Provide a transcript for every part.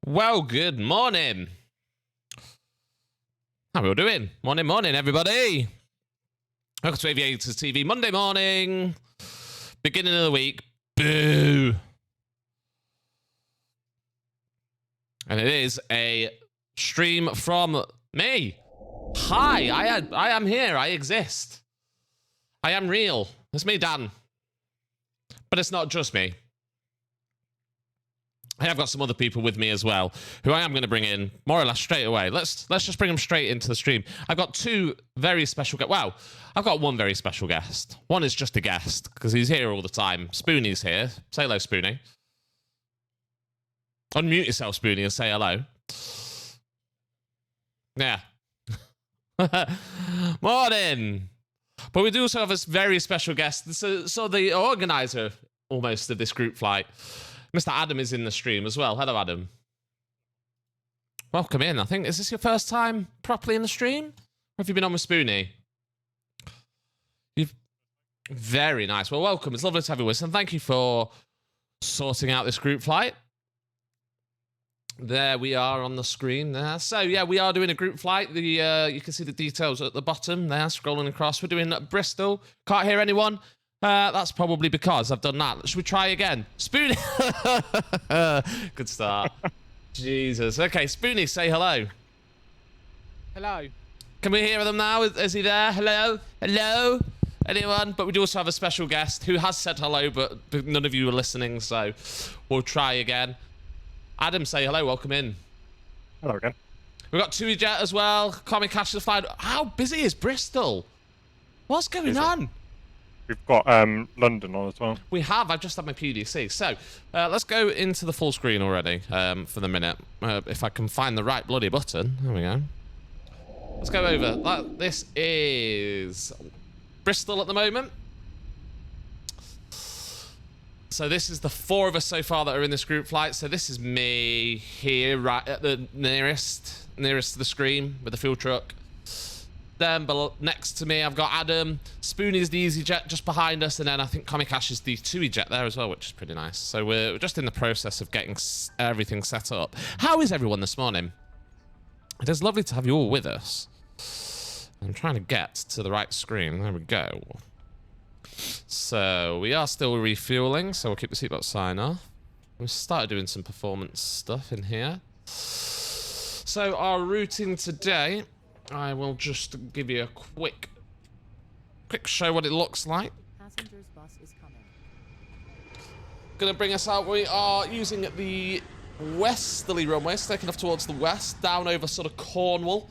Well, good morning. How are we all doing? Morning, everybody. Welcome to Aviators TV Monday morning. Beginning of the week. Boo. And it is a stream from me. Hi, I am here. I exist. I am real. It's me, Dan. But it's not just me. I have got some other people with me as well, who I am going to bring in more or less straight away. Let's just bring them straight into the stream. I've got two very special guests. Wow, I've got one very special guest. One is just a guest, because he's here all the time. Spoony's here. Say hello, Spoony. Unmute yourself, Spoony, and say hello. Yeah. Morning. But we do also have a very special guest. So the organizer, almost, of this group flight. Mr. Adam is in the stream as well. Hello, Adam. Welcome in. I think, is this your first time properly in the stream? Or have you been on with Spoony? Very nice. Well, welcome. It's lovely to have you with us. And thank you for sorting out this group flight. There we are on the screen there. So, yeah, we are doing a group flight. You can see the details at the bottom there, scrolling across. We're doing Bristol. Can't hear anyone. That's probably because I've done that. Should we try again? Spoony! Good start. Jesus. Okay, Spoony, say hello. Hello. Can we hear them now? Is he there? Hello? Hello? Anyone? But we do also have a special guest who has said hello, but none of you are listening, so we'll try again. Adam, say hello. Welcome in. Hello again. We've got Tui Jet as well. Comic Cash has flying. How busy is Bristol? What's going on? We've got London on as well. We have. I've just had my PDC. So let's go into the full screen already for the minute. If I can find the right bloody button. There we go. Let's go over. This is Bristol at the moment. So this is the four of us so far that are in this group flight. So this is me here, right at the nearest to the screen with the fuel truck. Then next to me, I've got Adam. Spoony is the Easy Jet just behind us, and then I think Comic Cash is the Tui Jet there as well, which is pretty nice. So we're just in the process of getting everything set up. How is everyone this morning? It is lovely to have you all with us. I'm trying to get to the right screen. There we go. So we are still refueling, so we'll keep the seatbelt sign off. We started doing some performance stuff in here. So our routing today, I will just give you a quick show what it looks like. Passengers bus is coming. Gonna bring us out. We are using the westerly runway, so taking off towards the west, down over sort of Cornwall.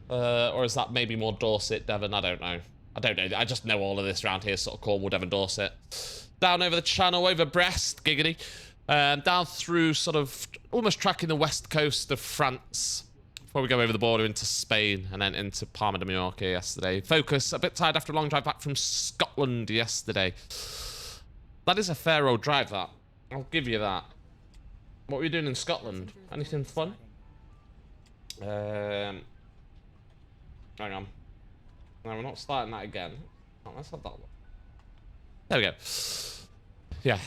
Or is that maybe more Dorset, Devon? I don't know. I just know all of this around here, sort of Cornwall, Devon, Dorset. Down over the channel, over Brest, giggity. Down through sort of almost tracking the west coast of France. Before we go over the border into Spain and then into Palma de Mallorca yesterday. Focus, a bit tired after a long drive back from Scotland yesterday. That is a fair old drive, that. I'll give you that. What were you doing in Scotland? Anything fun? Hang on. No, we're not starting that again. Oh, let's have that one. There we go. Yeah.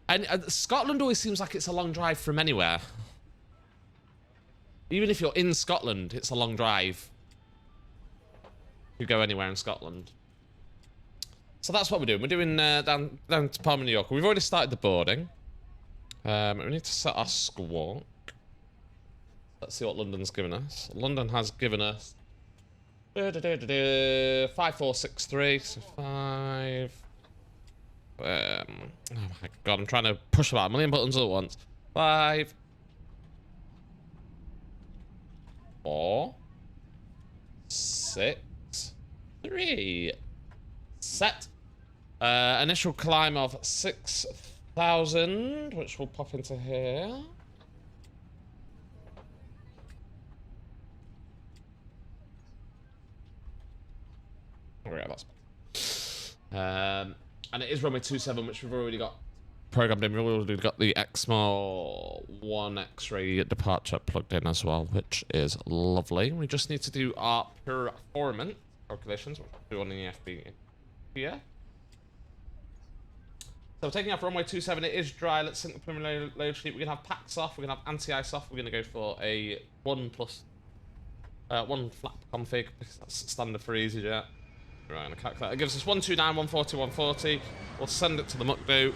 And Scotland always seems like it's a long drive from anywhere. Even if you're in Scotland, it's a long drive. You go anywhere in Scotland. So that's what we're doing. We're doing down to Palma, New York. We've already started the boarding. We need to set our squawk. Let's see what London's given us. London has given us 5463. So 5. Oh my god! I'm trying to push about a million buttons at once. 5. 4, 6, 3. Set. Initial climb of 6,000, which will pop into here. Oh yeah, that's. And it is runway 27, which we've already got programmed in. We've already got the XMAR 1 X-ray departure plugged in as well, which is lovely. We just need to do our performance calculations, which we'll do on the FB here. So we're taking out runway 27. It is dry. Let's sync the preliminary load sheet. We're going to have packs off. We're going to have anti-ice off. We're going to go for a 1 flap config because that's standard for EasyJet. Right, I'm going to calculate. It gives us 129, 140, 140. We'll send it to the muckdo,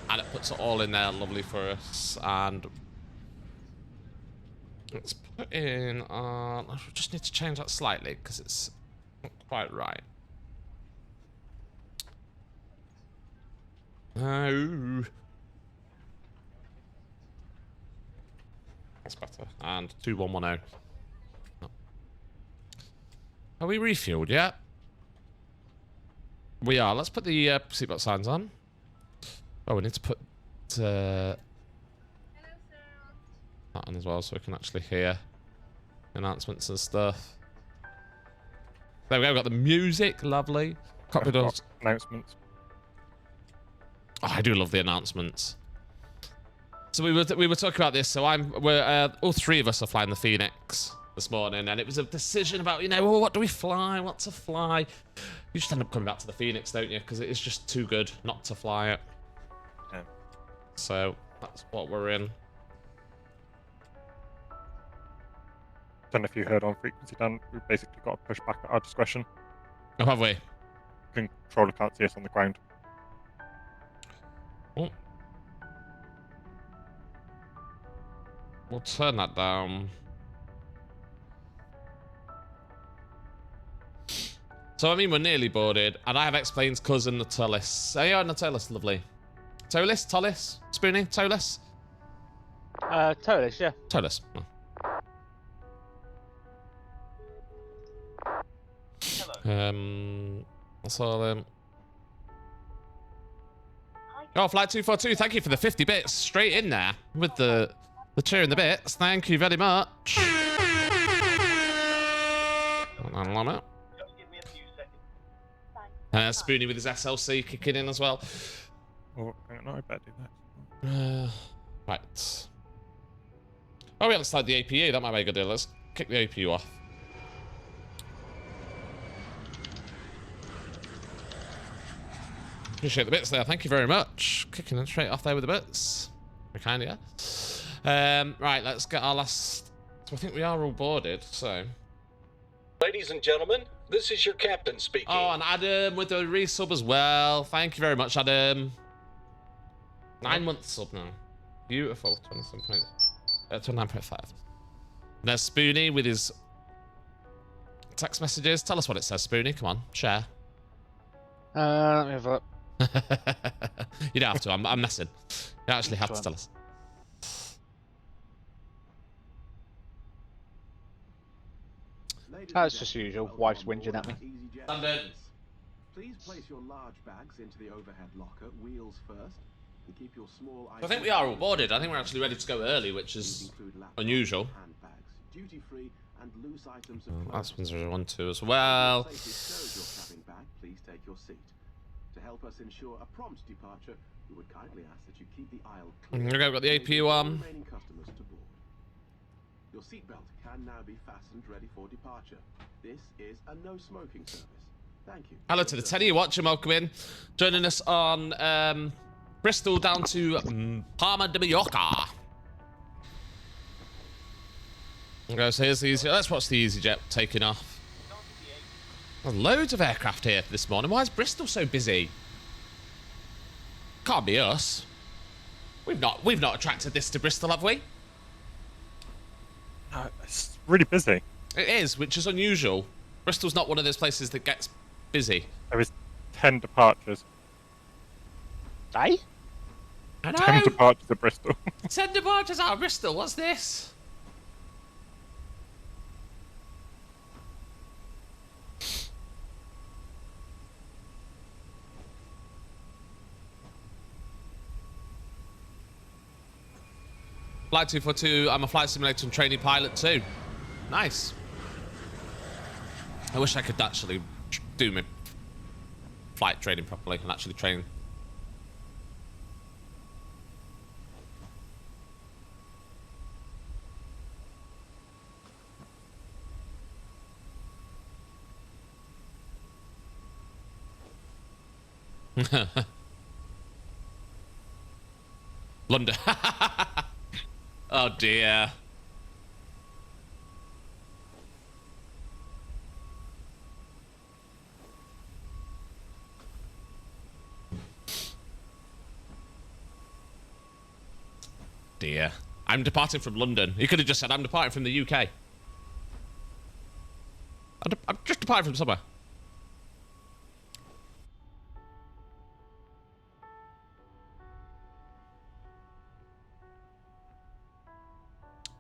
and it puts it all in there lovely for us. And let's put in. We just need to change that slightly because it's not quite right. Oh, that's better. And 2110. Are we refueled yet? We are. Let's put the seatbelt signs on. Oh, we need to put that on as well so we can actually hear announcements and stuff. There we go. We've got the music. Lovely. Copy those announcements. Oh, I do love the announcements. So we were talking about this. So all three of us are flying the Phoenix this morning, and it was a decision about, you know, well, what do we fly? What to fly? You just end up coming back to the Phoenix, don't you? Because it is just too good not to fly it. Yeah. So that's what we're in. Don't know if you heard on frequency, Dan. We've basically got to push back at our discretion. Oh, have we? Controller can't see us on the ground. Oh. We'll turn that down. So, I mean, we're nearly boarded, and I have explained cousin Natalis. Oh, yeah, Natalis, lovely. Tolis? Tolis? Spoony? Tolis? Tolis, yeah. Tolis. Hello. That's all then. Oh, Flight 242, thank you for the 50 bits. Straight in there with the cheer and the bits. Thank you very much. I love it. Give me a few seconds. Spoony with his SLC kicking in as well. Oh, no, I better do that. Right. Oh, we haven't started the APU. That might be a good deal. Let's kick the APU off. Appreciate the bits there. Thank you very much. Kicking it straight off there with the bits. We kind of, yeah. Right, let's get our last... So I think we are all boarded, so... Ladies and gentlemen, this is your captain speaking. Oh, and Adam with the resub as well. Thank you very much, Adam. 9 months sub now. Beautiful. 29.5. There's Spoony with his text messages. Tell us what it says, Spoony. Come on, share. Let me have a look. You don't have to. I'm messing. You actually have to tell us. It's just usual. Wife's whinging at me. Standard. Please place your large bags into the overhead locker, wheels first, and keep your small I think we are all boarded. I think we're actually ready to go early, which is unusual. handbags, duty-free and loose items of That's 1012 as well. Safety stowed your cabin bag, please take your seat. To help us ensure a prompt departure, we would kindly ask that you keep the aisle clear. Okay, we've got the APU on. Remaining customers to board. Your seatbelt can now be fastened ready for departure. This is a no smoking service. Thank you. Hello to the Teddy you're watching, welcome in. Joining us on Bristol down to Palma de Mallorca. Okay, so here's the easy. Let's watch the EasyJet taking off. There's loads of aircraft here this morning. Why is Bristol so busy? Can't be us. We've not attracted this to Bristol, have we? It's really busy. It is, which is unusual. Bristol's not one of those places that gets busy. There is 10 departures. Hey? I 10 know! departures at Bristol. 10 departures out of Bristol, what's this? Flight 242, I'm a flight simulator and trainee pilot too. Nice. I wish I could actually do my flight training properly and actually train. London. Oh dear. Dear. I'm departing from London. You could have just said, I'm departing from the UK. I'm just departing from somewhere.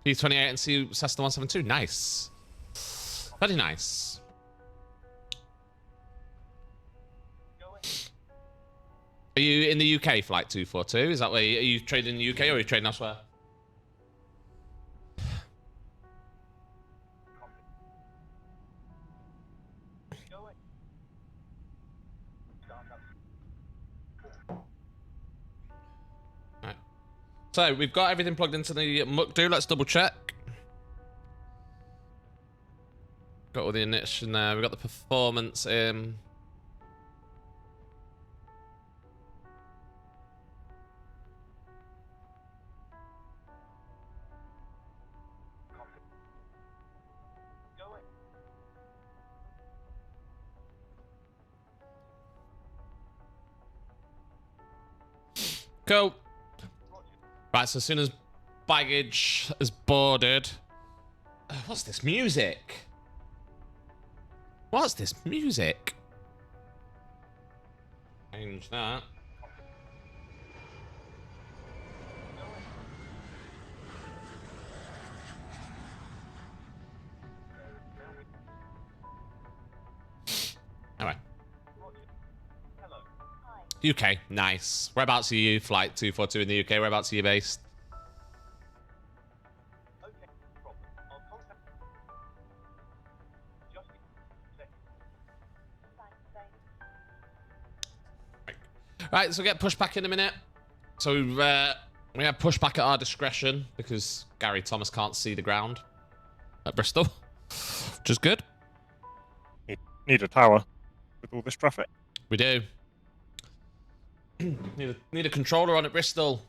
P28 and C Cessna 172. Nice. Very nice. Are you in the UK, Flight 242? Is that where are you trading in the UK or are you trading elsewhere? Right. So we've got everything plugged into the Mukdu. Let's double check. Got all the ignition there. We've got the performance in. Cool. Right, so as soon as baggage is boarded... what's this music? What's this music? Change that. Alright. UK, nice. Whereabouts are you, Flight 242 in the UK? Whereabouts are you based? Right, so get pushed back in a minute. So we have push back at our discretion because Gary Thomas can't see the ground at Bristol, which is good. Need a tower with all this traffic. We do. Need a controller on at Bristol.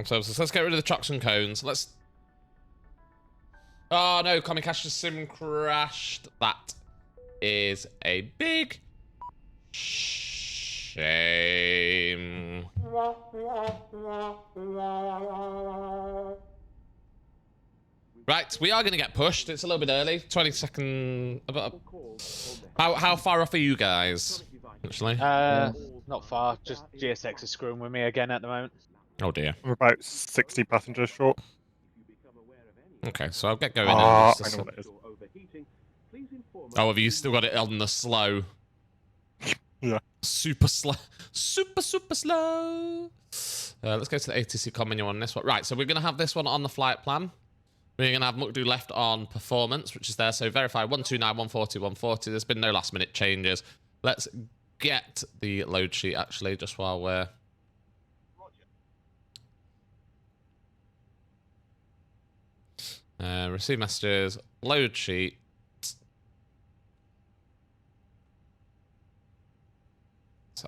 So let's get rid of the trucks and cones. Let's. Oh no, Comicash's sim crashed. That is a big shame. Right, we are going to get pushed. It's a little bit early. 20-second. How far off are you guys? Actually. Not far. Just GSX is screwing with me again at the moment. Oh dear. We're about 60 passengers short. Okay, so I'll get going. I know what it is. Oh, have you still got it on the slow? Yeah. Super slow. Super slow. Let's go to the ATC com menu on this one. Right, so we're going to have this one on the flight plan. We're going to have Mukdu left on performance, which is there. So verify 129, 140, 140. There's been no last minute changes. Let's get the load sheet actually, just while we're... receive messages, load sheet. So.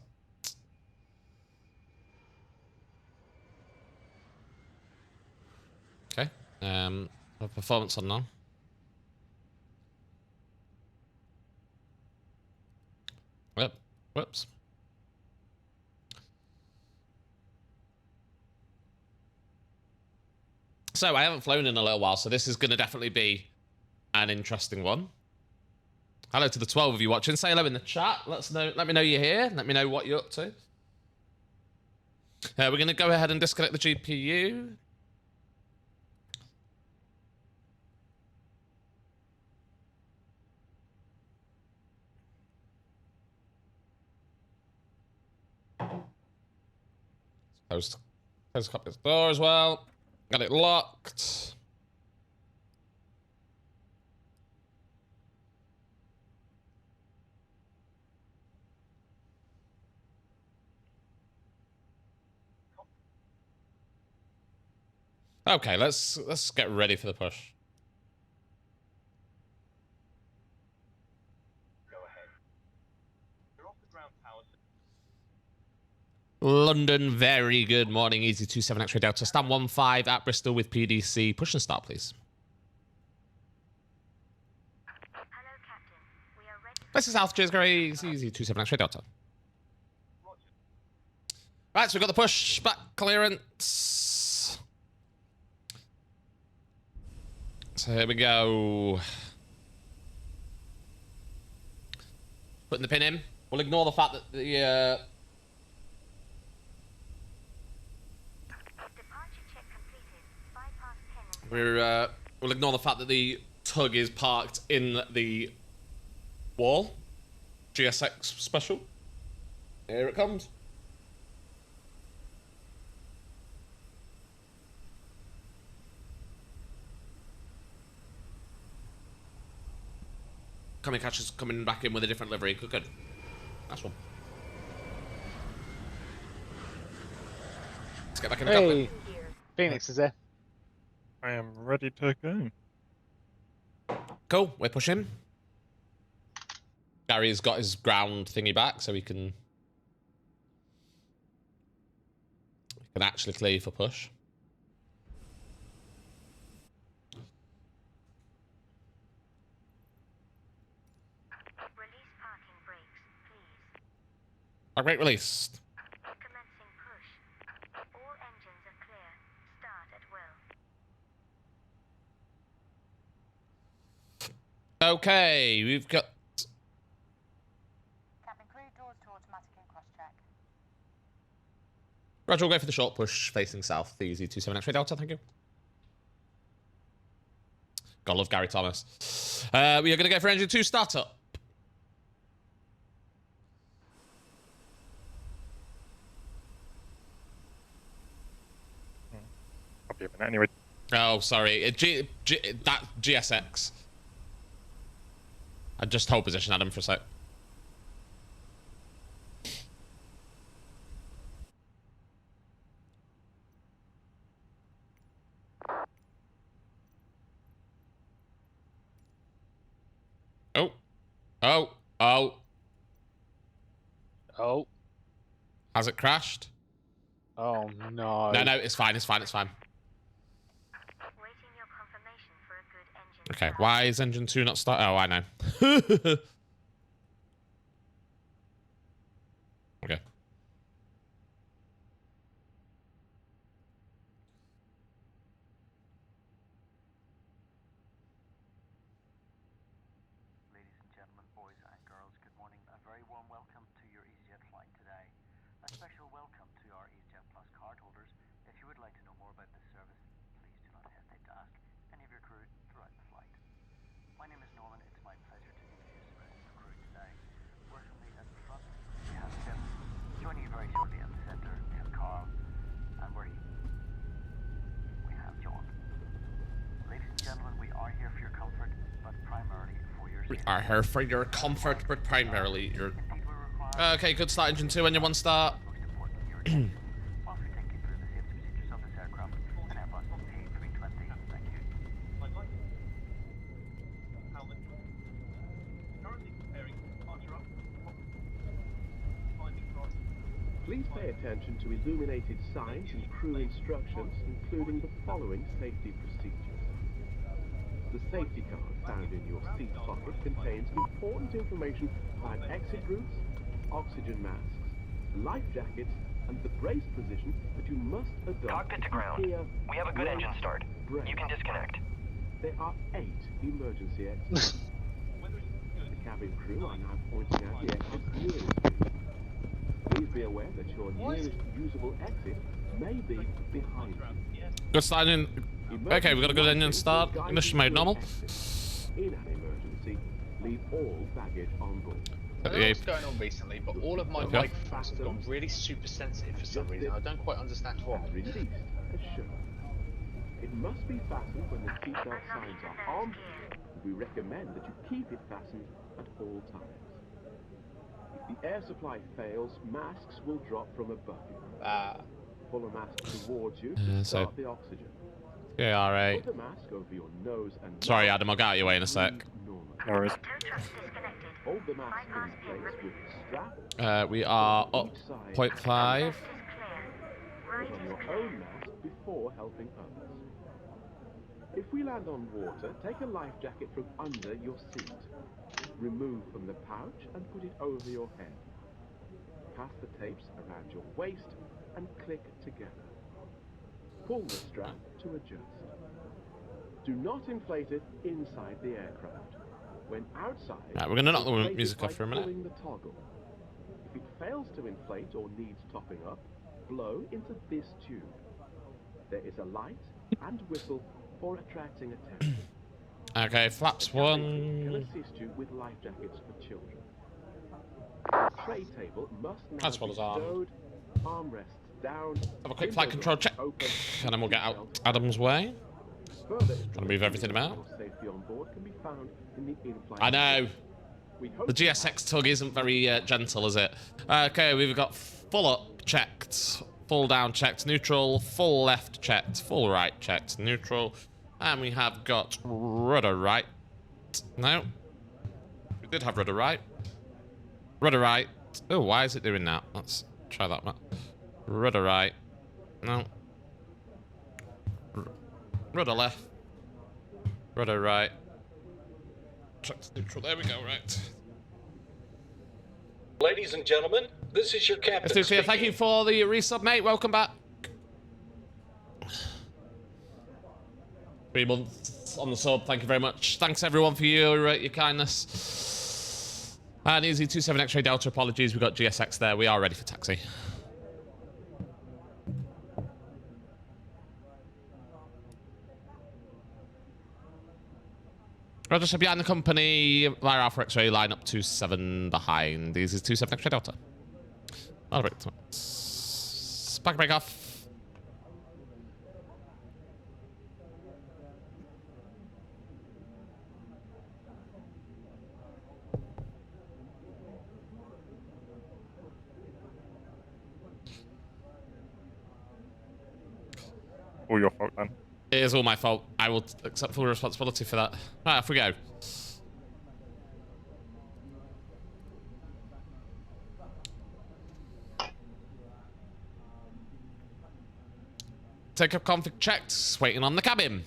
Okay. Performance on now. Yep. Whoops. So I haven't flown in a little while, so this is going to definitely be an interesting one. Hello to the 12 of you watching. Say hello in the chat. Let me know you're here. Let me know what you're up to. We're going to go ahead and disconnect the GPU. Close up this door as well. Got it locked. Okay, let's get ready for the push. London, very good morning. Easy 27 X-ray Delta. Stand 15 at Bristol with PDC. Push and start, please. Hello, Captain. We are ready. This is Alpha Cheers, Grace. Easy 27 X-ray Delta. Right, so we've got the push back clearance. So here we go. Putting the pin in. We'll ignore the fact that the Departure check completed. Bypass 10 and we'll ignore the fact that the tug is parked in the wall. GSX special. Here it comes. Coming catches coming back in with a different livery. Good, good. Nice one. Let's get back in the cockpit. Hey, Phoenix is there. I am ready to go. Cool, we're pushing. Gary's got his ground thingy back, so he can actually clear for push. Release parking brakes, please. Our brake released. Commencing push. All engines are clear. Start at will. Okay, we've got. Cabin crew, doors to automatic and cross-check. Roger, we'll go for the short push facing south. The easy 27 X-ray Delta, thank you. Gotta love Gary Thomas. We are going to go for engine 2 startup. I'll be a minute anyway. Oh, sorry. That GSX. I just hold position at him for a sec. Oh. Oh. Oh. Oh. Has it crashed? Oh no. No, no, it's fine, it's fine, it's fine. Waiting your confirmation for a good engine Okay, start. why is engine 2 not start? Oh, I know. Okay. Ladies and gentlemen, boys and girls, good morning. A very warm welcome to your EasyJet flight today. A special welcome to our EasyJet Plus cardholders. If you would like to know more about this service, please do not hesitate to ask any of your crew throughout the flight. My name is Norman. It's my pleasure to introduce the rest of the crew today. Working with me at the front, we have Tim. Joining you very shortly at the center, we have Carl. And we have John. Ladies and gentlemen, we are here for your comfort, but primarily for your We safety. are here for your comfort, but primarily your... Indeed, we require Okay, good start, engine 2, engine 1 start. most important your attention. Whilst we take you through the safety procedures of this aircraft and Airbus A320. Thank you. Please pay attention to illuminated signs and crew instructions, including the following safety procedures. The safety card found in your seat pocket contains important information about exit routes, oxygen masks, life jackets, and the brace position that you must adopt. Cockpit to ground. Here, We have a good engine start. brace. You can disconnect. There are 8 emergency exits. The cabin crew are now pointing out the exits nearest to you. Please be aware that your nearest usable exit may be behind you. Good start, engine... Okay, we've got a good engine start. Ignition mode normal. In an emergency, leave all baggage on board. I don't know what's going on recently, but all of my Okay. microphones have gone really super sensitive for some reason. I don't quite understand why. And released as shown. It must be fastened when the seatbelt signs are on. We recommend that you keep it fastened at all times. If the air supply fails, masks will drop from above you. Pull a mask towards you to So- start the oxygen. KRA. Put a mask over your nose and Sorry, mouth Adam, I'll get out of your way in a and sec. breathe normally. No worries. Tow truck disconnected. Hold the mask in place with the strap We are up each side 0.5. Left is clear. put Right on is your clear. own mask before helping others. If we land on water, take a life jacket from under your seat. Remove from the pouch and put it over your head. Pass the tapes around your waist and click together. Pull the strap to adjust. Do not inflate it inside the aircraft. When outside, Right, we're gonna knock the inflate it music by off for a minute. pulling the toggle. If it fails to inflate or needs topping up, blow into this tube. There is a light and whistle for attracting attention. Okay, flaps The cabin crew can one. assist you with life jackets for children. The tray table must now As well be as armed. stowed, armrests down, Have a quick flight windows control check, open, and then we'll get seatbelt out Adam's way. Further Trying to move everything about. your safety on board can be found in the in-flight I know. manual. We hope The you GSX tug isn't very gentle, is it? Okay, we've got full up checked, full down checked, neutral, full left checked, full right checked, neutral, and we have got rudder right. No, we did have rudder right. Rudder right. Oh, why is it doing that? Let's try that one. Rudder right. No. Rudder left. Rudder right. Checked neutral. There we go. Right. Ladies and gentlemen, this is your captain. Let's do it. Thank you for the resub, mate. Welcome back. 3 months on the sub. Thank you very much. Thanks everyone for your kindness. And easy 27 X-ray Delta. Apologies, we got GSX there. We are ready for taxi. Register behind the company via Alpha X-ray, line up 27 behind. These is 27 X-ray Delta. All right. Back break off. All your fault then. It is all my fault. I will accept full responsibility for that. Right, off we go. Take up config checked. Waiting on the cabin.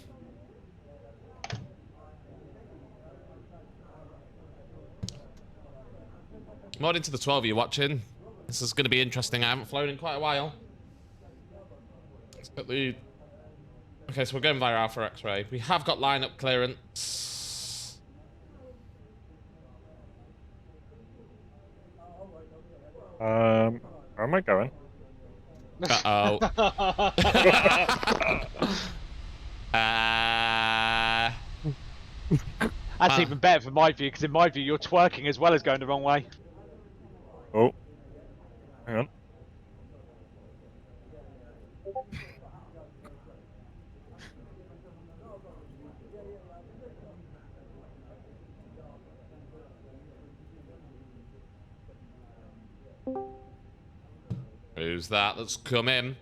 Morning to the 12 of you watching. This is going to be interesting. I haven't flown in quite a while. Let's get the... Okay, so we're going via Alpha X-ray. We have got lineup clearance. Where am I going? Uh-oh. That's even better from my view, because in my view, you're twerking as well as going the wrong way. Oh. Hang on. Who's that that's come in?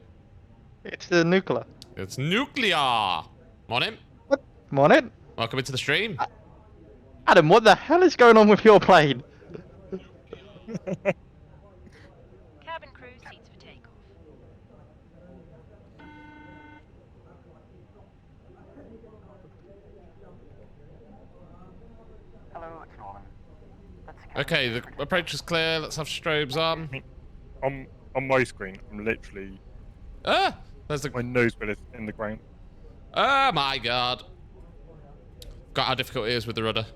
It's the nuclear. It's Nuclear. Morning. What? Morning. Welcome into the stream. Adam, what the hell is going on with your plane? Cabin crew seats for takeoff. Hello, it's Norman. Okay, the approach is clear. Let's have strobes on. On my screen, I'm literally... Ah! There's the... My nose bit is in the ground. Oh my god. Got how difficult it is with the rudder.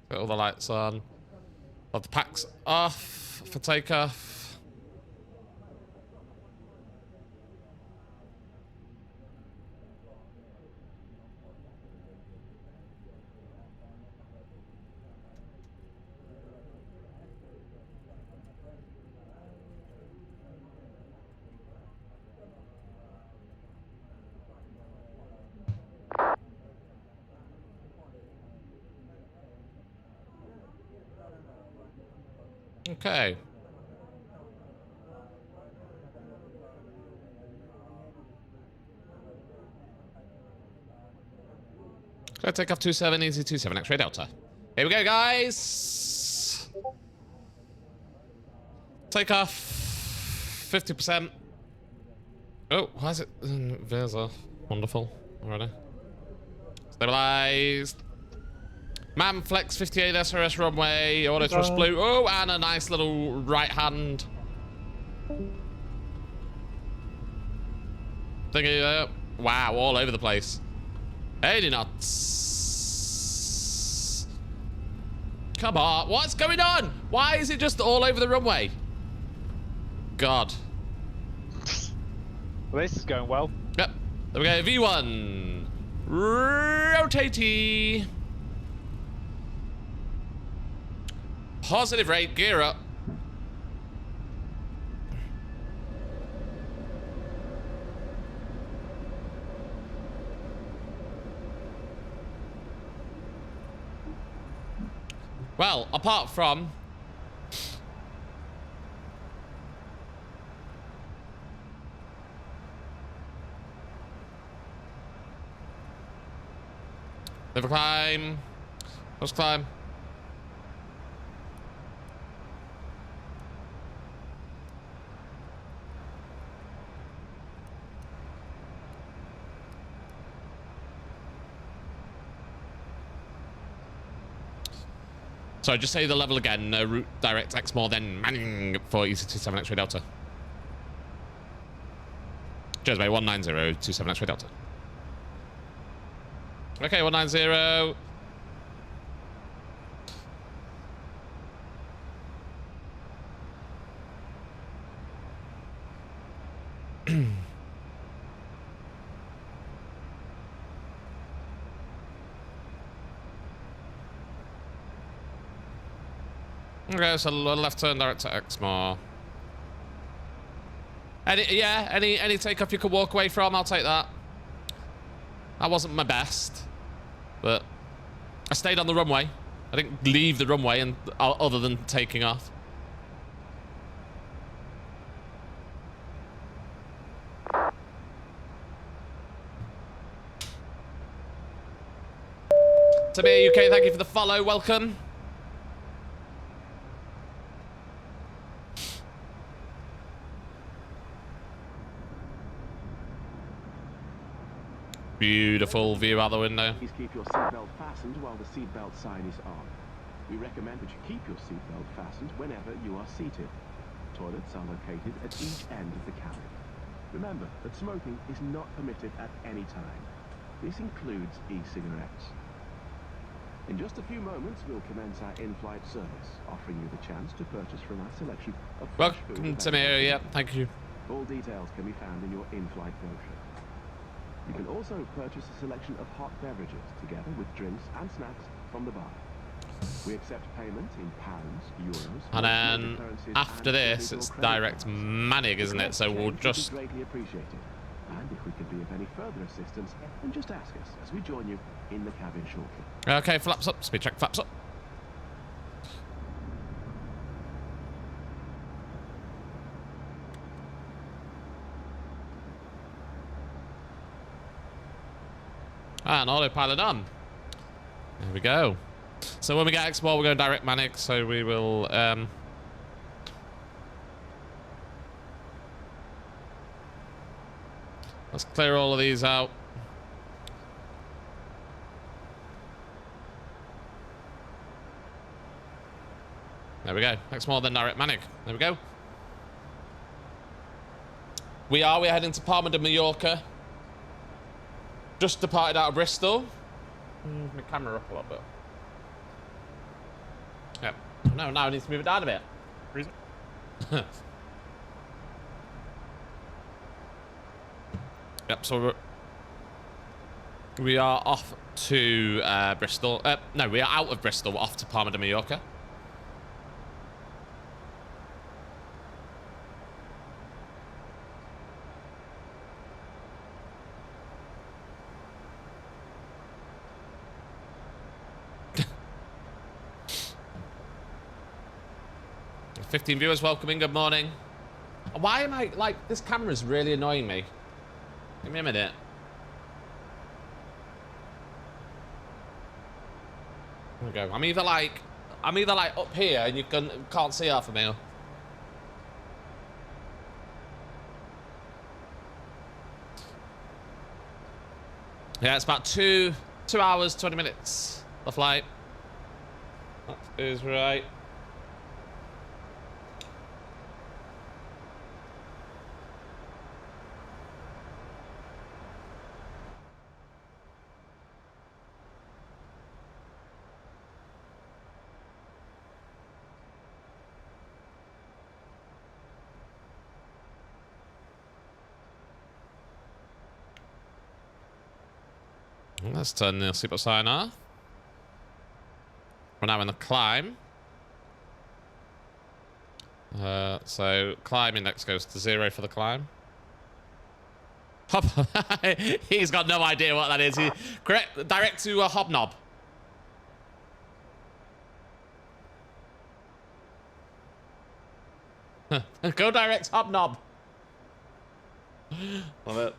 Get all the lights on. Have the packs off for takeoff. Okay. Go take off 27, easy 27, X-ray Delta. Here we go, guys. Take off 50%. Oh, why is it? Veers off. Wonderful. Already. Stabilized. Man flex 58 SRS runway. Auto thrust blue. Oh, and a nice little right hand. Thingy there. Wow, all over the place. 80 knots. Come on. What's going on? Why is it just all over the runway? God. Well, this is going well. Yep. There we go. V1. Rotatey. Positive rate. Gear up. Well, apart from... Never climb. Let's climb. Sorry, just say the level again. Route direct X more, then Manning for EC27 X-ray Delta. Cheers, mate. 19027 X-ray Delta. Okay, 190. Okay, so left turn direct to Exmoor. Any takeoff you could walk away from, I'll take that. That wasn't my best, but I stayed on the runway. I didn't leave the runway and other than taking off. Tamir UK, thank you for the follow. Welcome. Beautiful view out the window. Please keep your seatbelt fastened while the seatbelt sign is on. We recommend that you keep your seatbelt fastened whenever you are seated. Toilets are located at each end of the cabin. Remember that smoking is not permitted at any time. This includes e-cigarettes. In just a few moments, we'll commence our in-flight service, offering you the chance to purchase from our selection of fresh food. Welcome to me, yeah, thank you. All details can be found in your in-flight brochure. You can also purchase a selection of hot beverages together with drinks and snacks from the bar. We accept payment in pounds, euros, and then after this, it's direct Manning, isn't it? So we'll just... greatly appreciated. And if we can be of any further assistance, then just ask us as we join you in the cabin shortly. Okay, flaps up. Speed check, flaps up. And autopilot on. There we go. So when we get Exmoor, we're going direct Manic, so we will... let's clear all of these out. There we go. Exmoor, then direct Manic. There we go. We're heading to Palma de Mallorca. Just departed out of Bristol. Move my camera up a little bit. Yep. No, now I need to move it down a bit. Reason? Yep, so we are off to Bristol. No, we are out of Bristol. We're off to Palma de Mallorca. 15 viewers welcoming. Good morning. Why am I like this camera's really annoying me? Give me a minute. There we go. I'm either like up here and you can't see half of me. Yeah, it's about 2 hours 20 minutes. The flight. That is right. Let's turn the seatbelt sign off. We're now in the climb. So climb index goes to 0 for the climb. Hop. He's got no idea what that is. Correct. Direct to a hobnob. Go direct hobnob. Love it.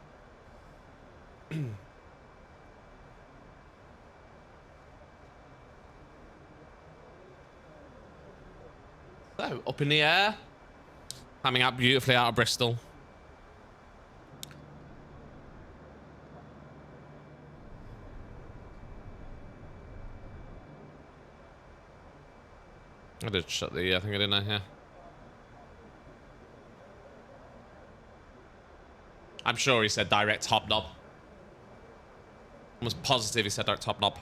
So, up in the air. Coming out beautifully out of Bristol. I did shut the thing, didn't I? Yeah. I'm sure he said direct hobnob. Almost positive he said direct hobnob.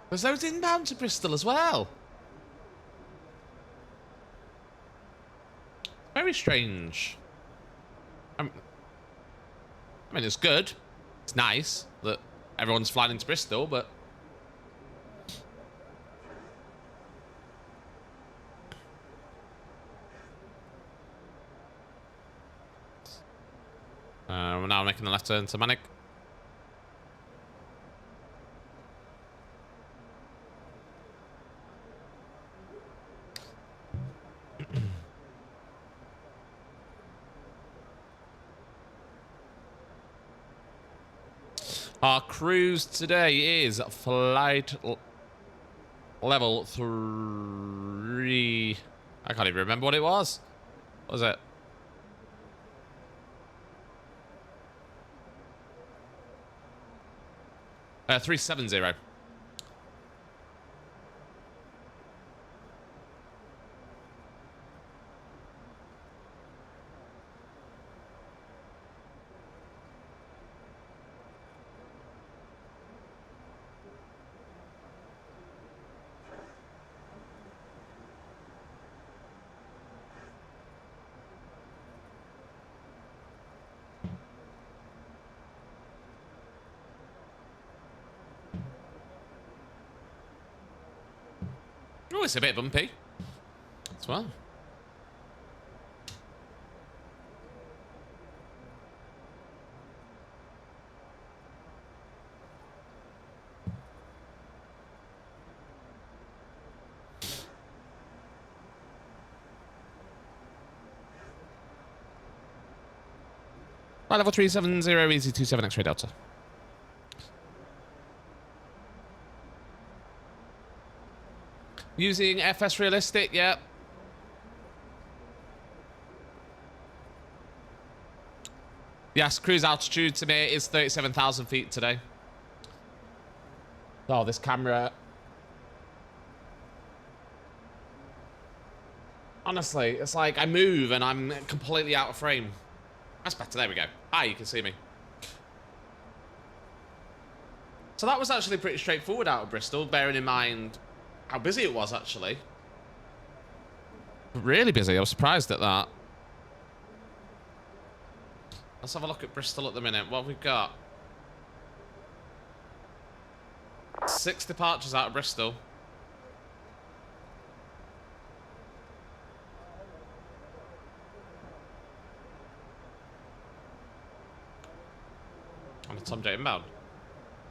There's those inbound to Bristol as well. Very strange. I mean, it's good. It's nice that everyone's flying into Bristol, but... we're now making a left turn to Manic. Our cruise today is flight level 3. I can't even remember what it was. What was it? Uh, 370. Oh, it's a bit bumpy as well. Flight level 370, easy 27 X-ray Delta. Using FS Realistic, yeah. Yes, cruise altitude to me is 37,000 feet today. Oh, this camera. Honestly, it's like I move and I'm completely out of frame. That's better, there we go. Ah, you can see me. So that was actually pretty straightforward out of Bristol, bearing in mind how busy it was, actually. Really busy. I was surprised at that. Let's have a look at Bristol at the minute. What have we got? 6 departures out of Bristol. On a Tom J inbound.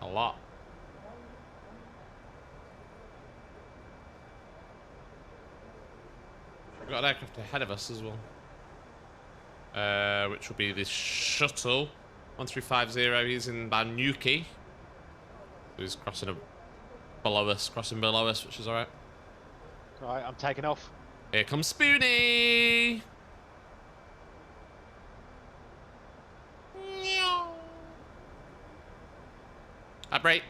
A lot. We've got an aircraft ahead of us as well. Which will be the shuttle. 1350, he's in Banuki. So he's crossing below us, which is alright. Alright, I'm taking off. Here comes Spoony! I break.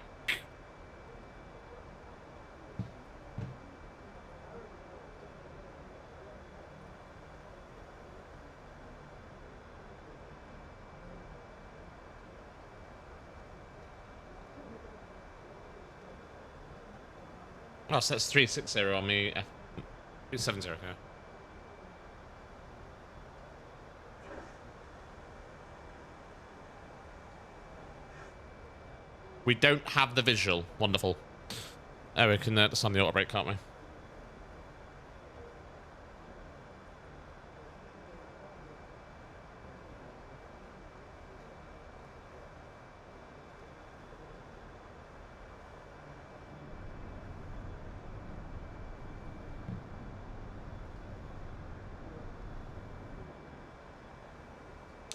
Oh, so that's 360 on me. 370, okay. We don't have the visual. Wonderful. Oh, we can just on the auto brake, can't we?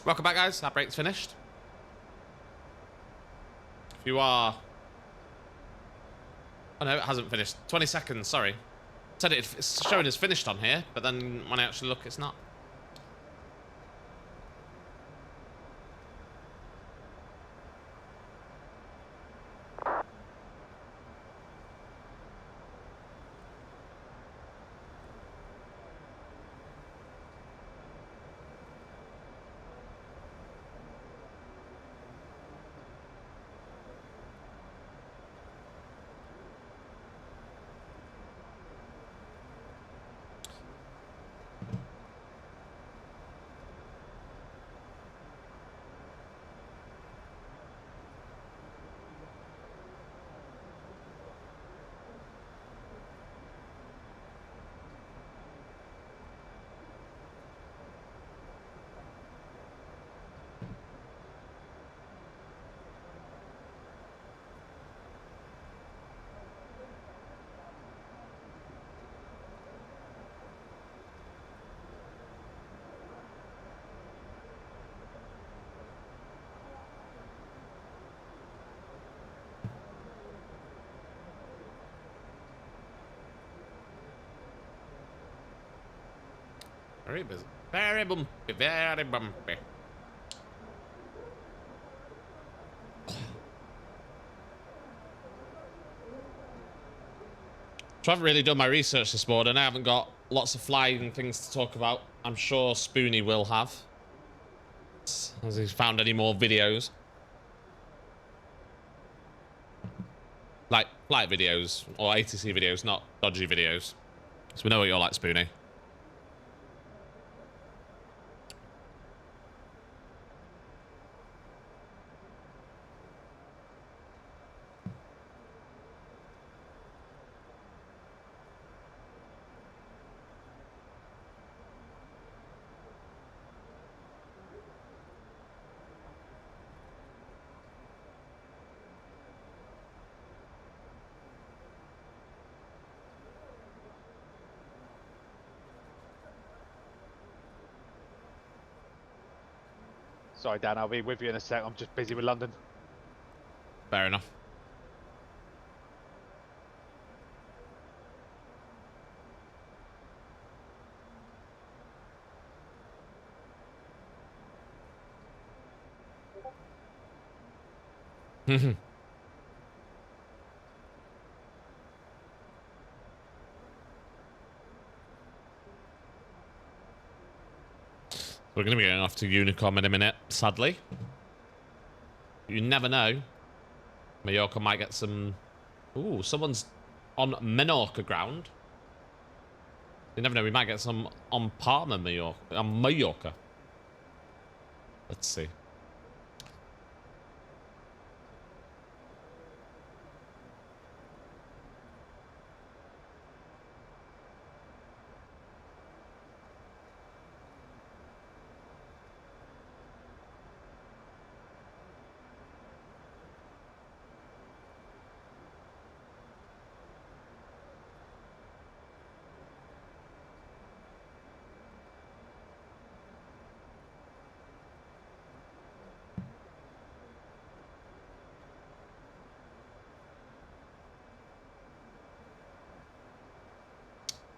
Welcome back, guys. That brake's finished. If you are... Oh, no, it hasn't finished. 20 seconds, sorry. Said it's showing as finished on here, but then when I actually look, it's not. Very busy. Very bumpy, very bumpy. So I haven't really done my research this morning. I haven't got lots of flying things to talk about. I'm sure Spoony will have. Has he found any more videos? Like flight videos or ATC videos, not dodgy videos. So we know what you're like, Spoony. Sorry, Dan, I'll be with you in a sec. I'm just busy with London. Fair enough. We're going to be going off to Unicom in a minute, sadly. You never know. Mallorca might get some... Ooh, someone's on Menorca ground. You never know, we might get some on Palma, Mallorca. On Mallorca. Let's see.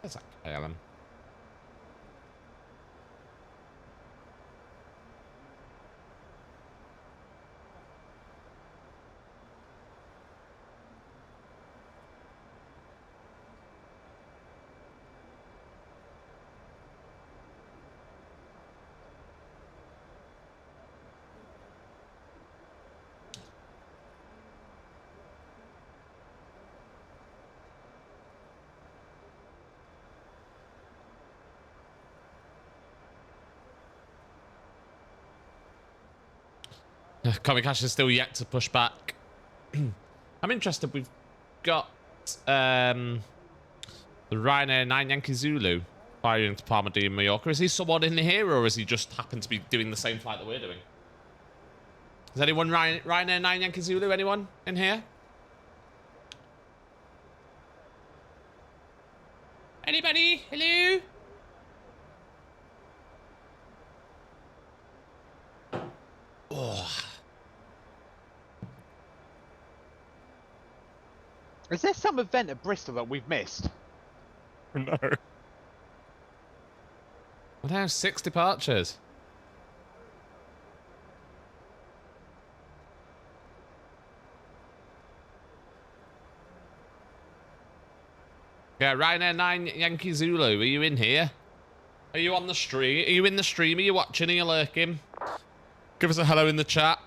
Where's that KLM? Comic Cash is still yet to push back. I'm interested. We've got the Ryanair 9 Yankee Zulu firing to Palma in Mallorca. Is he someone in here, or is he just happened to be doing the same flight that we're doing? Is anyone Ryanair 9 Yankee Zulu? Anyone in here? Anybody? Hello? Oh. Is there some event at Bristol that we've missed? No. Well, now 6 departures. Yeah, Ryanair 9 Yankee Zulu, are you in here? Are you on the stream? Are you in the stream? Are you watching? Are you lurking? Give us a hello in the chat.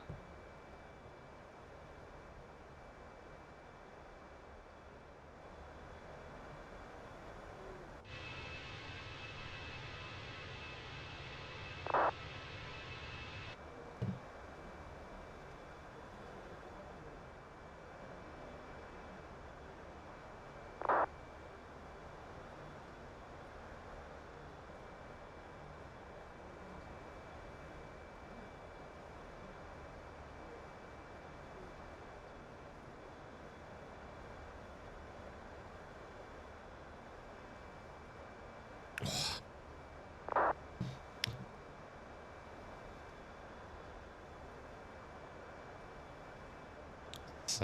It's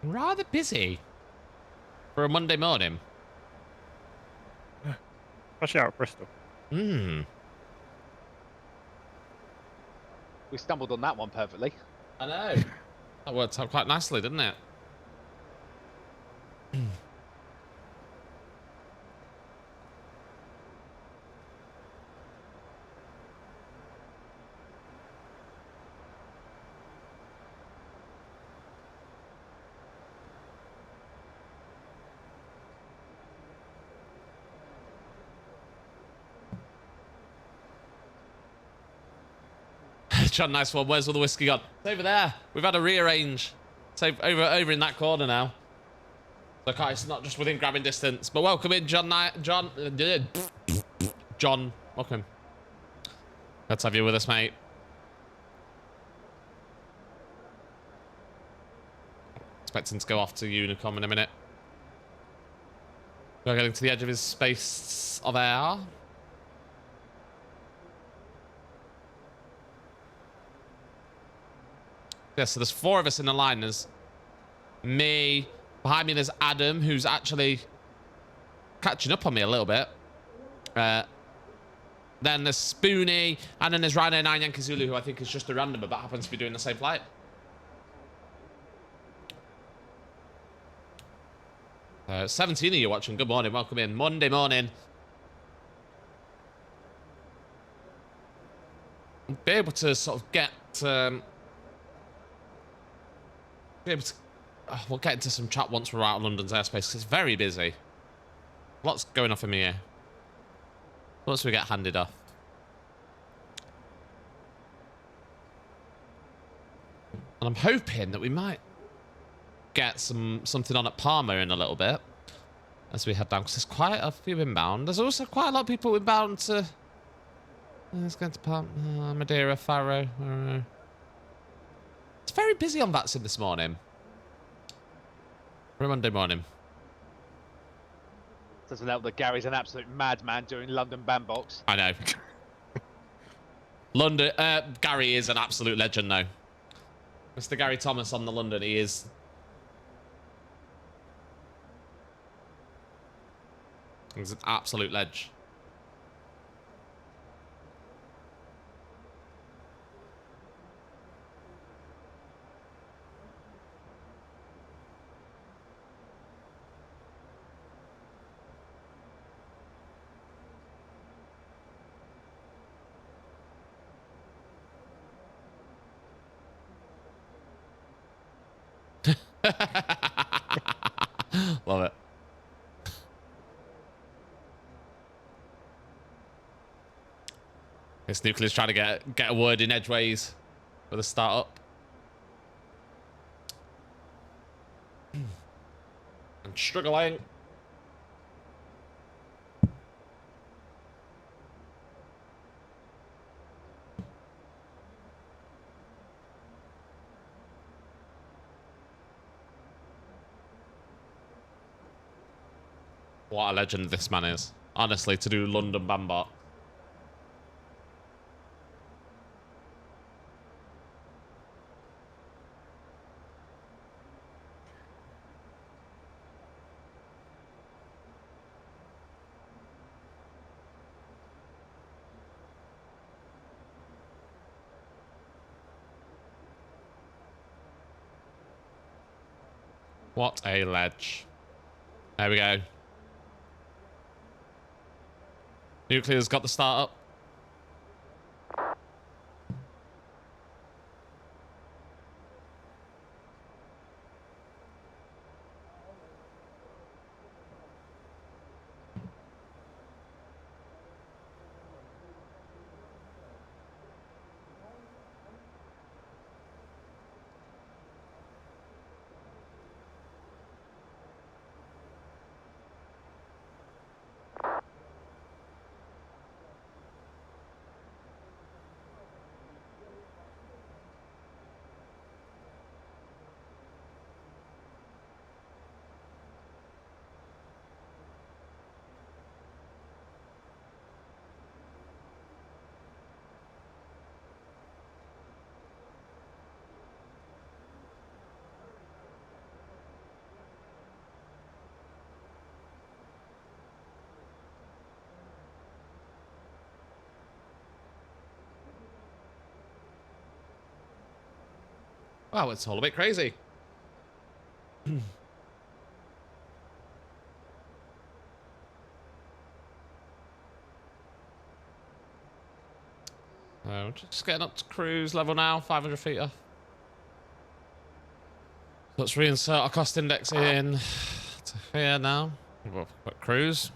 rather busy for a Monday morning. Especially out of Bristol. Hmm. We stumbled on that one perfectly. I know. That worked out quite nicely, didn't it? John, nice one. Where's all the whiskey gone? It's over there. We've had to rearrange. It's over in that corner now. So it's not just within grabbing distance. But welcome in, John. John, welcome. Let's have you with us, mate. Expecting to go off to Unicom in a minute. We're getting to the edge of his space of air. Yeah, so there's 4 of us in the line. There's me. Behind me, there's Adam, who's actually catching up on me a little bit. Then there's Spoony. And then there's Ryanair 9 Yankee Zulu, who I think is just a random, but happens to be doing the same flight. 17 of you watching. Good morning. Welcome in. Monday morning. Be able to sort of get... be able to, we'll get into some chat once we're out of London's airspace. It's very busy. Lots going off in me here. Once we get handed off. And I'm hoping that we might get something on at Palma in a little bit as we head down, because there's quite a few inbound. There's also quite a lot of people inbound to... Let's go to Palma, Madeira, Faro. It's very busy on Vatsim this morning. For a Monday morning. Doesn't help that Gary's an absolute madman doing London bandbox. I know. London, Gary is an absolute legend though. Mr. Gary Thomas on the London, he is. He's an absolute ledge. Love it. This Nuclear's trying to get a word in edgeways for the startup. I'm struggling. What a legend this man is. Honestly, to do London Bambot. What a ledge. There we go. Nuclear's got the start up. Wow, it's all a bit crazy. So, just getting up to cruise level now, 500 feet off. Let's reinsert our cost index in to here now. We'll put cruise.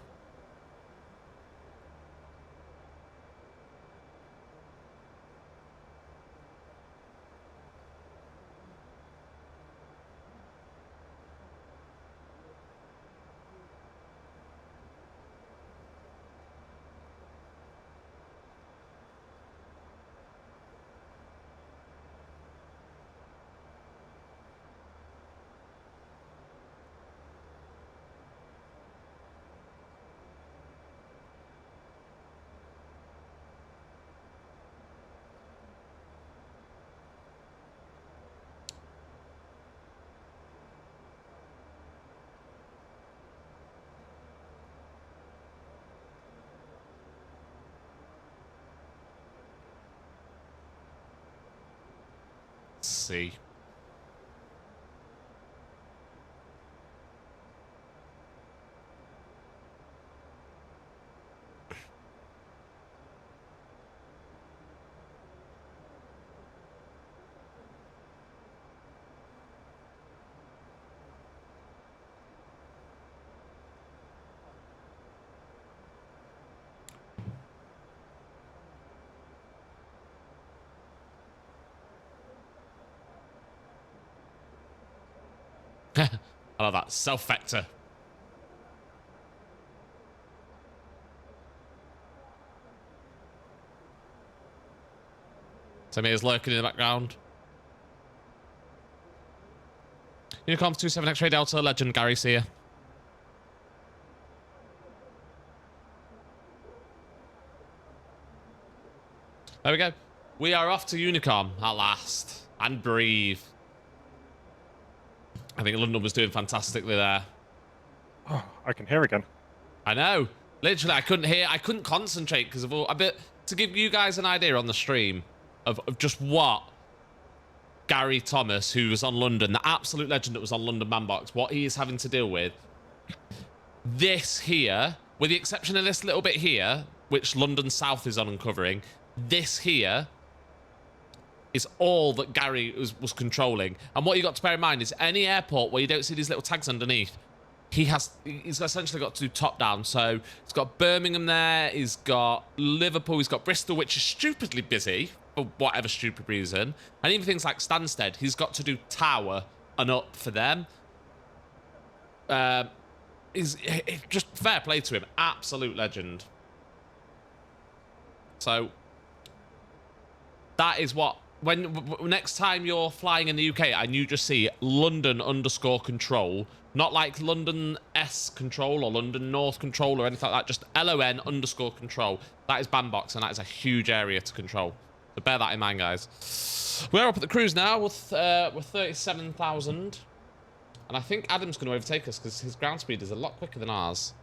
See. I love that. Self-vector. Samir's lurking in the background. Unicorns 27 X-ray Delta, Legend, Gary, see ya. There we go. We are off to Unicom at last. And breathe. I think London was doing fantastically there. Oh, I can hear again. I know. Literally, I couldn't concentrate because of all... to give you guys an idea on the stream of just what Gary Thomas, who was on London, the absolute legend that was on London Manbox, what he is having to deal with. This here, with the exception of this little bit here, which London South is on uncovering, this here is all that Gary was controlling. And what you got to bear in mind is any airport where you don't see these little tags underneath, he's essentially got to do top down. So he's got Birmingham there, he's got Liverpool, he's got Bristol, which is stupidly busy for whatever stupid reason. And even things like Stansted, he's got to do Tower and up for them. Is just fair play to him. Absolute legend. So that is what... When next time you're flying in the UK and you just see London _ control, not like London S control or London North control or anything like that, just LON _ control. That is Bandbox, and that is a huge area to control. So bear that in mind, guys. We're up at the cruise now with 37,000. And I think Adam's going to overtake us because his ground speed is a lot quicker than ours.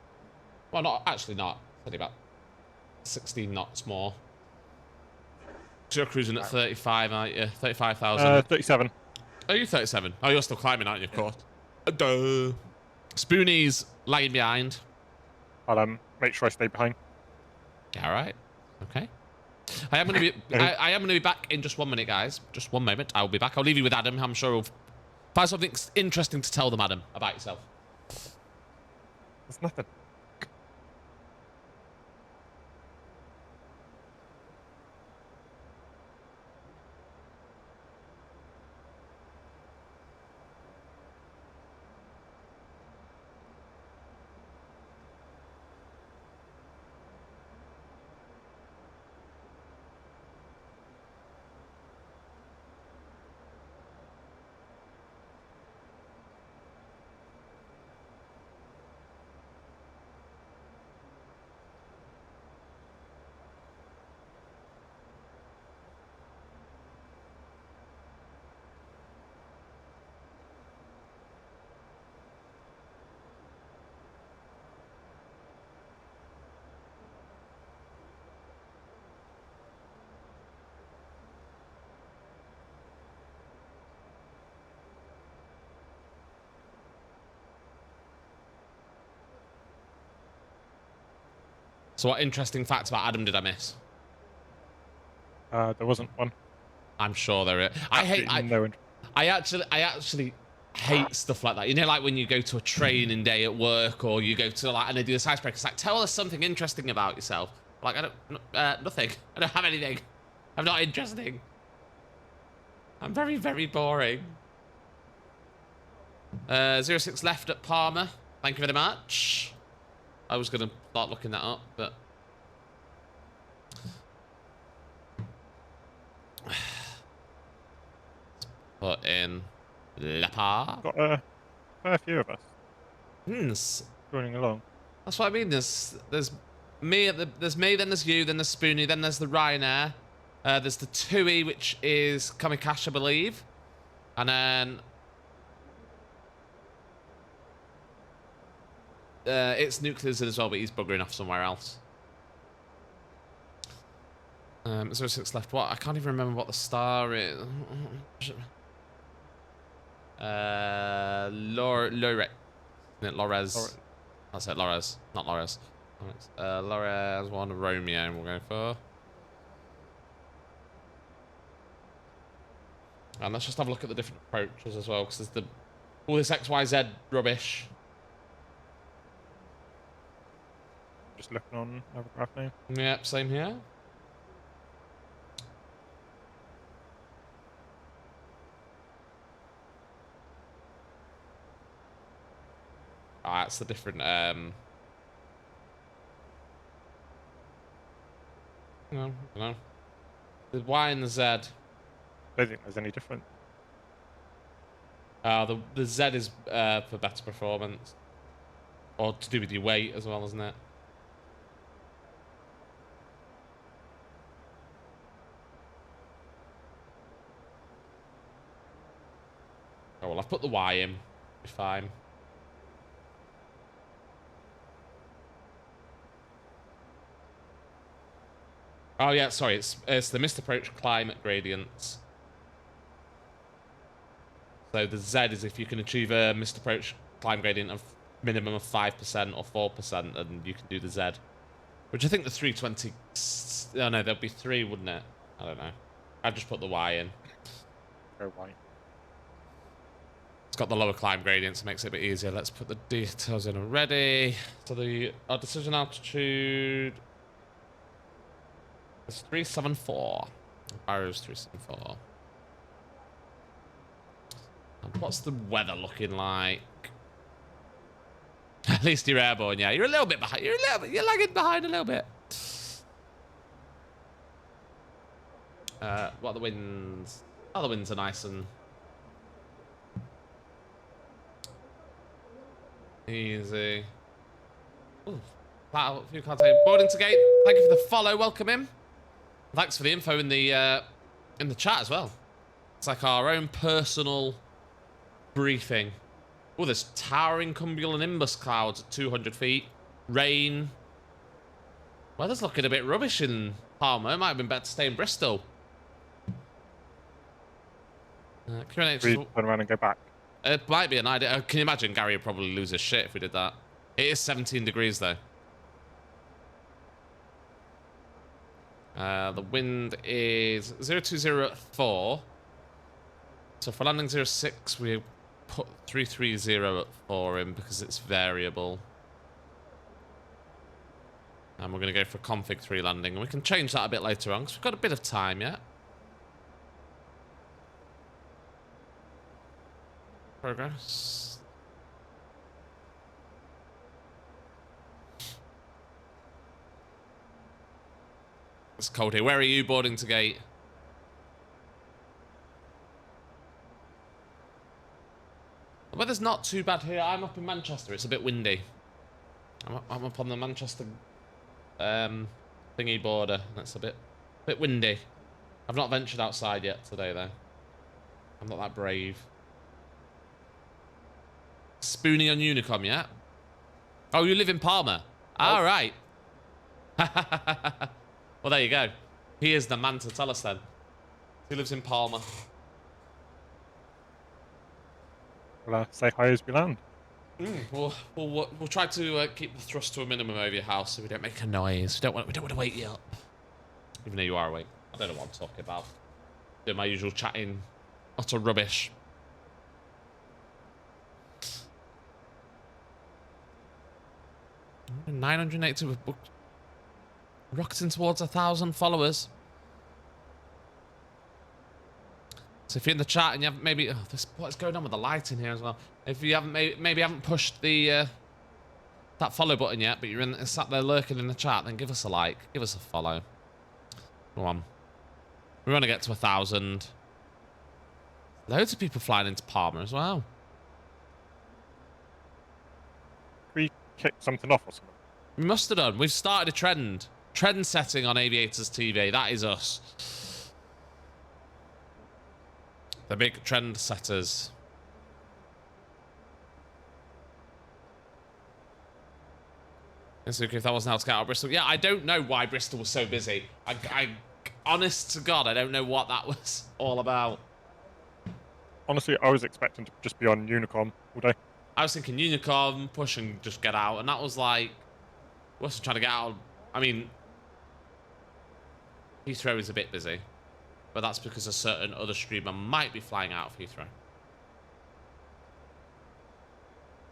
Well, not actually not. Only about 16 knots more. So you're cruising at 35, aren't you? 35,000. 37. Are you 37? Oh, you're still climbing, aren't you, of course? Duh. Spoony's lagging behind. I'll make sure I stay behind. All right. Okay. I am going to be. I am going to be back in just 1 minute, guys. Just 1 moment. I'll be back. I'll leave you with Adam. I'm sure he'll find something interesting to tell them, Adam, about yourself. There's nothing. So what interesting facts about Adam did I miss? There wasn't one. I'm sure there is. I actually hate stuff like that. You know, like when you go to a training day at work or you go to like, and they do this icebreaker. It's like, tell us something interesting about yourself. Like, I don't, nothing. I don't have anything. I'm not interesting. I'm very, very boring. 06 left at Palma. Thank you very much. I was going to start looking that up, but... Put in Leopard. Got a fair few of us Hmm. joining along. That's what I mean. There's me, then there's you, then there's Spoony, then there's the Ryanair. There's the TUI, which is Kamikaze, I believe. And then... it's Nuclear's as well, but he's buggering off somewhere else. 06 left. What? I can't even remember what the star is. Lorez. That's it, Lorez. Not Lorez. Lorez, one Romeo we'll go for. And let's just have a look at the different approaches as well, because there's all this XYZ rubbish. Just looking on Hovercraft now. Yep, same here. Ah, it's the different, no. The Y and the Z. I don't think there's any difference. The Z is for better performance. Or to do with your weight as well, isn't it? Oh, well, I've put the Y in. Be fine. Oh, yeah, sorry. It's the missed approach climate gradients. So the Z is if you can achieve a missed approach climb gradient of minimum of 5% or 4%, and you can do the Z. Which I think the 320... Oh, no, there'd be 3, wouldn't it? I don't know. I'd just put the Y in. Go white. It's got the lower climb gradient, so it makes it a bit easier. Let's put the details in already. So our decision altitude is 374. Arrow's 374. And what's the weather looking like? At least you're airborne, yeah. You're a little bit behind. You're lagging behind a little bit. What are the winds? Oh, the winds are nice and easy. Ooh, you can't say boarding to gate. Thank you for the follow. Welcome in. Thanks for the info in the chat as well. It's like our own personal briefing. Oh, there's towering cumulonimbus clouds at 200 feet. Rain. Weather's looking a bit rubbish in Palma. It might have been better to stay in Bristol. We turn around and go back. It might be an idea. Can you imagine Gary would probably lose his shit if we did that? It is 17 degrees though. The wind is 020 at 4. So for landing 06, we put 330 at 4 in because it's variable. And we're going to go for config 3 landing. We can change that a bit later on because we've got a bit of time yet. Progress. It's cold here. Where are you boarding to gate? The weather's not too bad here. I'm up in Manchester. It's a bit windy. I'm up on the Manchester thingy border, and it's a bit windy. I've not ventured outside yet today, though. I'm not that brave. Spoony on Unicom, yeah? Oh, you live in Palma? All right. Well, there you go. He is the man to tell us then. He lives in Palma. We'll say hi as we land. We'll try to keep the thrust to a minimum over your house so we don't make a noise. We don't want to wake you up. Even though you are awake. I don't know what I'm talking about. Doing my usual chatting. Utter rubbish. Mm, 982 we've booked. Rocketing towards 1,000 followers. So if you're in the chat and you haven't maybe... Oh, what is going on with the lighting here as well? If you haven't maybe haven't pushed the that follow button yet, but you're sat there lurking in the chat, then give us a like. Give us a follow. Go on. We want to get to 1,000. Loads of people flying into Palma as well. We kicked something off or something. We must have done. We've started a trend. Trend setting on Aviators TV. That is us. The big trend setters. It's okay if that wasn't how to get out of Bristol. Yeah, I don't know why Bristol was so busy. I honest to God, I don't know what that was all about. Honestly, I was expecting to just be on Unicom all day. I was thinking Unicom, push and just get out, and that was like, what's trying to get out? I mean, Heathrow is a bit busy, but that's because a certain other streamer might be flying out of Heathrow.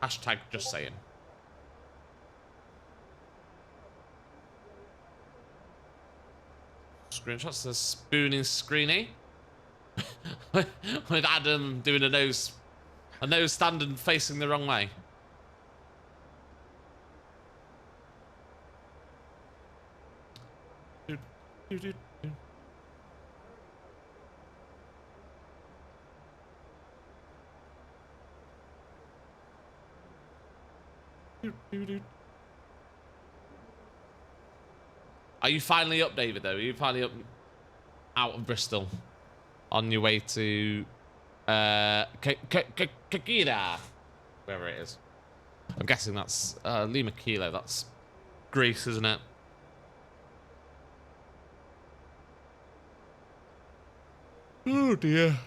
Hashtag just saying. Screenshots. There's Spoony Screeny with Adam doing a nose stand and facing the wrong way. Are you finally up, David, though? Are you finally up out of Bristol on your way to Kakira? Wherever it is. I'm guessing that's Lima Kilo. That's Greece, isn't it? Oh dear.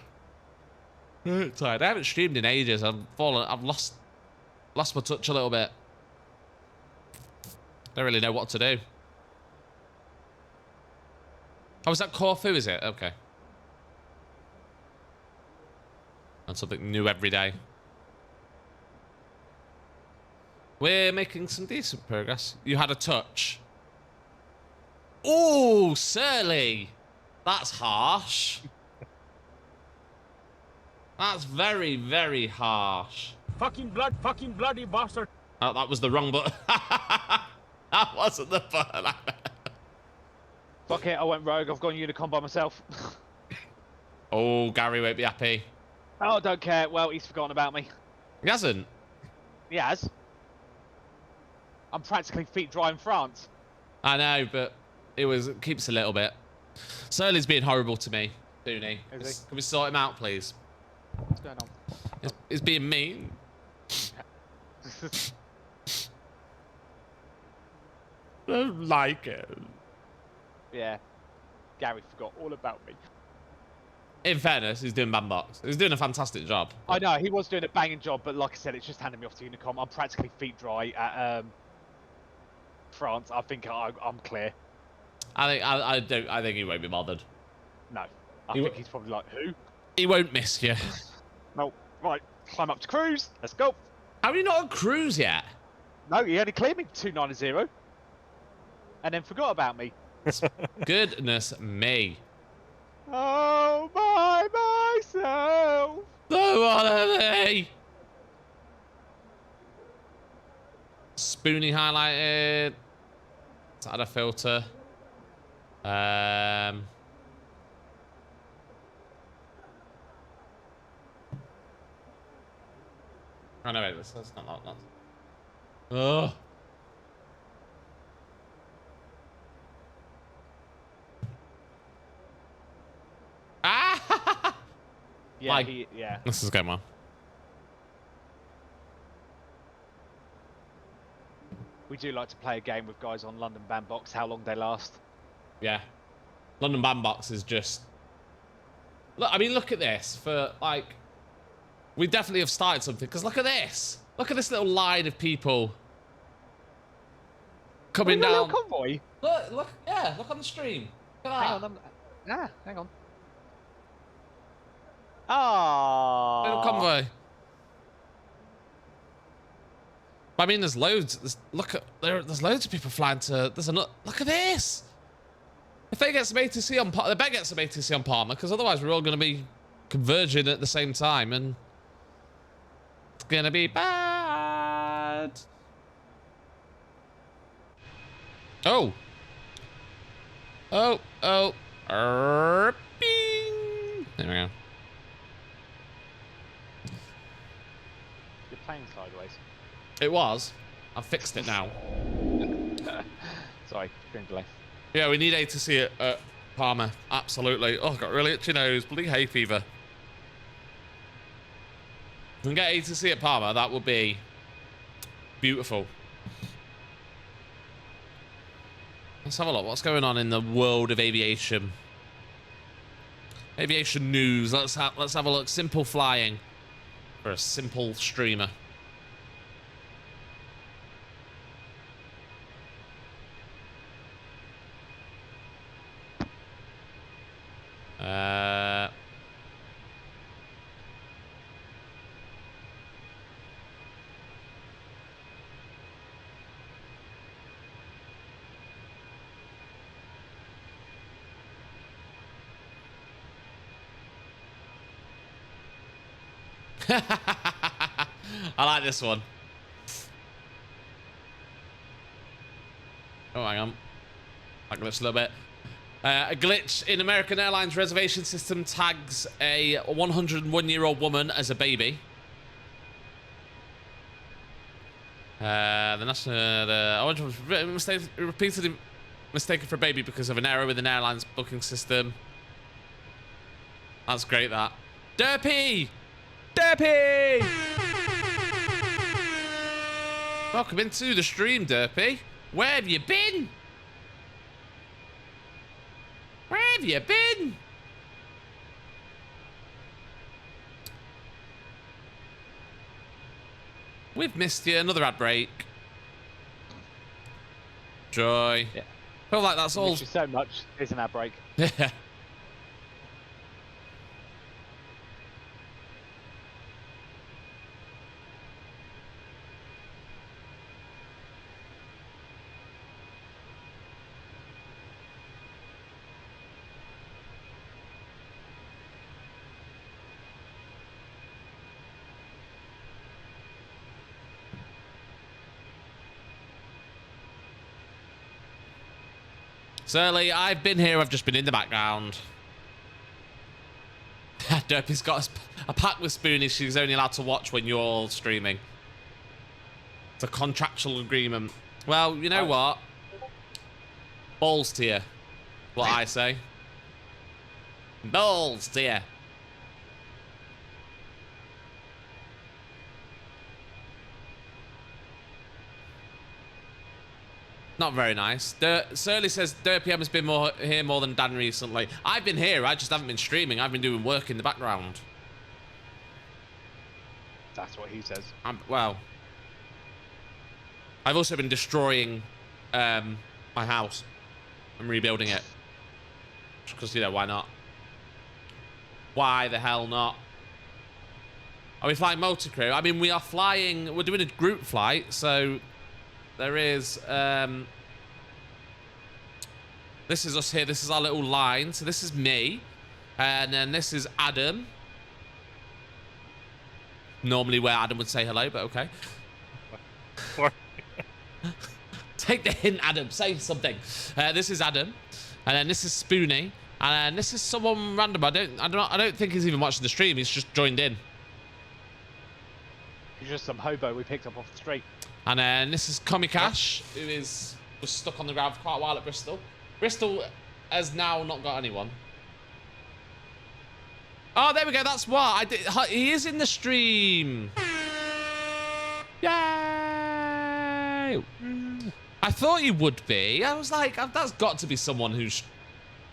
Right, tired. I haven't streamed in ages. I've lost my touch a little bit. Don't really know what to do. Oh, is that Corfu, is it? Okay. And something new every day. We're making some decent progress. You had a touch. Oh, Surly. That's harsh. That's very, very harsh. Fucking bloody bastard. Oh, that was the wrong button. That wasn't the button. Fuck it, I went rogue. I've gone Unicon by myself. Oh, Gary won't be happy. Oh, don't care. Well, he's forgotten about me. He hasn't. He has. I'm practically feet dry in France. I know, but it keeps a little bit. Surly's being horrible to me, Spoony. Is he? Can we sort him out, please? What's going on? He's being mean. I don't like it. Yeah. Gary forgot all about me. In fairness, he's doing bandbox. He's doing a fantastic job. I know, he was doing a banging job, but like I said, it's just handing me off to Unicom. I'm practically feet dry at France. I think I'm clear. I think he won't be bothered. No. I think he's probably like, who? He won't miss you. No. Right, climb up to cruise. Let's go. How are you not on cruise yet? No, he only cleared me 290. And then forgot about me. Goodness me. Oh, by myself. No one of me. Spoony highlighted. Let's add a filter. Oh no, wait, that's not that. Oh. Ah! Yeah, My- yeah. This is going well. We do like to play a game with guys on London Bandbox, how long they last. Yeah. London Bandbox is just... Look, I mean, look at this. For, like... We definitely have started something, because look at this. Look at this little line of people coming Oh, down. little convoy. Look, yeah, look on the stream. Look at Hang that. on, hang on. Ah. Little convoy. I mean, there's loads. There's loads of people flying to. Look at this. If they get some ATC on, they better get some ATC on Palma, because otherwise we're all going to be converging at the same time, and it's going to be bad. Oh. Oh. Bing. There we go. You're playing sideways. It was. I've fixed it now. Sorry, screen delay. Yeah, we need A to see it at Palma. Absolutely. Oh, I've got really itchy nose. Bloody hay fever. If we can get A to see at Palma, that would be beautiful. Let's have a look. What's going on in the world of aviation? Aviation news. Let's have a look. Simple flying for a simple streamer. I like this one. Oh, hang on. I glitched a little bit. A glitch in American Airlines reservation system tags a 101-year-old woman as a baby. The national repeatedly mistaken for a baby because of an error with an airline's booking system. That's great, that. Derpy! Derpy! Welcome into the stream, Derpy. Where have you been? Where have you been? We've missed you. Another ad break. Joy. Yeah. Feel like that's all. Miss you so much. It's an ad break. Yeah. Surly, I've been here, I've just been in the background. Derpy's got a pact with Spoony she's only allowed to watch when you're all streaming. It's a contractual agreement. Well, you know what? Balls to you. What I say. Balls to you. Not very nice. Surly says Derpy has been here more than Dan recently. I've been here, I just haven't been streaming. I've been doing work in the background. That's what he says. Well, I've also been destroying my house and rebuilding it. Just because, you know, why not? Why the hell not? Are we flying multi-crew? I mean, we are flying... We're doing a group flight, so... There is, this is us here. This is our little line. So this is me. And then this is Adam. Normally where Adam would say hello, but okay. Take the hint, Adam. Say something. This is Adam. And then this is Spoony. And then this is someone random. I don't think he's even watching the stream. He's just joined in. He's just some hobo we picked up off the street. And then this is Comikash, who was stuck on the ground for quite a while at Bristol. Bristol has now not got anyone. Oh, there we go. That's what I did. He is in the stream. Yay! I thought he would be. I was like, that's got to be someone who's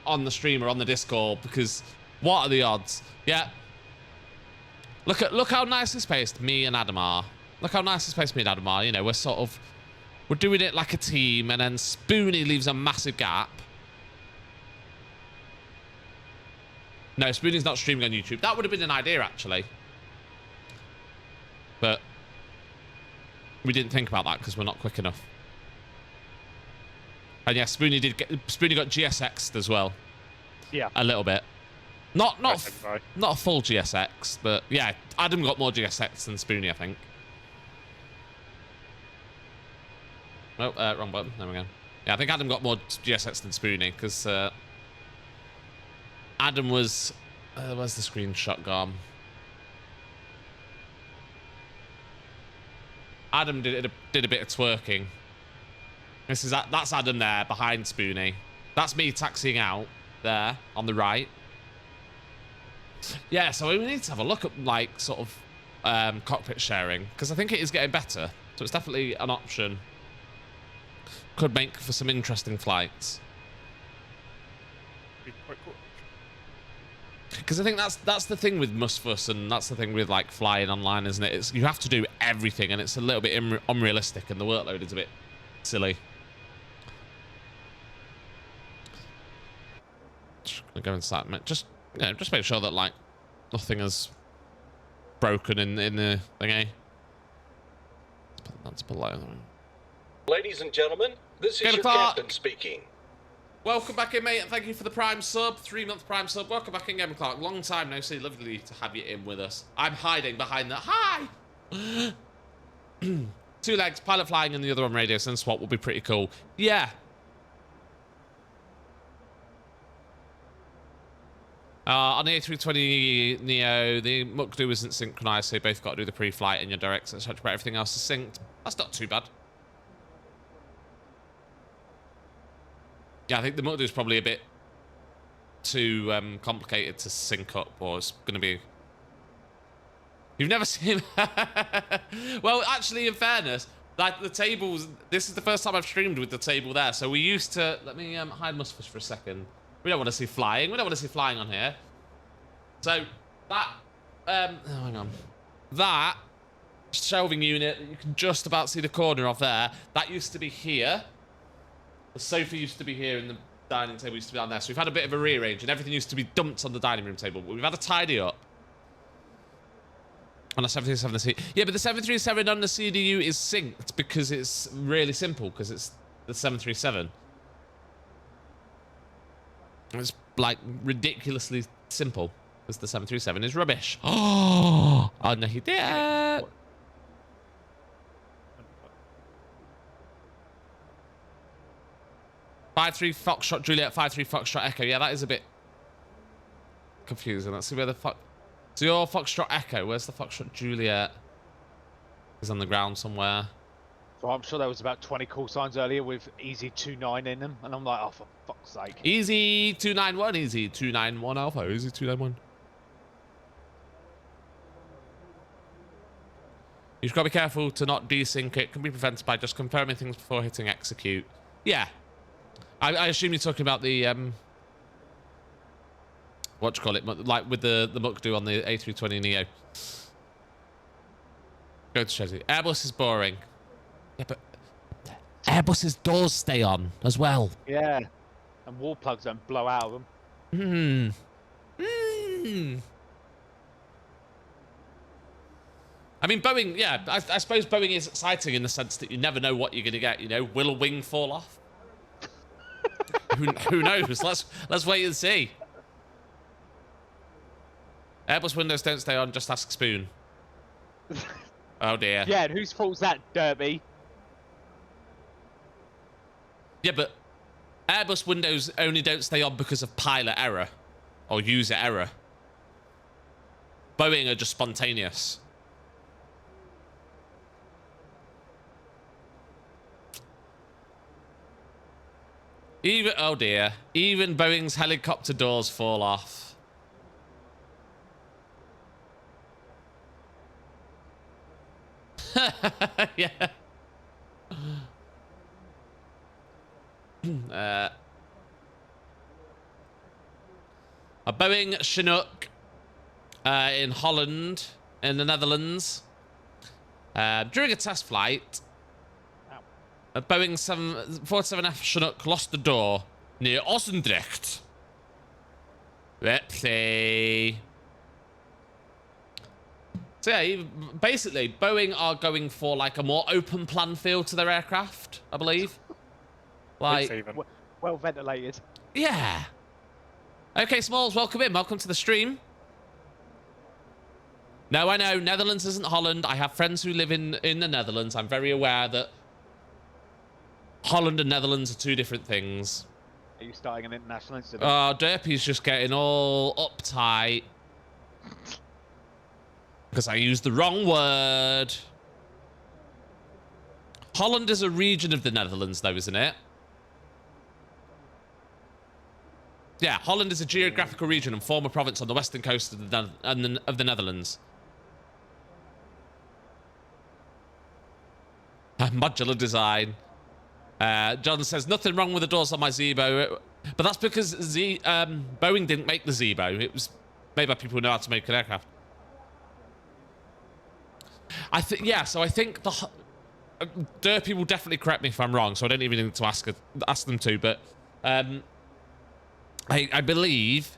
on the stream or on the Discord, because what are the odds? Yeah. Look how nicely spaced me and Adam are. Look how nicely spaced me and Adam are. You know, we're doing it like a team, and then Spoony leaves a massive gap. No, Spoony's not streaming on YouTube. That would have been an idea, actually. But we didn't think about that because we're not quick enough. And yeah, Spoony got GSX'd as well. Yeah. A little bit. Not a full GSX, but yeah, Adam got more GSX than Spoony, I think. Oh, wrong button. There we go. Yeah, I think Adam got more GSX than Spoony, because Adam was... where's the screenshot gone? Adam did a bit of twerking. That's Adam there, behind Spoony. That's me taxiing out, there, on the right. Yeah, so we need to have a look at, like, sort of cockpit sharing, because I think it is getting better. So it's definitely an option. Could make for some interesting flights. Because I think that's the thing with MSFS, and that's the thing with like flying online, isn't it? You have to do everything, and it's a little bit unrealistic, and the workload is a bit silly. Just gonna go inside, just make sure that like nothing is broken in the thingy. That's below. Ladies and gentlemen, this is your captain speaking. Welcome back in, mate, and thank you for the Prime sub, 3-month Prime sub. Welcome back in, Game Clark. Long time no see. Lovely to have you in with us. I'm hiding behind the... Hi! 2 legs, pilot flying, and the other on radio, and swap will be pretty cool. Yeah. On the A320 Neo, the Mukdu isn't synchronized, so you both got to do the pre-flight and your directs, etc. But everything else is synced. That's not too bad. Yeah, I think the Mukdu is probably a bit too complicated to sync up, or it's going to be... You've never seen... Well, actually, in fairness, like the tables... This is the first time I've streamed with the table there, so we used to... Let me hide Mustfish for a second. We don't want to see flying. We don't want to see flying on here. So, that... oh, hang on. That shelving unit that you can just about see the corner of there, that used to be here. The sofa used to be here and the dining table used to be down there. So we've had a bit of a rearrange and everything used to be dumped on the dining room table. But we've had a tidy up. On a 737 yeah, but the 737 on the CDU is synced because it's really simple, because it's the 737. It's like ridiculously simple because the 737 is rubbish. Oh no, he did. 5-3 Foxtrot Juliet, 5-3 Foxtrot Echo. Yeah, that is a bit confusing. Let's see where the fuck. So your Foxtrot Echo, where's the Foxtrot Juliet? Is on the ground somewhere. So I'm sure there was about 20 call signs earlier with Easy 29 in them, and I'm like, oh, for fuck's sake. Easy 291, Easy 291 Alpha, Easy 291. You've got to be careful to not desync. It can be prevented by just confirming things before hitting execute. Yeah. I assume you're talking about the what do you call it? Like with the Mukdu on the A320 Neo. Go to Chelsea. Airbus is boring. Yeah, but Airbus's doors stay on as well. Yeah, and wall plugs don't blow out of them. I mean, Boeing. Yeah, I suppose Boeing is exciting in the sense that you never know what you're gonna get. You know, will a wing fall off? Who knows? Let's wait and see. Airbus windows don't stay on. Just ask Spoon. Oh dear. Yeah, and whose fault's that, Derby? Yeah, but Airbus windows only don't stay on because of pilot error or user error. Boeing are just spontaneous. Oh dear. Even Boeing's helicopter doors fall off. Yeah. A Boeing Chinook in Holland, in the Netherlands, during a test flight, a Boeing 747F Chinook lost the door near Ossendrecht. Let's see. So yeah, basically, Boeing are going for like a more open plan feel to their aircraft, I believe. Like, well ventilated. Yeah. Okay, Smalls, welcome in. Welcome to the stream. No, I know, Netherlands isn't Holland. I have friends who live in the Netherlands. I'm very aware that Holland and Netherlands are two different things. Are you starting an international incident? Oh, Derpy's just getting all uptight. Because I used the wrong word. Holland is a region of the Netherlands, though, isn't it? Yeah, Holland is a geographical region and former province on the western coast of the Netherlands. Modular design. John says, nothing wrong with the doors on my Zebo. But that's because Boeing didn't make the Zebo. It was made by people who know how to make an aircraft. Yeah, so I think the... Derpy will definitely correct me if I'm wrong, so I don't even need to ask them to, but... I believe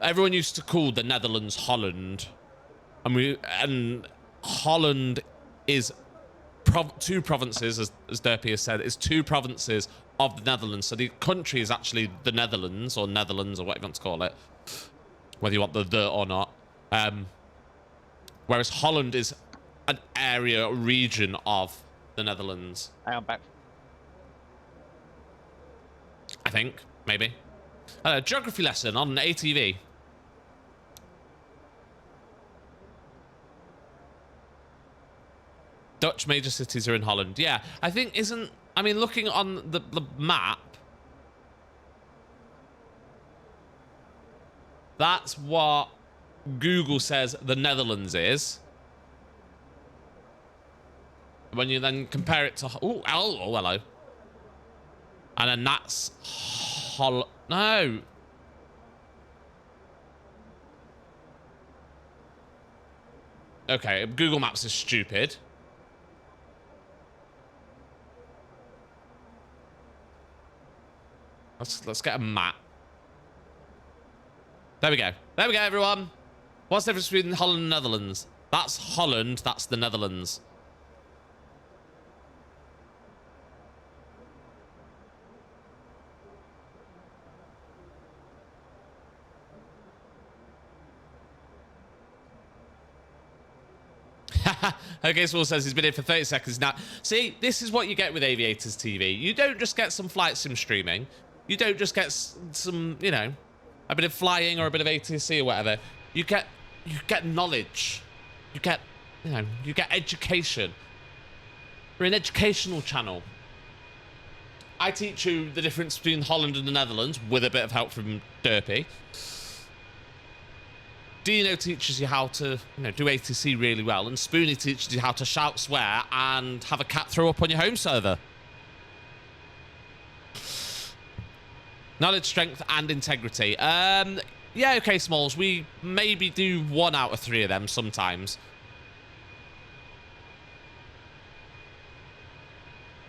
everyone used to call the Netherlands Holland, and Holland is two provinces, as Derpy has said, is two provinces of the Netherlands. So the country is actually the Netherlands, or Netherlands, or whatever you want to call it, whether you want the or not. Whereas Holland is an area, a region of the Netherlands. I'm back. I think, maybe. Geography lesson on ATV. Dutch major cities are in Holland. Yeah, I think I mean, looking on the map, that's what Google says the Netherlands is. When you then compare it to... Oh, hello. And then that's... No. Okay, Google Maps is stupid. Let's get a map. There we go. There we go, everyone. What's the difference between Holland and Netherlands? That's Holland. That's the Netherlands. Okay, Swall says he's been here for 30 seconds now. See, this is what you get with Aviators TV. You don't just get some flight sim streaming. You don't just get some, you know, a bit of flying or a bit of ATC or whatever. You get knowledge. You get, you know, you get education. We're an educational channel. I teach you the difference between Holland and the Netherlands with a bit of help from Derpy. Dino teaches you how to, you know, do ATC really well, and Spoony teaches you how to shout, swear, and have a cat throw up on your home server. Knowledge, strength, and integrity. Yeah, okay, Smalls. We maybe do 1 out of 3 of them sometimes.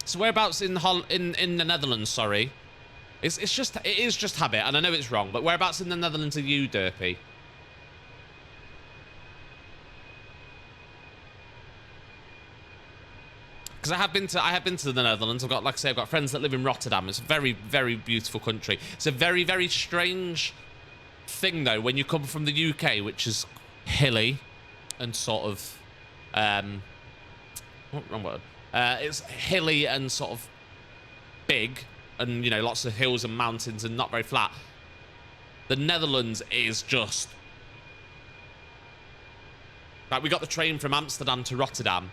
So whereabouts in the Netherlands? Sorry, it is just habit, and I know it's wrong, but whereabouts in the Netherlands are you, Derpy? Because I have been to the Netherlands. I've got, like I say, I've got friends that live in Rotterdam. It's a very, very beautiful country. It's a very, very strange thing, though, when you come from the UK, which is hilly and sort of, wrong word. It's hilly and sort of big, and, you know, lots of hills and mountains and not very flat. The Netherlands is just like, we got the train from Amsterdam to Rotterdam,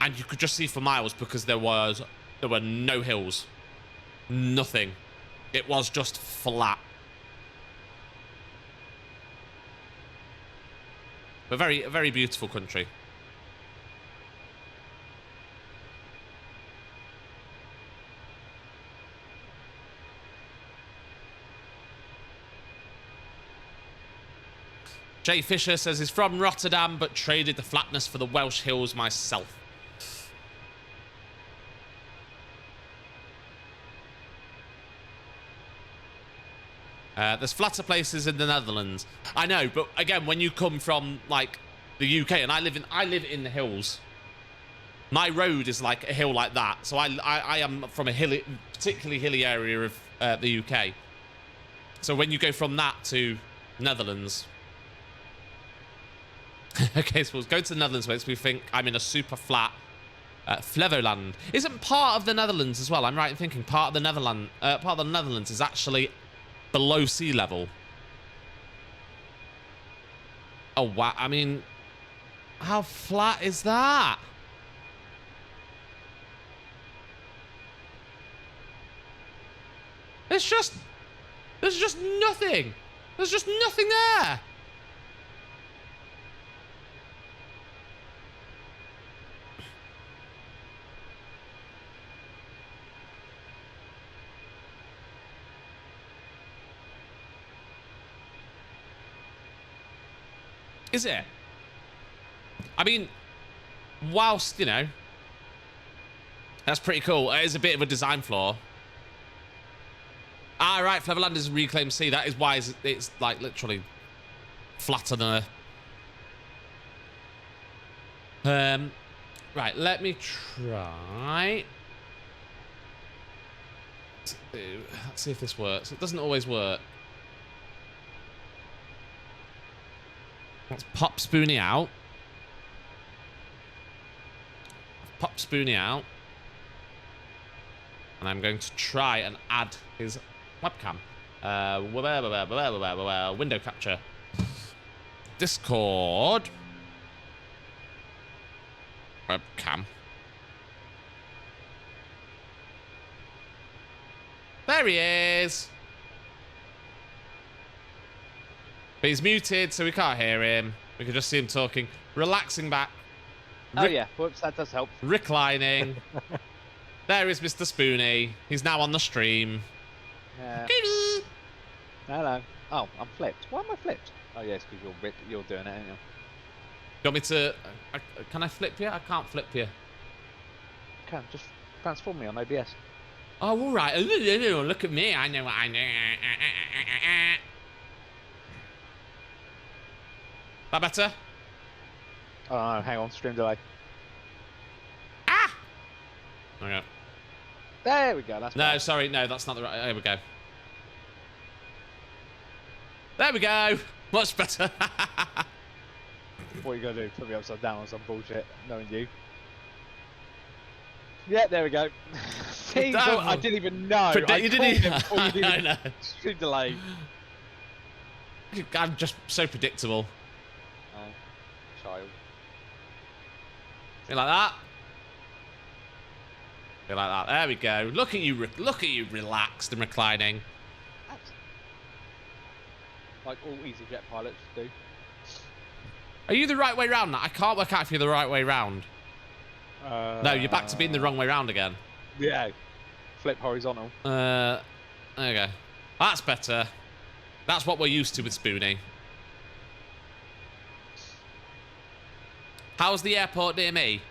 and you could just see for miles because there were no hills, nothing. It was just flat. A very beautiful country. Jay Fisher says he's from Rotterdam, but traded the flatness for the Welsh hills myself. There's flatter places in the Netherlands. I know, but again, when you come from like the UK, and I live in the hills. My road is like a hill like that, so I am from a hilly, particularly hilly area of the UK. So when you go from that to Netherlands, okay, so we'll go to the Netherlands makes me think I'm in a super flat Flevoland. Isn't part of the Netherlands as well? I'm right in thinking part of the Netherlands is actually below sea level. Oh wow! I mean, how flat is that? There's just nothing. There's just nothing there. Is it? I mean, whilst, you know, that's pretty cool. It is a bit of a design flaw. Ah, right, Flevoland is reclaimed sea. That is why it's like literally flatter than a... right, let me try. Let's see if this works. It doesn't always work. Let's pop Spoony out. Pop Spoony out. And I'm going to try and add his webcam. Window capture. Discord. webcam. There he is. But he's muted, so we can't hear him. We can just see him talking, relaxing back. Oh yeah, whoops, that does help. Reclining. There is Mr. Spoony. He's now on the stream. Yeah. Hello. Oh, I'm flipped. Why am I flipped? Oh yes, because you're doing it, aren't you? You want me to... can I flip you? I can't flip you. Can just transform me on OBS. Oh, all right. Look at me. I know what I know. That better? Oh no, hang on, stream delay. Ah! Okay. There we go. That's No, better. sorry. No, that's not the right... There we go. There we go. Much better. What are you gonna do? Put me upside down on some bullshit, knowing you. Yeah, there we go. See, Damn. I didn't even know. You didn't even... before you did I know. stream delay. I'm just so predictable. Oh, child. You like that? You like that? There we go. Look at you! Look at you, relaxed and reclining. Like all EasyJet pilots do. Are you the right way round now? I can't work out if you're the right way round. No, you're back to being the wrong way round again. Yeah. Flip horizontal. There you go. That's better. That's what we're used to with Spoony. How's the airport near me?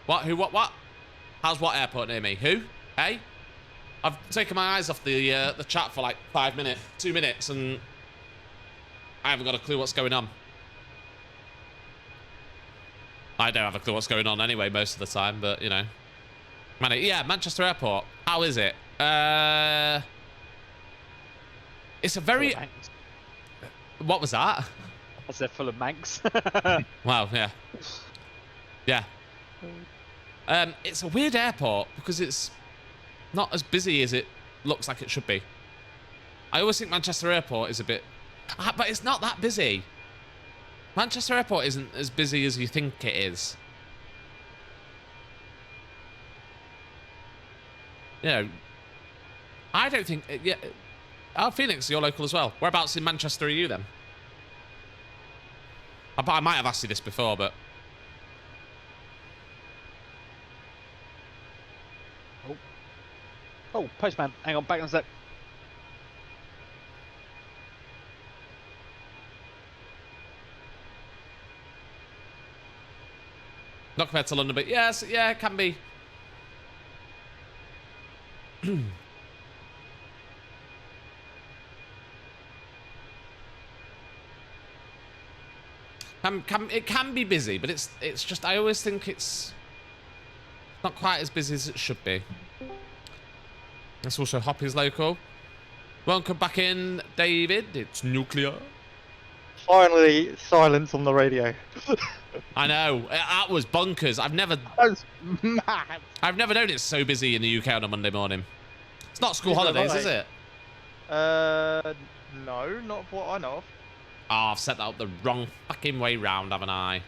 What? Who? What? How's what airport near me? Who? Hey? I've taken my eyes off the chat for like 2 minutes, and I haven't got a clue what's going on. I don't have a clue what's going on anyway most of the time, but you know. Yeah, Manchester Airport. How is it? It's a very... What was that? I said full of Manx. Wow, yeah. Yeah. It's a weird airport because it's not as busy as it looks like it should be. I always think Manchester Airport is a bit... but it's not that busy. Manchester Airport isn't as busy as you think it is. You know, I don't think... Yeah. Oh, Phoenix, you're local as well. Whereabouts in Manchester are you then? I might have asked you this before, but... Oh, postman. Hang on, back on a sec. Not compared to London, but yes, yeah, it can be. It can be busy, but it's just I always think it's not quite as busy as it should be. That's also Hoppy's local. Welcome back in, David. It's nuclear. Finally, silence on the radio. I know. That was bonkers. I've never Mad. I've never known it's so busy in the UK on a Monday morning. It's not school holidays, is it? No, not what I know of. Oh, I've set that up the wrong fucking way round, haven't I?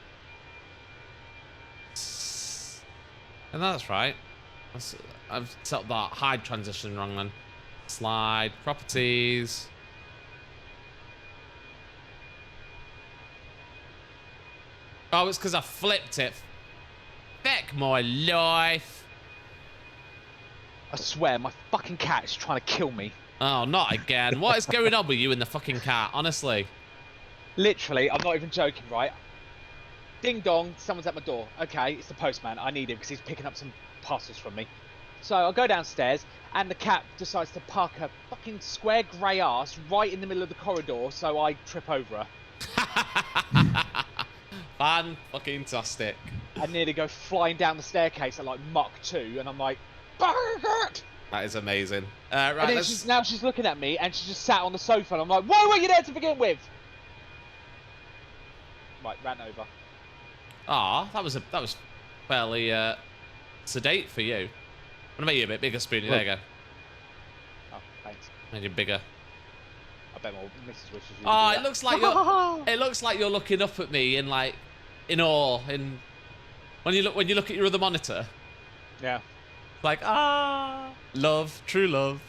And that's right. I've set up that hide transition wrong then. Slide, properties. Oh, it's because I flipped it. Feck my life. I swear, my fucking cat is trying to kill me. Oh, not again. What is going on with you and the fucking cat, honestly? Literally, I'm not even joking, right? Ding dong, someone's at my door. Okay, it's the postman. I need him because he's picking up some parcels from me. So I go downstairs, and the cat decides to park her fucking square grey ass right in the middle of the corridor, so I trip over her. Fan-fucking-tastic. I nearly go flying down the staircase at like Mach 2, and I'm like, Bargert! That is amazing. Right, and then now she's looking at me, and she just sat on the sofa, and I'm like, why were you there to begin with? Right, ran over. Ah, that was fairly sedate for you. I'm gonna make you a bit bigger, Spoony. There you go. Oh, thanks. Made you bigger. I bet my Mrs. wishes you. Oh, it looks like you're looking up at me in awe. When you look at your other monitor, Yeah. like love, true love.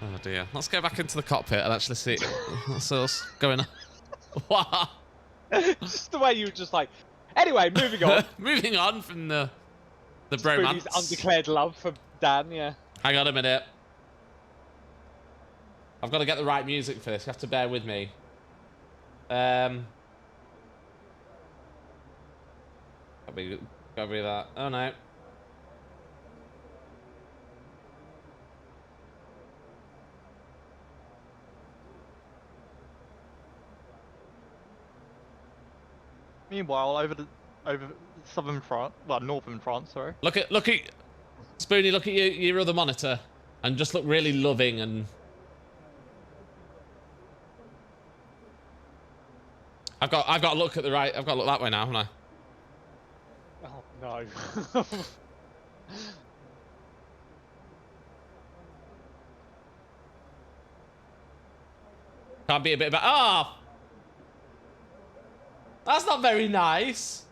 Oh dear. Let's go back into the cockpit and actually see what's else going on. What? Just the way you were just like. Anyway, moving on. Moving on from the Spoony's bromance. undeclared love for Dan. Yeah. Hang on a minute. I've got to get the right music for this. You have to bear with me. Gotta be that. Oh no. Meanwhile, over southern France, well, northern France, sorry. Look at Spoony. Look at your other monitor, and just look really loving and. I've got to look at the right. I've got to look that way now, haven't I? Oh no. Can't be a bit better. Oh! That's not very nice.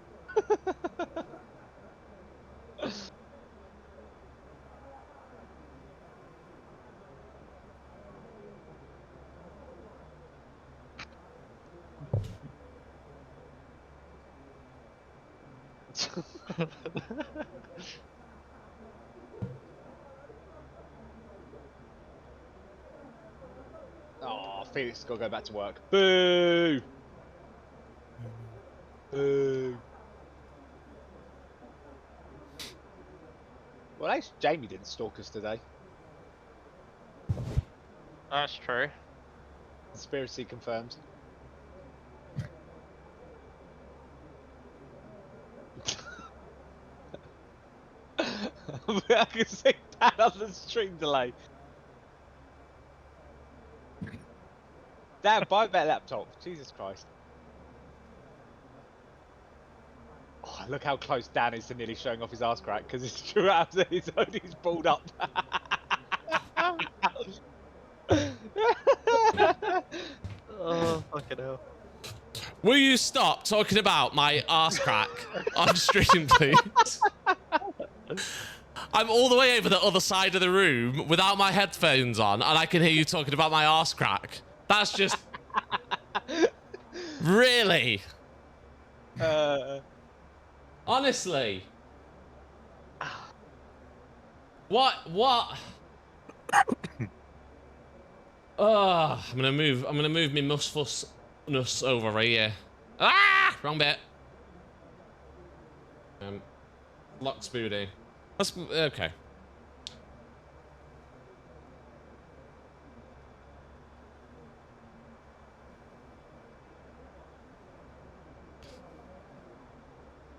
Oh, Felix has got to go back to work. Boo! Boo! Well, at least Jamie didn't stalk us today. That's true. Conspiracy confirmed. I can see that on the stream delay. Damn, buy that laptop. Jesus Christ. Oh, look how close Dan is to nearly showing off his arse crack because it's true out of his own, he's balled up. Oh, fucking hell. Will you stop talking about my arse crack on stream, please? I'm all the way over the other side of the room without my headphones on, and I can hear you talking about my arse crack. That's just... Really? Honestly. What? Oh, I'm gonna move my musfusness over here. Ah! Wrong bit. Lock Spoony. That's okay.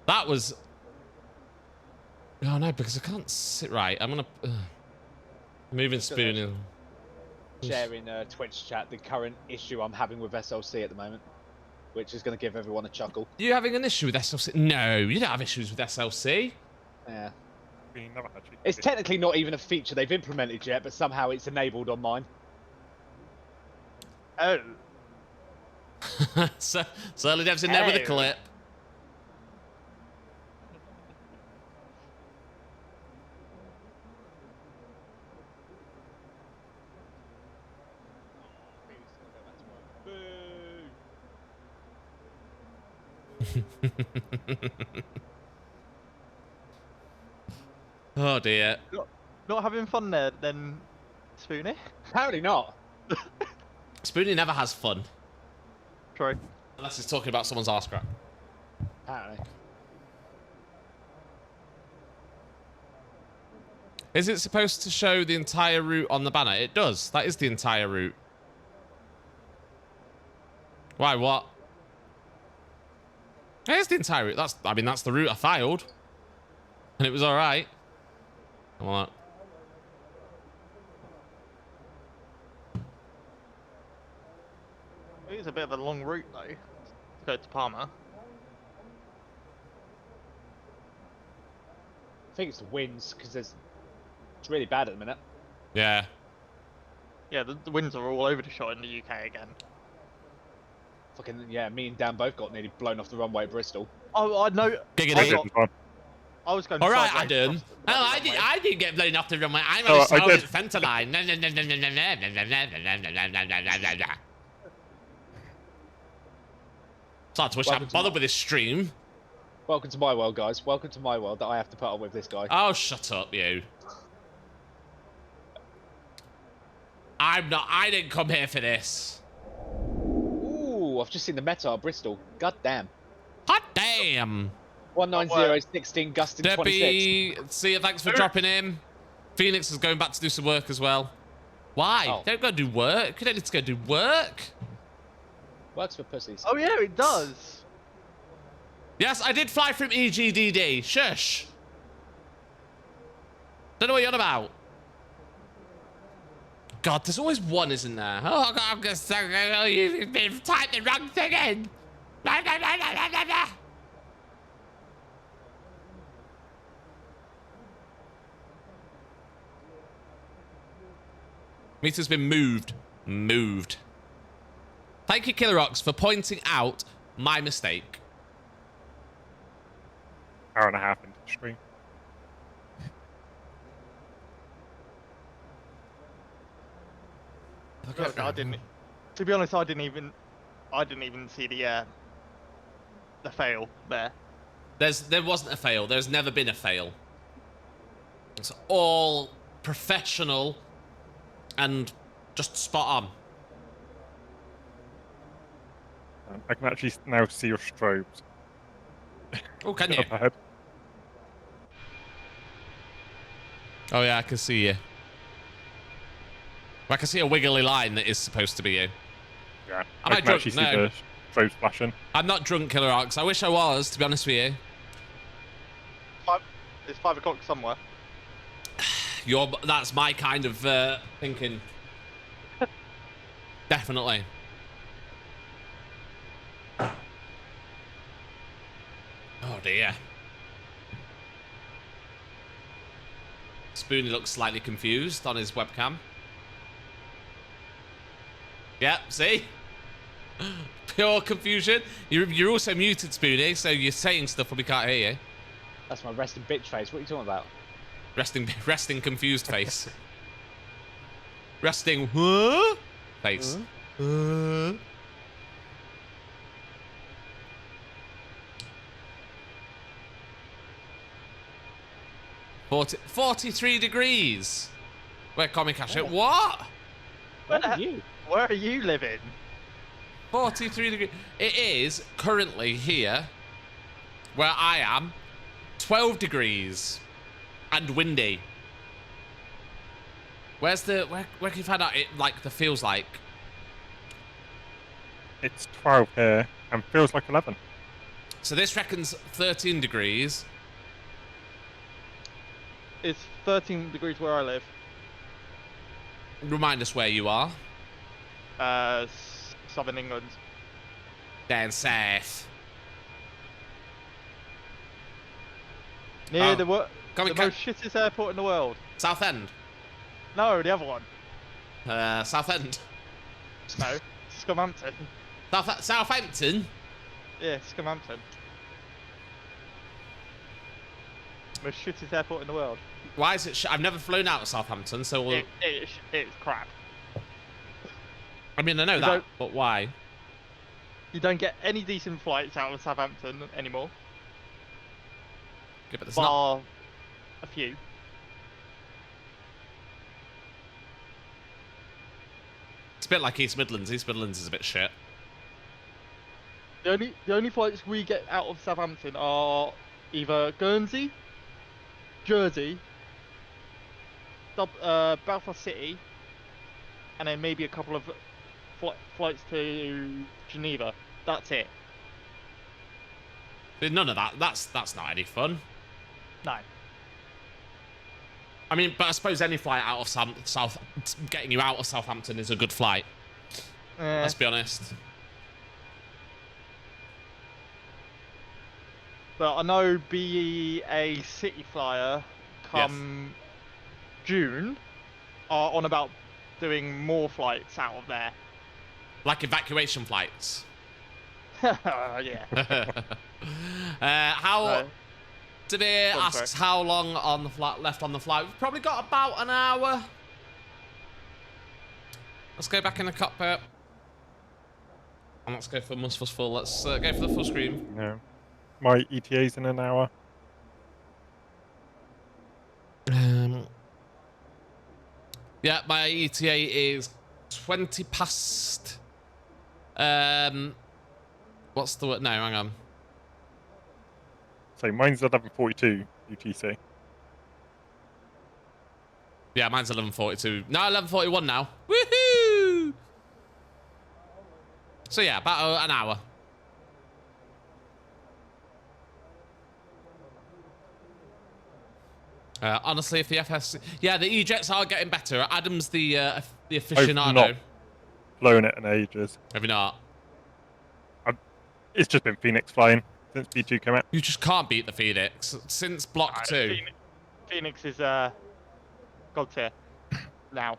That was... Oh no, because I can't sit right. I'm gonna... moving Spoony. Sharing Twitch chat the current issue I'm having with SLC at the moment, which is going to give everyone a chuckle. You having an issue with SLC? No, you don't have issues with SLC. Yeah. We never had you. It's technically not even a feature they've implemented yet, but somehow it's enabled on mine. Oh. So Surly Dev's in there with a clip. Oh dear. Not having fun there, then, Spoony? Apparently not. Spoony never has fun. True. Unless he's talking about someone's arse crack. Apparently. Is it supposed to show the entire route on the banner? It does. That is the entire route. Why, what? Here's the entire route. That's the route I filed. And it was alright. Come on. It's a bit of a long route, though, to go to Palma. I think it's the winds, because it's really bad at the minute. Yeah. Yeah, the winds are all over the shot in the UK again. Fucking yeah, me and Dan both got nearly blown off the runway at Bristol. Oh, I know. Giggity. I was going. All right, sideways Adam. across the Oh, I runway. didn't get blown off the runway. I'm Oh, on I the did. centre line. Start to wish I'm bothered with this stream. Welcome to my world, guys. Welcome to my world that I have to put up with this guy. Oh, shut up, you. I'm not. I didn't come here for this. Ooh, I've just seen the meta at Bristol. God damn. Hot damn. 190.16, gusting 26. Debbie, see you. Thanks for dropping in. Phoenix is going back to do some work as well. Why? Oh. Don't go do work. You don't need to go do work. Works for pussies. Oh yeah, it does. Yes, I did fly from EGDD. Shush. Don't know what you're on about. God, there's always one, isn't there? Oh, God, I'm gonna say, oh, you've typed the wrong thing in. Meter's been moved. Moved. Thank you, Killer Ox, for pointing out my mistake. Hour and a half into the stream. Look, I didn't. To be honest, I didn't even see the fail there. There wasn't a fail. There's never been a fail. It's all professional and just spot on. I can actually now see your strobes. Oh, can you? Up ahead. Oh yeah, I can see you. I can see a wiggly line that is supposed to be you. Yeah, Am I I can drunk? actually see No. the strobes flashing. I'm not drunk, Killer Ox. I wish I was, to be honest with you. It's 5 o'clock somewhere. That's my kind of thinking. Definitely. Oh dear. Spoony looks slightly confused on his webcam. Yep, see? Pure confusion. You're also muted, Spoony, so you're saying stuff but we can't hear you. That's my resting bitch face. What are you talking about? Resting confused face. Resting huh? Face. Huh? 43 degrees. Where Comic Cash it? What? Where are you? Where are you living? 43 degrees. It is currently here, where I am, 12 degrees and windy. Where can you find out it the feels like? It's 12 here and feels like 11. So this reckons 13 degrees. It's 13 degrees where I live. Remind us where you are. Southern England. Down south. Near Oh. the most Comic shittest airport in the world. Southend. No, the other one. Southend. No, Scampton. Southampton. Yeah, Scampton. Most shittest airport in the world. Why is it? I've never flown out of Southampton, so we'll... It's crap. I mean, I know that, but why? You don't get any decent flights out of Southampton anymore. Yeah, but there's bar not. a few. It's a bit like East Midlands. East Midlands is a bit shit. The only flights we get out of Southampton are either Guernsey, Jersey, Belfast City, and then maybe a couple of flights to Geneva. That's it. None of that. That's not any fun. No. I mean, but I suppose any flight out of getting you out of Southampton is a good flight. Let's be honest. But I know BA City Flyer come June are on about doing more flights out of there. Like evacuation flights. Yeah. How? Today Go on, asks sorry. how long on the flight left on the flight. We've probably got about an hour. Let's go back in the cockpit. And let's go for MSFS full. Let's go for the full screen. Yeah. My ETA's in an hour. Yeah, my ETA is 20 past. What's the word? No, hang on. So mine's 11:42 UTC. Yeah, mine's 11:42. No, 11:41 now. Woohoo! So yeah, about an hour. Honestly, if the FS, yeah, the E-jets are getting better. Adam's the aficionado. not flown it in ages. Have you not? It's just been Phoenix flying since B2 came out. You just can't beat the Phoenix since Block 2. Phoenix is god tier now. I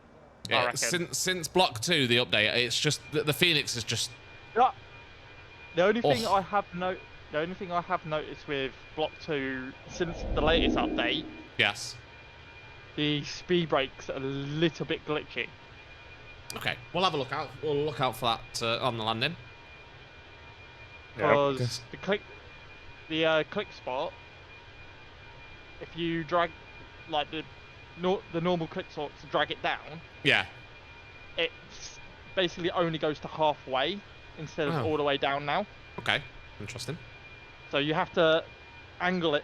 Yeah, reckon. since Block 2, the update, it's just the Phoenix is just. Yeah. The only thing Oh. I have noticed with Block 2 since the latest update, Yes. the speed brakes are a little bit glitchy. Okay, we'll have a look out. We'll look out for that on the landing. Yeah. Because the click spot, if you drag like the normal click spot to drag it down, Yeah. it's basically only goes to halfway instead of Oh. all the way down now. Okay. Interesting. So you have to angle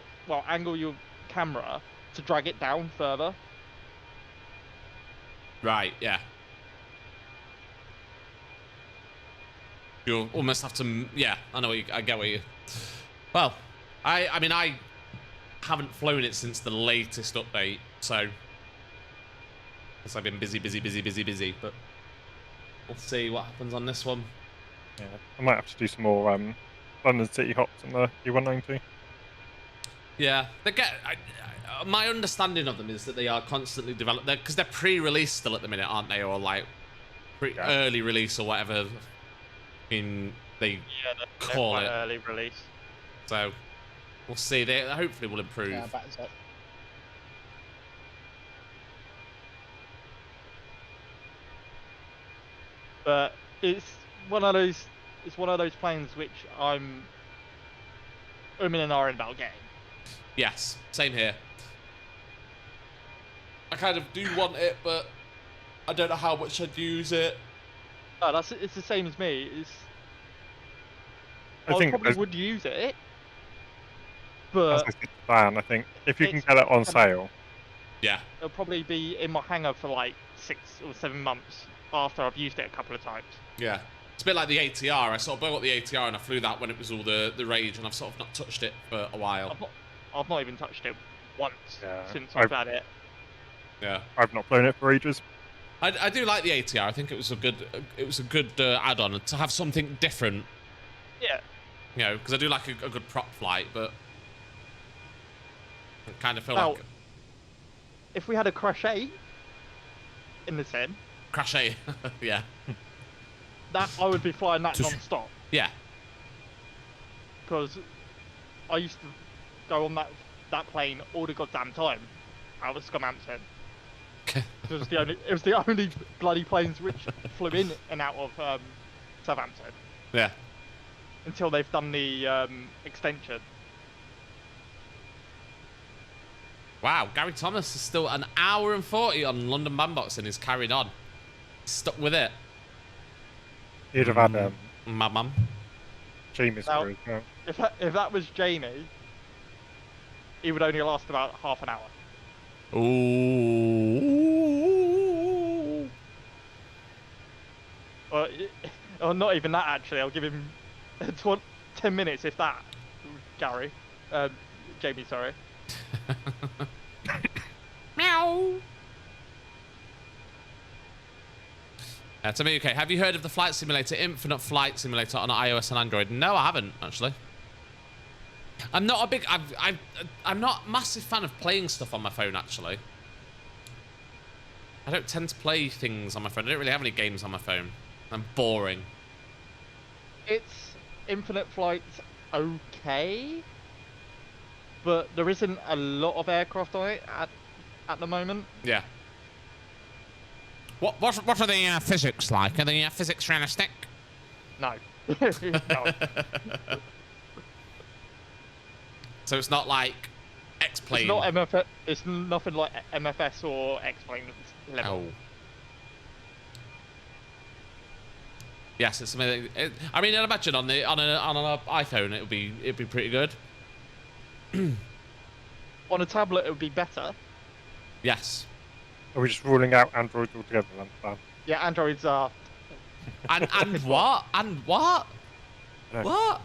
your camera to drag it down further. Right. Yeah. You'll almost have to. Yeah. I know. I get what you. Well, I mean, I haven't flown it since the latest update, so. Guess I've been busy. But we'll see what happens on this one. Yeah. I might have to do some more London City hops on the E190. Yeah, they get. My understanding of them is that they are constantly developed because they're pre-release still at the minute, aren't they? Or like early release or whatever. They Yeah, they're call quite it. early release. So we'll see. They hopefully will improve. Yeah, back up. But it's one of those planes which I'm umming and ahhing about getting. Yes, same here. I kind of do want it, but I don't know how much I'd use it. Oh, it's the same as me. I think probably as- would use it, As but I said to Dan, I think if you can it's- get it on sale, Yeah. it'll probably be in my hangar for like 6 or 7 months after I've used it a couple of times. Yeah. It's a bit like the ATR. I sort of bought the ATR and I flew that when it was all the rage, and I've sort of not touched it for a while. I've not even touched it once Yeah, since I've had it. Yeah. I've not flown it for ages. I do like the ATR. I think it was a good add-on to have something different. Yeah. You know, because I do like a good prop flight, but I kind of feel Now, like if we had a Crash 8 in the 10, Crash 8. Yeah. that I would be flying that non-stop. Yeah. Because I used to go on that plane all the goddamn time out of Scumhampton. It was the only bloody planes which flew in and out of Southampton Yeah. until they've done the extension. Wow, Gary Thomas is still an hour and 40 on London Bandbox and he's carried on. Stuck with it. You'd have had My mum. Jamie's Now- crew as well. If that was Jamie, he would only last about half an hour. Ooh. Or not even that actually. I'll give him 10 minutes if that. Gary, Jamie, sorry. Meow. To me, okay. Have you heard of the flight simulator, Infinite Flight Simulator on iOS and Android? No, I haven't actually. I'm not a big. I'm not a massive fan of playing stuff on my phone actually. I don't tend to play things on my phone. I don't really have any games on my phone. I'm boring. It's Infinite Flight's okay, but there isn't a lot of aircraft on it at the moment. Yeah. What are the physics like? Are the physics realistic? No. No. So it's not like X-plane. It's not MFS. It's nothing like MFS or X-plane level. Oh. Yes, it's something. I mean, I'd imagine on an iPhone it'd be pretty good. On a tablet, it would be better. Yes. Are we just ruling out Androids altogether then, Dan? Yeah, Androids are. And what? And what? No. What?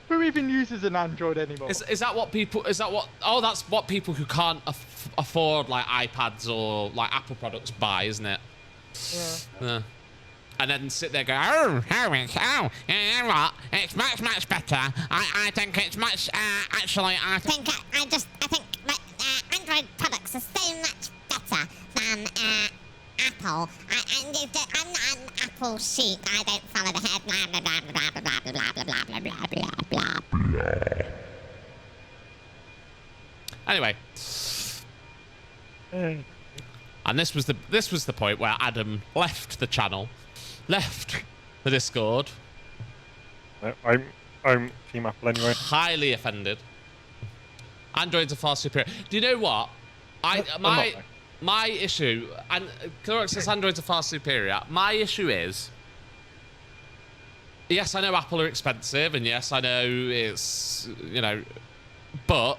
Who even uses an Android anymore? Is that what people? Is that what? Oh, that's what people who can't afford like iPads or like Apple products buy, isn't it? Yeah. And then sit there going, you know what? It's much better. I think it's much. Actually, I think Android products are so much better than Apple. I'm not an Apple sheep. I don't follow the head. Blah blah blah blah blah blah blah blah blah blah blah blah. Anyway. And this was the point where Adam left the channel, left the Discord. I'm Team Apple anyway. Highly offended. Androids are far superior. Do you know what? My issue, and Clark says Androids are far superior. My issue is, yes, I know Apple are expensive, and yes, I know it's, you know, but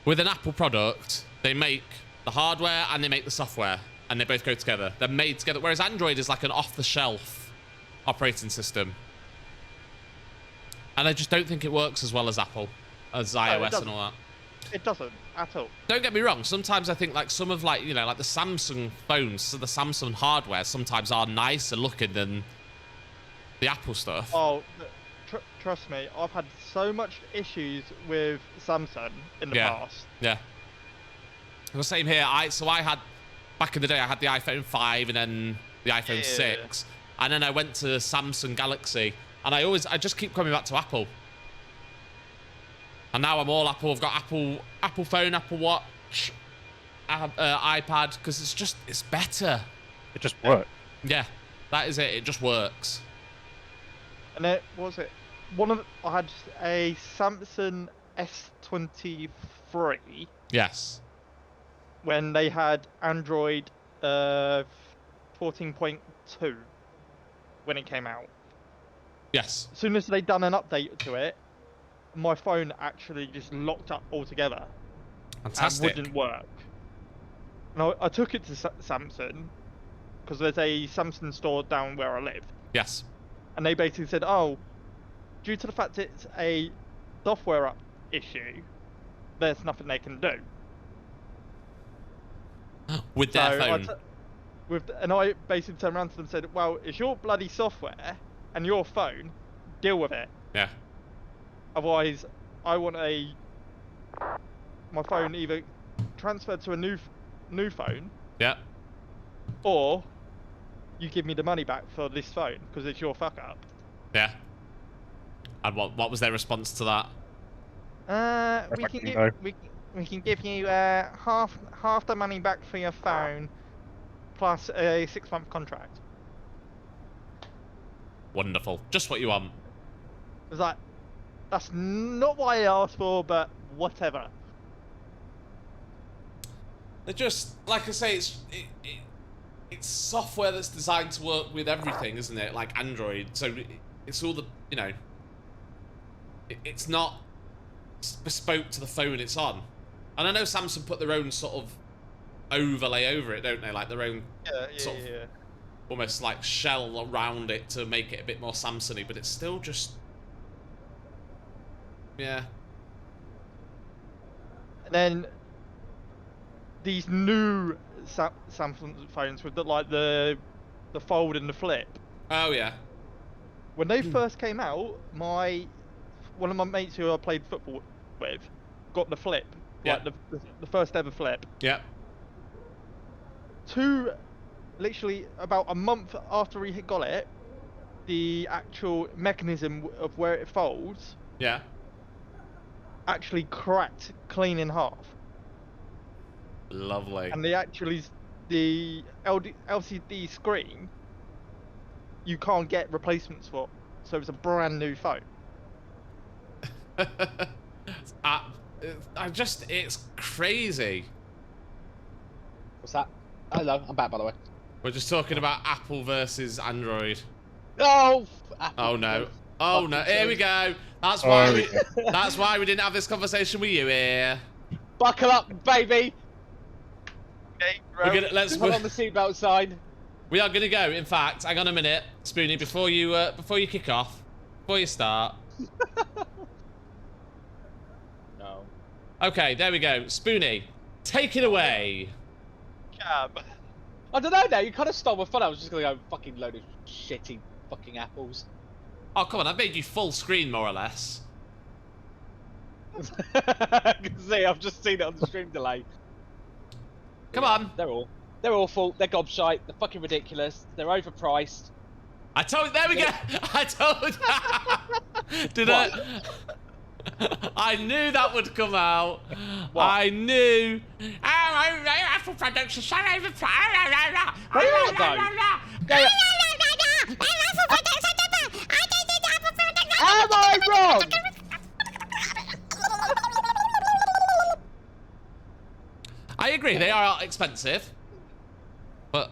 with an Apple product, they make the hardware and they make the software, and they both go together. They're made together. Whereas Android is like an off-the-shelf operating system, and I just don't think it works as well as Apple, as iOS and all that. It doesn't at all. Don't get me wrong. Sometimes I think like some of like, you know, like the Samsung phones, so the Samsung hardware sometimes are nicer looking than the Apple stuff. Oh, trust me, I've had so much issues with Samsung in the past. Yeah. The same here. I had back in the day I had the iPhone 5 and then the iPhone 6, and then I went to Samsung Galaxy, and I just keep coming back to Apple. And now I'm all Apple. I've got Apple phone, Apple Watch, iPad, because it's better. It just works. Yeah, that is it. It just works. And it was it. I had a Samsung S23. Yes. When they had Android 14.2 when it came out. Yes. As soon as they done an update to it, my phone actually just locked up altogether. Fantastic. And wouldn't work. And I took it to Samsung, because there's a Samsung store down where I live. Yes. And they basically said, oh, due to the fact it's a software up issue, there's nothing they can do. With their phone? And I basically turned around to them and said, well, it's your bloody software and your phone, deal with it. Yeah. Otherwise, I want my phone either transferred to a new phone. Yeah. Or you give me the money back for this phone because it's your fuck up. Yeah. And what was their response to that? We can give you half the money back for your phone, plus a 6-month contract. Wonderful. Just what you want. It was like, that's not what I asked for, but whatever. They're just, like I say, it's software that's designed to work with everything, isn't it? Like Android. So it's all the, you know, it's not bespoke to the phone it's on. And I know Samsung put their own sort of overlay over it, don't they? Like their own sort of almost like shell around it to make it a bit more Samsung-y, but it's still just... Yeah. And then these new Samsung phones with the fold and the flip. Oh yeah. When they first came out, one of my mates who I played football with got the flip, like the first ever flip. Yeah. Literally about a month after he got it, the actual mechanism of where it folds Yeah. actually cracked clean in half. Lovely. And the LCD screen, you can't get replacements for. So it's a brand new phone. It's crazy. What's that? Hello, I'm back by the way. We're just talking about Apple versus Android. Oh! Oh no. Oh no. Here we go. That's why that's why we didn't have this conversation with you here. Buckle up, baby! We're gonna, let's put on the seatbelt sign. We are gonna go. In fact, hang on a minute, Spoony, before you kick off, before you start. No. Okay, there we go. Spoony, take it away. Cab. I don't know now, you kind of stole my fun. I was just gonna go fucking load of shitty fucking apples. Oh, come on, I've made you full screen, more or less. I can see, I've just seen it on the stream delay. Come on. They're awful, they're gobshite, they're fucking ridiculous, they're overpriced. I told, there we go. I told. Did What? I knew that would come out. What? I knew. Apple products are so overpriced. Am I wrong? I agree, they are expensive, but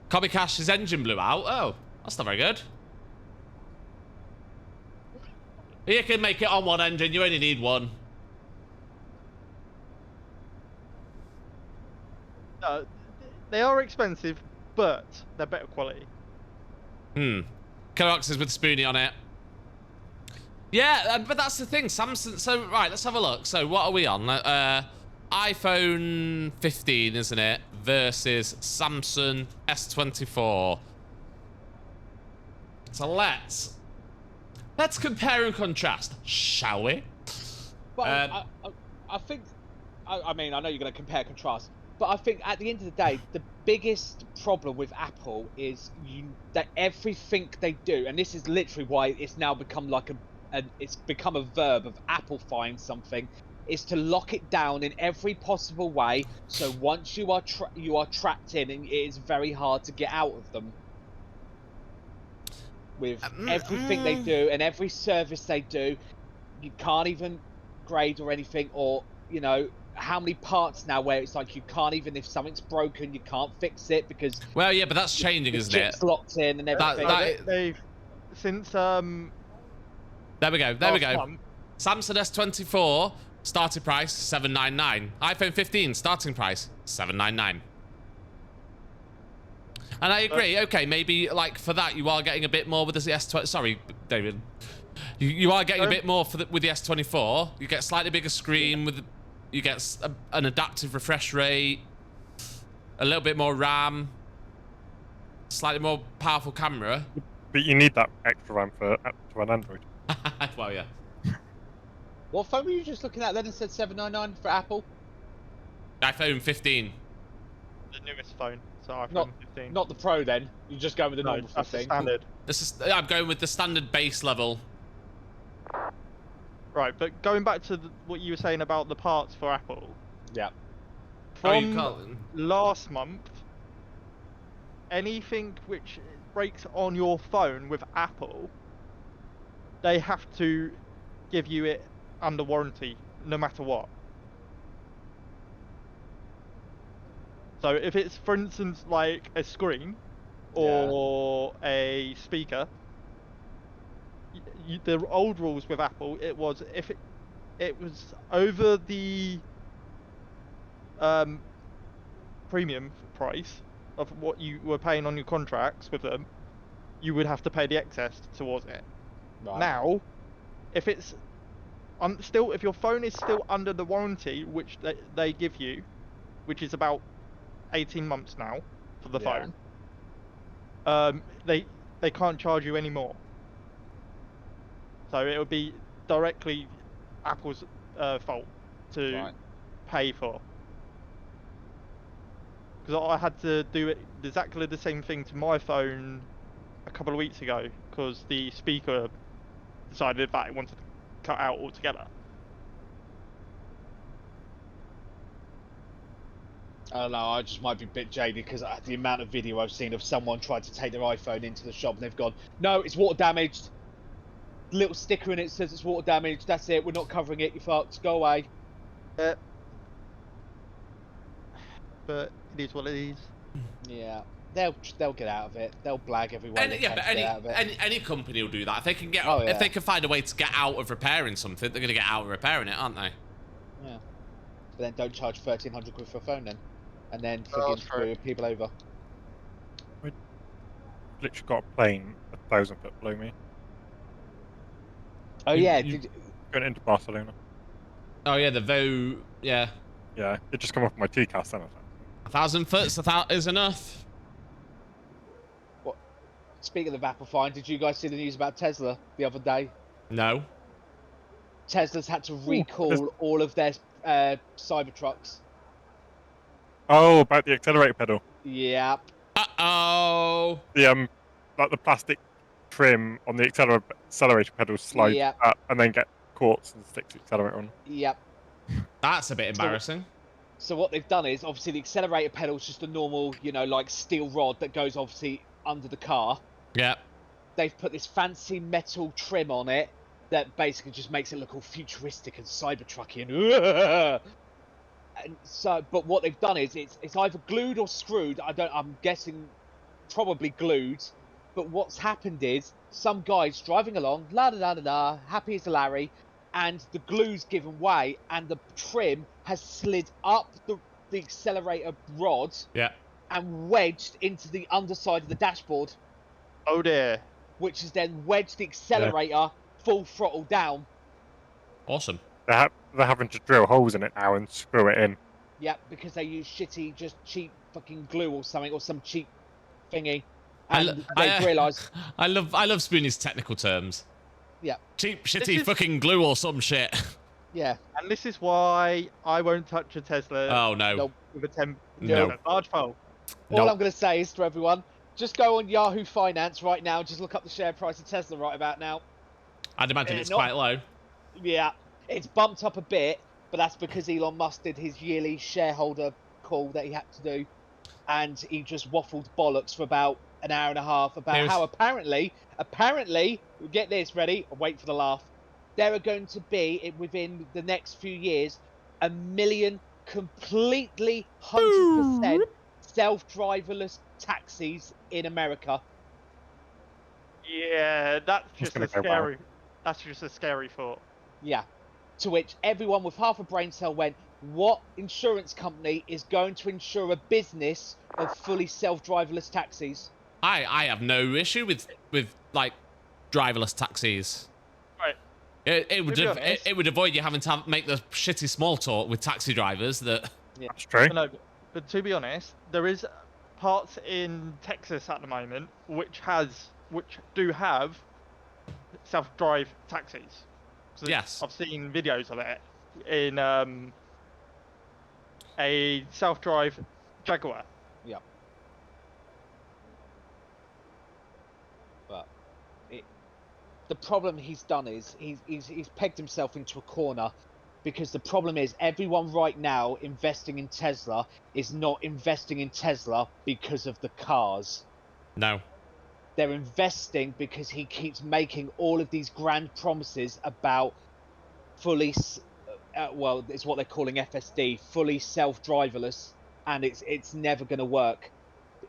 Cobby Cash's engine blew out. Oh, that's not very good. You can make it on one engine, you only need one. They are expensive, but they're better quality. Coax is with Spoony on it. Yeah, but that's the thing, Samsung. So, right, let's have a look. So, what are we on? iPhone 15, isn't it? Versus Samsung S24. So, let's compare and contrast, shall we? Well, I think, I mean, I know you're going to compare and contrast, but I think at the end of the day, the biggest problem with Apple is that everything they do, and this is literally why it's now become like it's become a verb of Applefying something, is to lock it down in every possible way. So once you are trapped in, and it is very hard to get out of them. With everything they do and every service they do, you can't even grade or anything, or you know how many parts now where it's like you can't even, if something's broken, you can't fix it because. Well, yeah, but that's changing, isn't it? Chip's locked in and everything. They've since There we go. There we go. month. Samsung S24 starting price $799. iPhone 15 starting price $799. And I agree. Okay, maybe like for that you are getting a bit more with the S20. Sorry, David. You are getting a bit more with the S24. You get a slightly bigger screen with. You get an adaptive refresh rate, a little bit more RAM, slightly more powerful camera. But you need that extra RAM for an Android. Well, yeah. What phone were you just looking at then and said $799 for Apple? iPhone 15. The newest phone, so iPhone 15. Not the Pro then. You just go with the normal that's the 15. standard. I'm going with the standard base level. Right, but going back to what you were saying about the parts for Apple. Yeah. From last month, anything which breaks on your phone with Apple, they have to give you it under warranty, no matter what. So if it's, for instance, like a screen or a speaker, the old rules with Apple, it was if it was over the premium price of what you were paying on your contracts with them, you would have to pay the excess towards it. Right. Now, if it's if your phone is still under the warranty which they give you, which is about 18 months now for the phone, they can't charge you anymore. So it would be directly Apple's fault to pay for. because I had to do it exactly the same thing to my phone a couple of weeks ago because the speaker decided that it wanted to cut out altogether. I don't know, I just might be a bit jaded because the amount of video I've seen of someone trying to take their iPhone into the shop and they've gone, no, it's water damaged. Little sticker in it says it's water damaged. That's it. We're not covering it. You fucked. Go away. But it is what it is. Yeah, they'll get out of it. They'll blag everyone. Yeah, but any company will do that. If they can if they can find a way to get out of repairing something, they're gonna get out of repairing it, aren't they? Yeah. But then don't charge 1,300 quid for a phone then, and then forgive screw people over. I literally got a plane 1,000 foot below me. Oh yeah, going into Barcelona. Oh yeah, the VO, yeah. Yeah, it just come off my TCAS then. 1,000 foot is enough. What? Speaking of Apple fine, did you guys see the news about Tesla the other day? No. Tesla's had to recall all of their Cybertrucks. Oh, about the accelerator pedal. Yep. Uh-oh. The like the plastic trim on the accelerator pedal slides up and then get caught and sticks the accelerator on. Yep. That's a bit embarrassing. So what they've done is, obviously the accelerator pedal is just a normal, you know, like steel rod that goes obviously under the car. Yeah. They've put this fancy metal trim on it that basically just makes it look all futuristic and Cybertrucky and and so, but what they've done is it's either glued or screwed. I'm guessing probably glued. But what's happened is some guy's driving along, la da da da da, happy as a Larry, and the glue's given way, and the trim has slid up the accelerator rod, and wedged into the underside of the dashboard. Oh dear. Which has then wedged the accelerator full throttle down. Awesome. They're having to drill holes in it now and screw it in. Yep, because they use shitty, just cheap fucking glue or something, or some cheap thingy. And they've realised. I love Spoony's technical terms. Yeah. Cheap, shitty fucking glue or some shit. Yeah. And this is why I won't touch a Tesla. Oh no. Nope. With a 10 No. large pole. All I'm going to say is to everyone, just go on Yahoo Finance right now and just look up the share price of Tesla right about now. I'd imagine it's quite low. Yeah. It's bumped up a bit, but that's because Elon Musk did his yearly shareholder call that he had to do. And he just waffled bollocks for about an hour and a half about how apparently, get this ready, wait for the laugh, there are going to be, within the next few years, 1 million completely 100% self-driverless taxis in America. Yeah, that's just a scary. That's just a scary thought. Yeah. To which everyone with half a brain cell went, what insurance company is going to insure a business of fully self-driverless taxis? I have no issue with like driverless taxis. Right. It would avoid you having to make the shitty small talk with taxi drivers. That's true. No, but to be honest, there is parts in Texas at the moment which do have self-drive taxis. So yes. I've seen videos of it in a self-drive Jaguar. Yeah. But the problem he's done is he's pegged himself into a corner, because the problem is everyone right now investing in Tesla is not investing in Tesla because of the cars. No. They're investing because he keeps making all of these grand promises about fully, well, it's what they're calling FSD, fully self-driverless, and it's never going to work.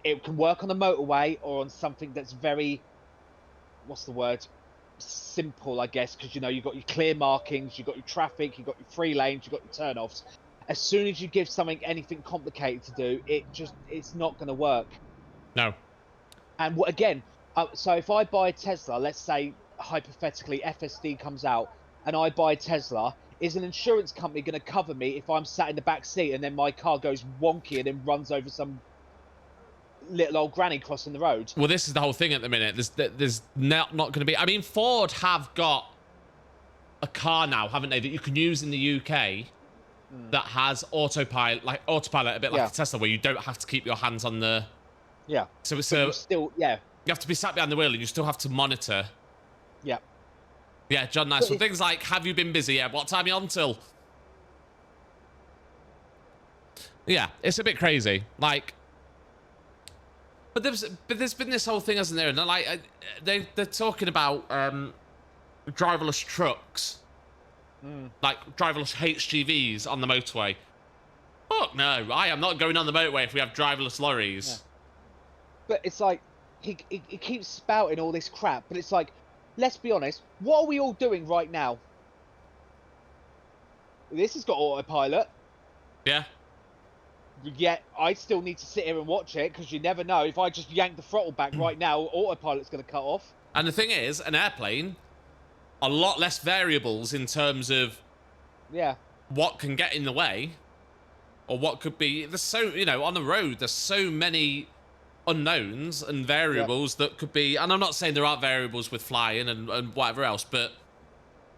It can work on a motorway or on something that's very, what's the word, simple, I guess, because, you know, you've got your clear markings, you've got your traffic, you've got your free lanes, you've got your turn-offs. As soon as you give something anything complicated to do, it's not going to work. No. And again, so if I buy a Tesla, let's say hypothetically FSD comes out and I buy a Tesla, is an insurance company going to cover me if I'm sat in the back seat and then my car goes wonky and then runs over some little old granny crossing the road? Well, this is the whole thing at the minute. There's not going to be. I mean, Ford have got a car now, haven't they, that you can use in the UK that has autopilot, a bit like a Tesla, where you don't have to keep your hands on the. Yeah. So still, you have to be sat behind the wheel, and you still have to monitor. Yeah. Yeah, John, nice. So things like, have you been busy? Yeah, what time are you on till? Yeah, it's a bit crazy. Like, but there's been this whole thing, hasn't there? And like, they're talking about driverless trucks, like driverless HGVs on the motorway. Fuck no, I am not going on the motorway if we have driverless lorries. Yeah. But it's like he keeps spouting all this crap, but it's like, let's be honest, what are we all doing right now? This has got autopilot. Yeah. Yet I still need to sit here and watch it, because you never know. If I just yank the throttle back right now, autopilot's going to cut off. And the thing is, an airplane, a lot less variables in terms of what can get in the way, or what could be. There's so, you know, on the road, there's so many unknowns and variables that could be. And I'm not saying there aren't variables with flying and whatever else, but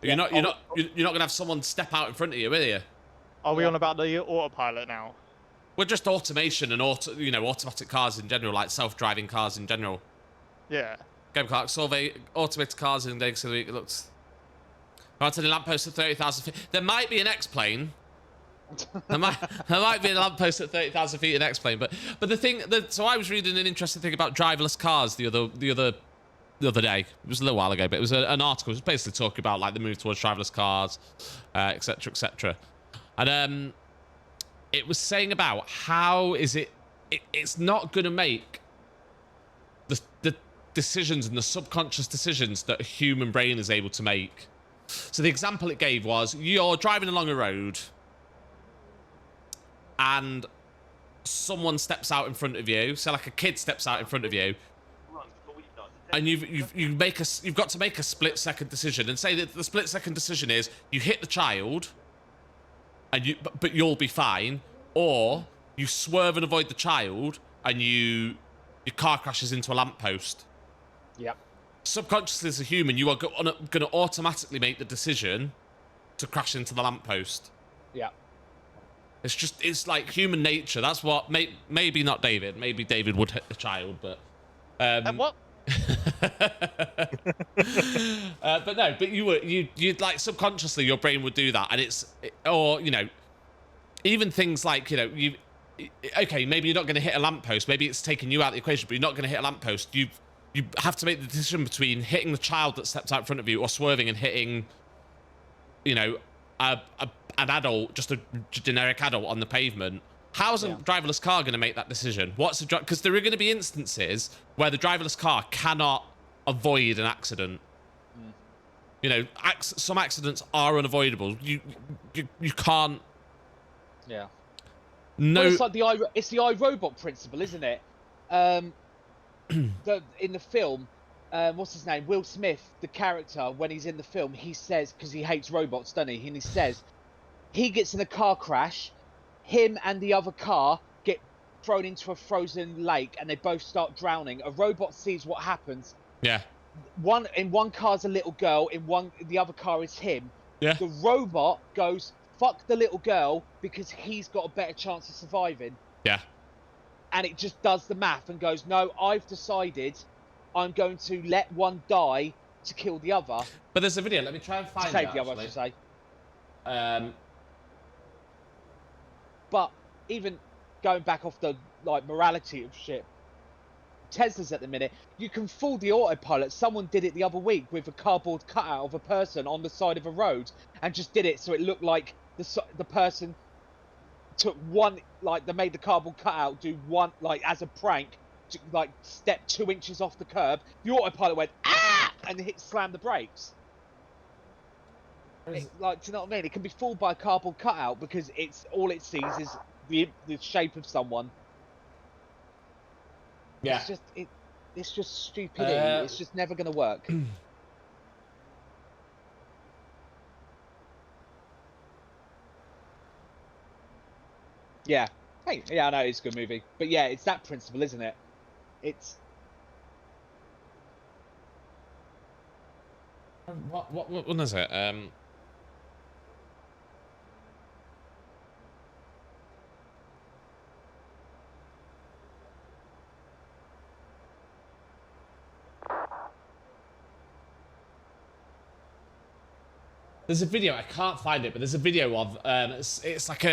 you're not gonna have someone step out in front of you, are you? Are we on about the autopilot now? We're just automation and automatic cars in general, like self-driving cars in general. Yeah. Game Clark, survey automated cars in the day, so it looks. Right, to the lamppost at 30,000 feet. There might be an X-plane. there might be a lamppost at 30,000 feet in X-plane, but the thing that, so I was reading an interesting thing about driverless cars the other day. It was a little while ago, but it was an article. It was basically talking about like the move towards driverless cars, etc., etc. And it was saying about how is it's not going to make the decisions and the subconscious decisions that a human brain is able to make. So the example it gave was, you're driving along a road and someone steps out in front of you, so like a kid steps out in front of you, and you've got to make a split-second decision, and say that the split-second decision is you hit the child and but you'll be fine, or you swerve and avoid the child and your car crashes into a lamppost. Yep. Subconsciously, as a human, you are going to automatically make the decision to crash into the lamppost. Yeah. It's like human nature. That's what, maybe not David. Maybe David would hit the child, but... and what? but you'd like, subconsciously, your brain would do that. And or, you know, even things like, you know, okay, maybe you're not going to hit a lamppost. Maybe it's taking you out of the equation, but you're not going to hit a lamppost. You have to make the decision between hitting the child that steps out in front of you or swerving and hitting, you know, an adult, just a generic adult on the pavement. How's a driverless car going to make that decision? Because there are going to be instances where the driverless car cannot avoid an accident. You know, some accidents are unavoidable. You can't. Yeah. No. Well, it's the iRobot principle, isn't it? In the film, what's his name? Will Smith, the character, when he's in the film, he says, because he hates robots, doesn't he? And he says, he gets in a car crash, him and the other car get thrown into a frozen lake, and they both start drowning. A robot sees what happens. Yeah. In one car's a little girl, the other car is him. Yeah. The robot goes, fuck the little girl, because he's got a better chance of surviving. Yeah. And it just does the math and goes, no, I've decided I'm going to let one die to kill the other. But there's a video. Let me try and find it. Save the other, I should say. But even going back off the morality of shit, Teslas at the minute, you can fool the autopilot. Someone did it the other week with a cardboard cutout of a person on the side of a road and just did it so it looked like the person took one, they made the cardboard cutout do one, as a prank, step 2 inches off the curb. The autopilot went, ah, and slammed the brakes. Do you know what I mean? It can be fooled by a cardboard cutout because all it sees is the shape of someone. Yeah. It's just stupidity. It's just never going to work. Yeah. Hey, yeah, I know it's a good movie, but yeah, it's that principle, isn't it? It's. What one is it? There's a video, I can't find it, but there's a video of, it's like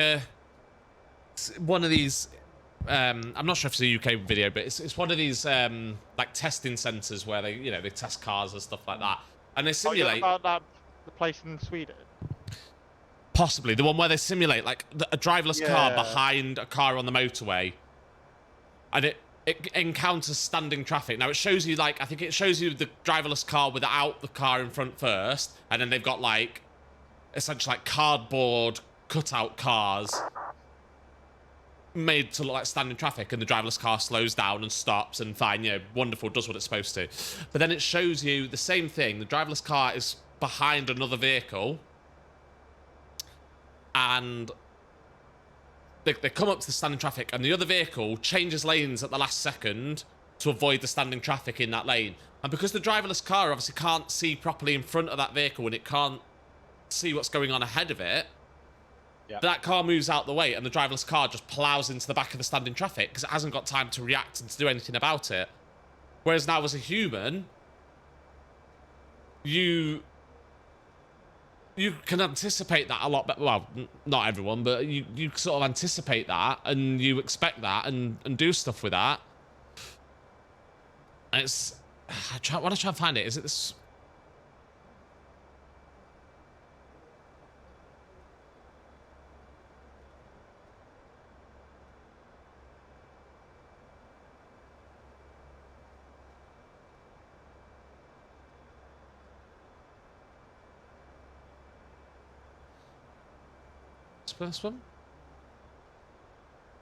one of these, I'm not sure if it's a UK video, but it's one of these, like testing centres where they, you know, they test cars and stuff like that. And they simulate... about that, the place in Sweden? Possibly, the one where they simulate, like, a driverless car behind a car on the motorway. And it encounters standing traffic. Now, it shows you, like, I think it shows you the driverless car without the car in front first. And then they've got, like, essentially, like, cardboard cutout cars made to look like standing traffic, and the driverless car slows down and stops and fine, you know, wonderful, does what it's supposed to. But then it shows you the same thing. The driverless car is behind another vehicle, and they come up to the standing traffic, and the other vehicle changes lanes at the last second to avoid the standing traffic in that lane. And because the driverless car obviously can't see properly in front of that vehicle, and it can't see what's going on ahead of it, that car moves out the way, and the driverless car just plows into the back of the standing traffic because it hasn't got time to react and to do anything about it. Whereas now, as a human, you can anticipate that a lot better. Well, not everyone, but you sort of anticipate that, and you expect that, and do stuff with that. And it's... I want to try and find it. Is it this... This one?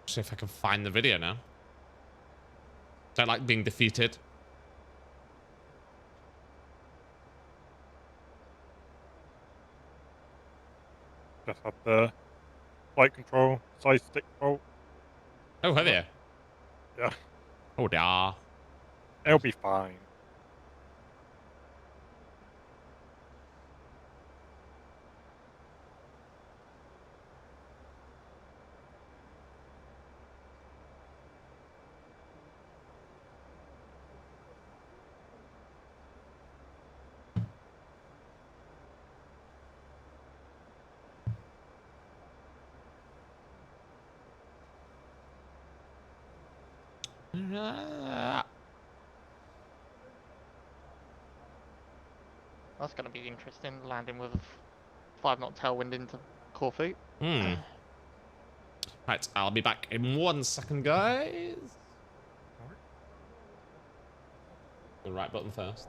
See if I can find the video now. Don't like being defeated. Just had the flight control, side stick fault. Oh, have you? Yeah. Oh, yeah. It'll be fine. That's going to be interesting, landing with a 5-knot tailwind into Corfu. Right, I'll be back in 1 second, guys. The right button first.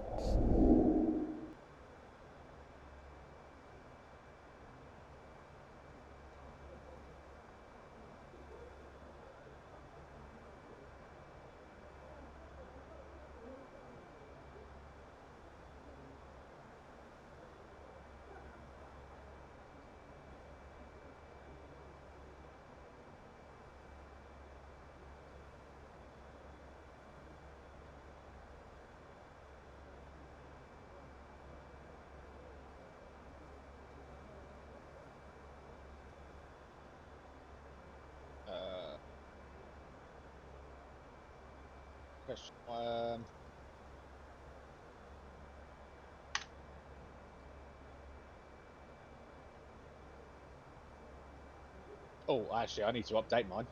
Oh, actually, I need to update mine.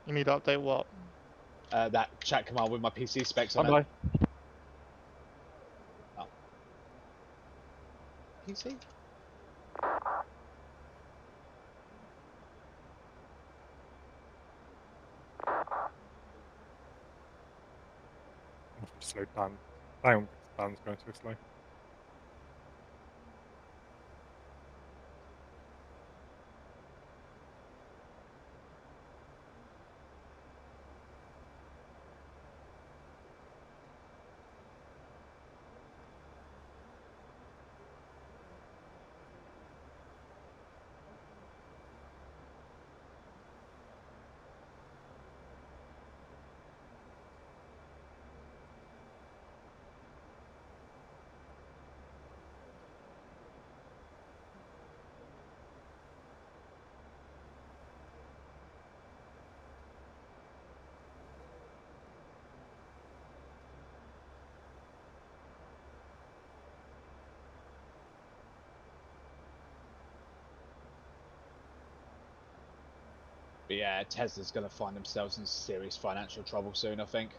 You need to update what? That chat command with my PC specs on it. Oh. PC? Slow down. Down. Dan's going too slow. But yeah, Tesla's going to find themselves in serious financial trouble soon, I think.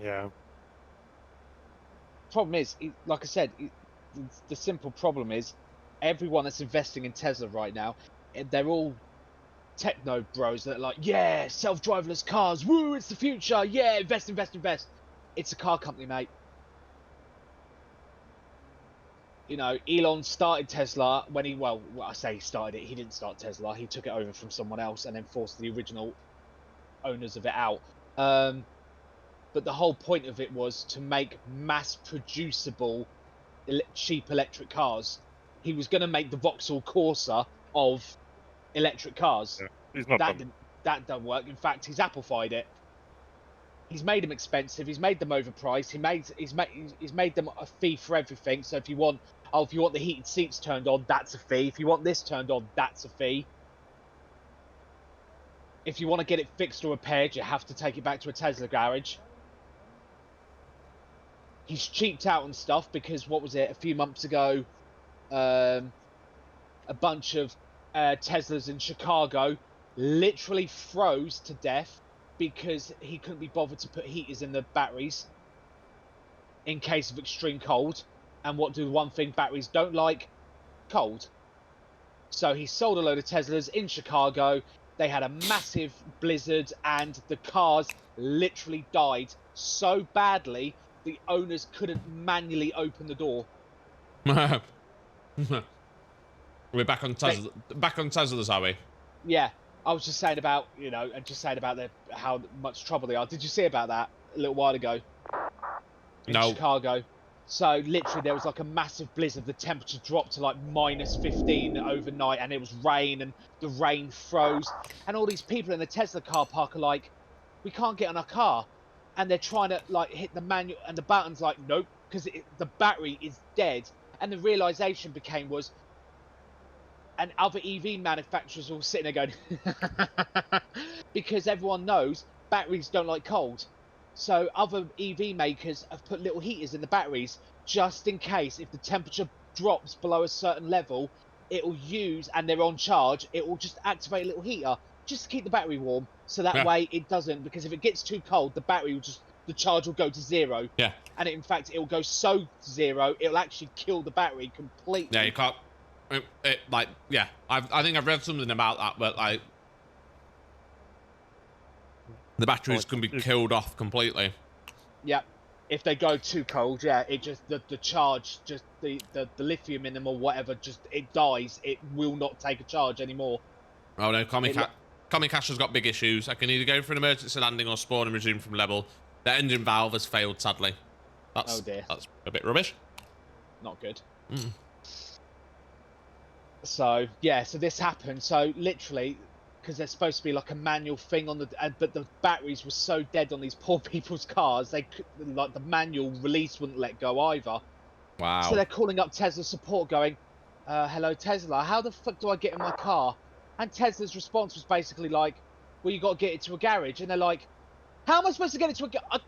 Yeah. Problem is, like I said, the simple problem is everyone that's investing in Tesla right now, they're all techno bros that are like, yeah, self-driverless cars, woo, it's the future, yeah, invest. It's a car company, mate. You know, Elon started Tesla when he, well, I say he started it, he didn't start Tesla, he took it over from someone else and then forced the original owners of it out. But the whole point of it was to make mass producible cheap electric cars. He was going to make the Vauxhall Corsa of electric cars. Yeah, he's not done. That don't work. In fact, he's Apple-fied it. He's made them expensive. He's made them overpriced. He's made them a fee for everything. So if you want the heated seats turned on, that's a fee. If you want this turned on, that's a fee. If you want to get it fixed or repaired, you have to take it back to a Tesla garage. He's cheaped out on stuff because, what was it, a few months ago, a bunch of Teslas in Chicago literally froze to death because he couldn't be bothered to put heaters in the batteries in case of extreme cold. And what do one thing batteries don't like? Cold. So he sold a load of Teslas in Chicago. They had a massive blizzard and the cars literally died so badly the owners couldn't manually open the door. We're back on Tesla. Back on Teslas, are we? Yeah, I was just saying about, you know, and just saying about how much trouble they are. Did you see about that a little while ago? In Chicago. So literally there was like a massive blizzard. The temperature dropped to like -15 overnight, and it was rain, and the rain froze. And all these people in the Tesla car park are like, we can't get on our car. And they're trying to like hit the manual, and the button's like, nope, because the battery is dead. And the realization became was, and other EV manufacturers all sitting there going, because everyone knows batteries don't like cold. So other EV makers have put little heaters in the batteries just in case if the temperature drops below a certain level, it will use, and they're on charge, it will just activate a little heater just to keep the battery warm. So that way it doesn't, because if it gets too cold, the battery will just, the charge will go to zero. Yeah. And in fact, it will go so zero, it'll actually kill the battery completely. Yeah, you can't. Like, yeah, I think I've read something about that, but like, the batteries can be killed off completely. Yeah, if they go too cold, yeah, it just the charge, just the lithium in them or whatever, just it dies. It will not take a charge anymore. Oh no, Comic Cash has got big issues. I can either go for an emergency landing or spawn and resume from level. The engine valve has failed, sadly. That's, oh dear. That's a bit rubbish. Not good. So yeah, so this happened. So literally, because there's supposed to be like a manual thing on the, but the batteries were so dead on these poor people's cars, they could, like the manual release wouldn't let go either. Wow. So they're calling up Tesla support, going, "Hello Tesla, how the fuck do I get in my car?" And Tesla's response was basically like, "Well, you got to get it to a garage." And they're like, "How am I supposed to get it to a garage?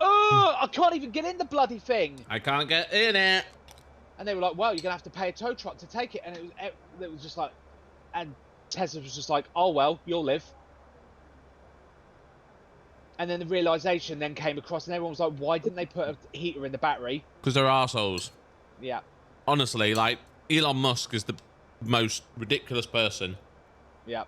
I can't even get in the bloody thing. I can't get in it." And they were like, "Well, you're gonna have to pay a tow truck to take it." And it was just like, and Tesla was just like, "Oh well, you'll live." And then the realization then came across, and everyone was like, "Why didn't they put a heater in the battery?" Because they're arseholes. Yeah. Honestly, like, Elon Musk is the most ridiculous person. Yeah.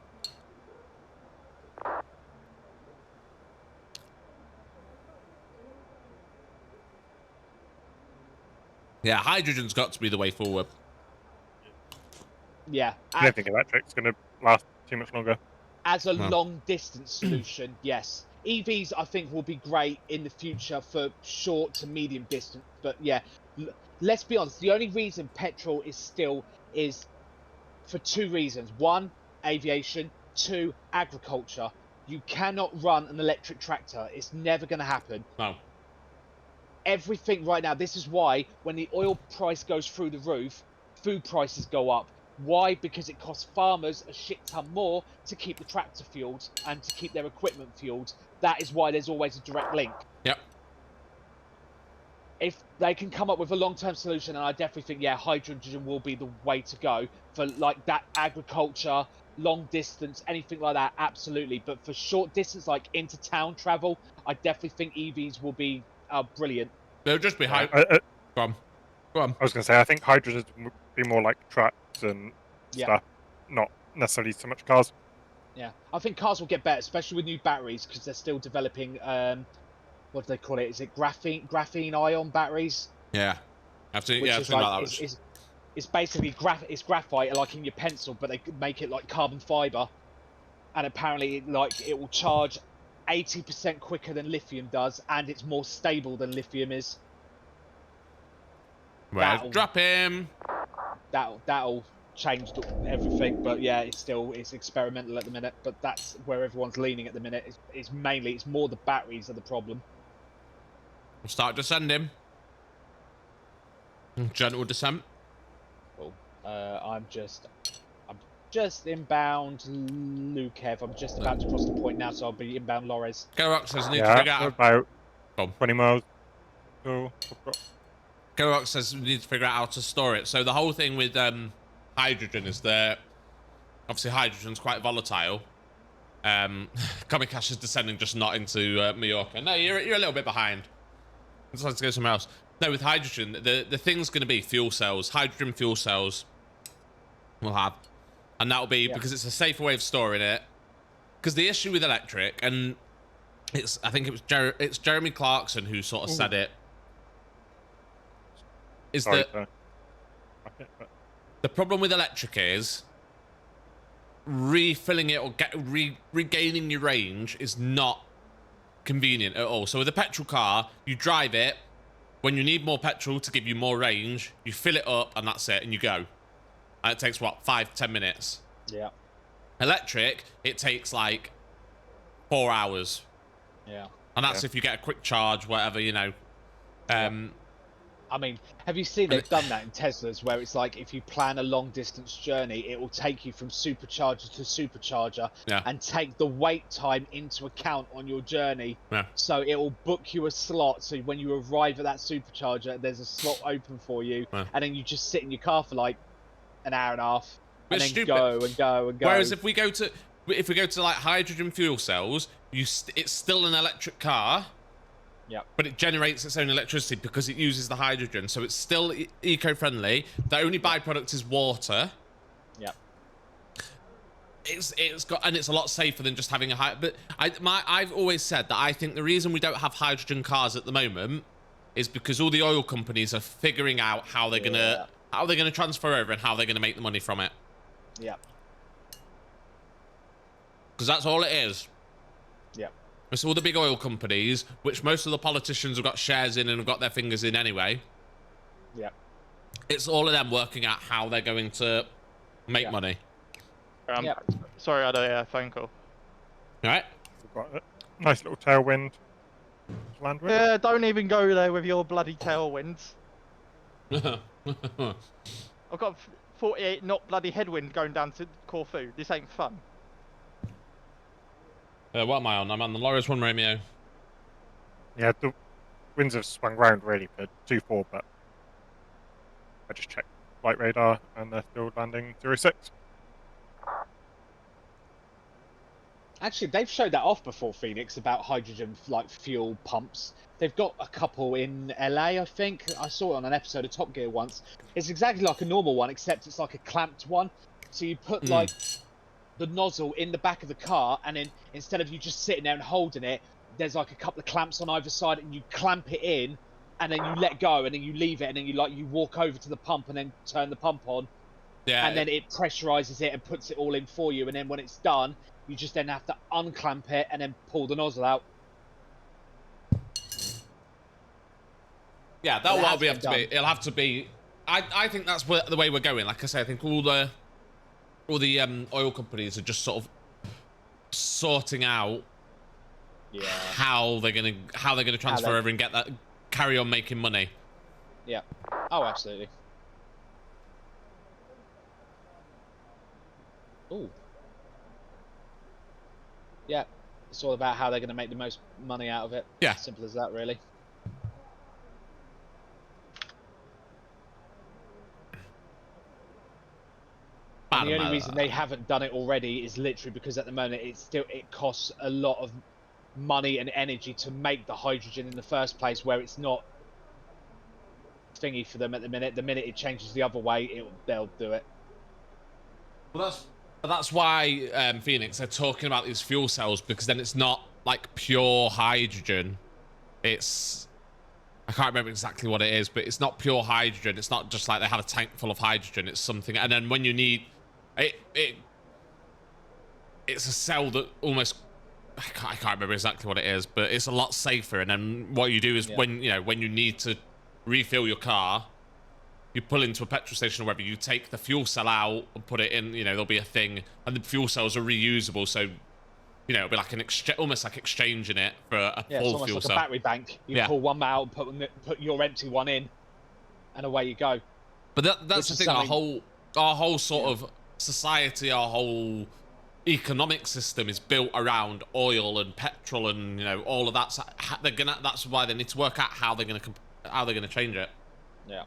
Yeah, hydrogen's got to be the way forward. Yeah. I don't think electric's going to last too much longer. As a long-distance solution, yes. EVs, I think, will be great in the future for short to medium distance. But yeah, let's be honest. The only reason petrol is for two reasons. One, aviation. Two, agriculture. You cannot run an electric tractor. It's never going to happen. No. Everything right now, this is why when the oil price goes through the roof, food prices go up. Why? Because it costs farmers a shit ton more to keep the tractor fueled and to keep their equipment fueled. That is why there's always a direct link. Yep. if they can come up with a long-term solution, and I definitely think, yeah, hydrogen will be the way to go for like that agriculture, long distance, anything like that, absolutely. But for short distance, like into town travel, I definitely think EVs will be brilliant. They'll just be hype. Go on. Go on. I was going to say, I think hydrogen would be more like trucks and stuff, not necessarily so much cars. Yeah, I think cars will get better, especially with new batteries, because they're still developing. What do they call it? Is it graphene ion batteries? Yeah, absolutely. Which Yeah, is like it's basically graphite, like in your pencil, but they make it like carbon fiber, and apparently, like it will charge 80% quicker than lithium does, and it's more stable than lithium is. Drop him. That'll change everything, but yeah, it's experimental at the minute. But that's where everyone's leaning at the minute. It's more the batteries are the problem. We'll start descending. Gentle descent. Cool. I'm just inbound Lukev. I'm just about to cross the point now, so I'll be inbound Lores. Kerouac says need to figure out about 20 miles. Cool. Kerouac says we need to figure out how to store it. So the whole thing with hydrogen is that obviously hydrogen's quite volatile. Kamikaze is descending just not into Mallorca. No, you're a little bit behind. Let's to go somewhere else. No, with hydrogen, the thing's going to be fuel cells. Hydrogen fuel cells we'll have. And that'll be because it's a safer way of storing it. Because the issue with electric, and I think it's Jeremy Clarkson who sort of said it, is that the problem with electric is refilling it or regaining your range is not convenient at all. So with a petrol car, you drive it. When you need more petrol to give you more range, you fill it up and that's it, and you go. And it takes, what, 5-10 minutes? Yeah. Electric, it takes like 4 hours. Yeah. And that's if you get a quick charge, whatever, you know. I mean, have you seen they've done that in Teslas where it's like if you plan a long distance journey, it will take you from supercharger to supercharger and take the wait time into account on your journey. Yeah. So it will book you a slot. So when you arrive at that supercharger, there's a slot open for you, and then you just sit in your car for like an hour and a half, and then go and go and go. Whereas if we go to like hydrogen fuel cells, it's still an electric car. Yeah. But it generates its own electricity because it uses the hydrogen, so it's still eco-friendly. The only byproduct is water. Yeah. It's a lot safer than just having a But I've always said that I think the reason we don't have hydrogen cars at the moment is because all the oil companies are figuring out how they're gonna transfer over and how they're gonna make the money from it. Yeah. Because that's all it is. Yeah. It's all the big oil companies, which most of the politicians have got shares in and have got their fingers in anyway. Yeah. It's all of them working out how they're going to make money. Sorry, I had a phone call. All right. Nice little tailwind. Land with. Yeah, don't even go there with your bloody tailwinds. I've got 48 knot bloody headwind going down to Corfu. This ain't fun. What am I on? I'm on the Loris 1 Romeo. Yeah, the winds have swung round really for 2-4, but I just checked flight radar and they're still landing 06. Actually, they've showed that off before, Phoenix, about hydrogen like fuel pumps. They've got a couple in LA, I think. I saw it on an episode of Top Gear once. It's exactly like a normal one, except it's like a clamped one. So you put like the nozzle in the back of the car, and then instead of you just sitting there and holding it, there's like a couple of clamps on either side, and you clamp it in, and then you let go, and then you leave it, and then you walk over to the pump and then turn the pump on. Yeah. And then it pressurizes it and puts it all in for you, and then when it's done, you just then have to unclamp it and then pull the nozzle out. Yeah, that'll have to be. It'll have to be. I think that's the way we're going. Like I say, I think all the oil companies are just sort of sorting out how they're gonna transfer over and get that, carry on making money. Yeah. Oh, absolutely. Ooh. Yeah. It's all about how they're going to make the most money out of it. Yeah. Simple as that, really. And the only reason they haven't done it already is literally because at the moment it costs a lot of money and energy to make the hydrogen in the first place, where it's not thingy for them at the minute. The minute it changes the other way, they'll do it. Well, that's why Phoenix, they're talking about these fuel cells, because then it's not like pure hydrogen. It's, I can't remember exactly what it is, but it's not pure hydrogen. It's not just like they have a tank full of hydrogen. It's something, and then when you need it's a cell that almost, I can't remember exactly what it is, but it's a lot safer. And then what you do is when you need to refill your car, you pull into a petrol station or wherever, you take the fuel cell out and put it in, there'll be a thing, and the fuel cells are reusable, so it'll be like an almost like exchanging it for a full fuel cell. Like a battery bank. You pull one out, put your empty one in, and away you go. But that's the thing. Our whole sort of society, our whole economic system is built around oil and petrol, and all of that. So that's why they need to work out how they're gonna change it. Yeah.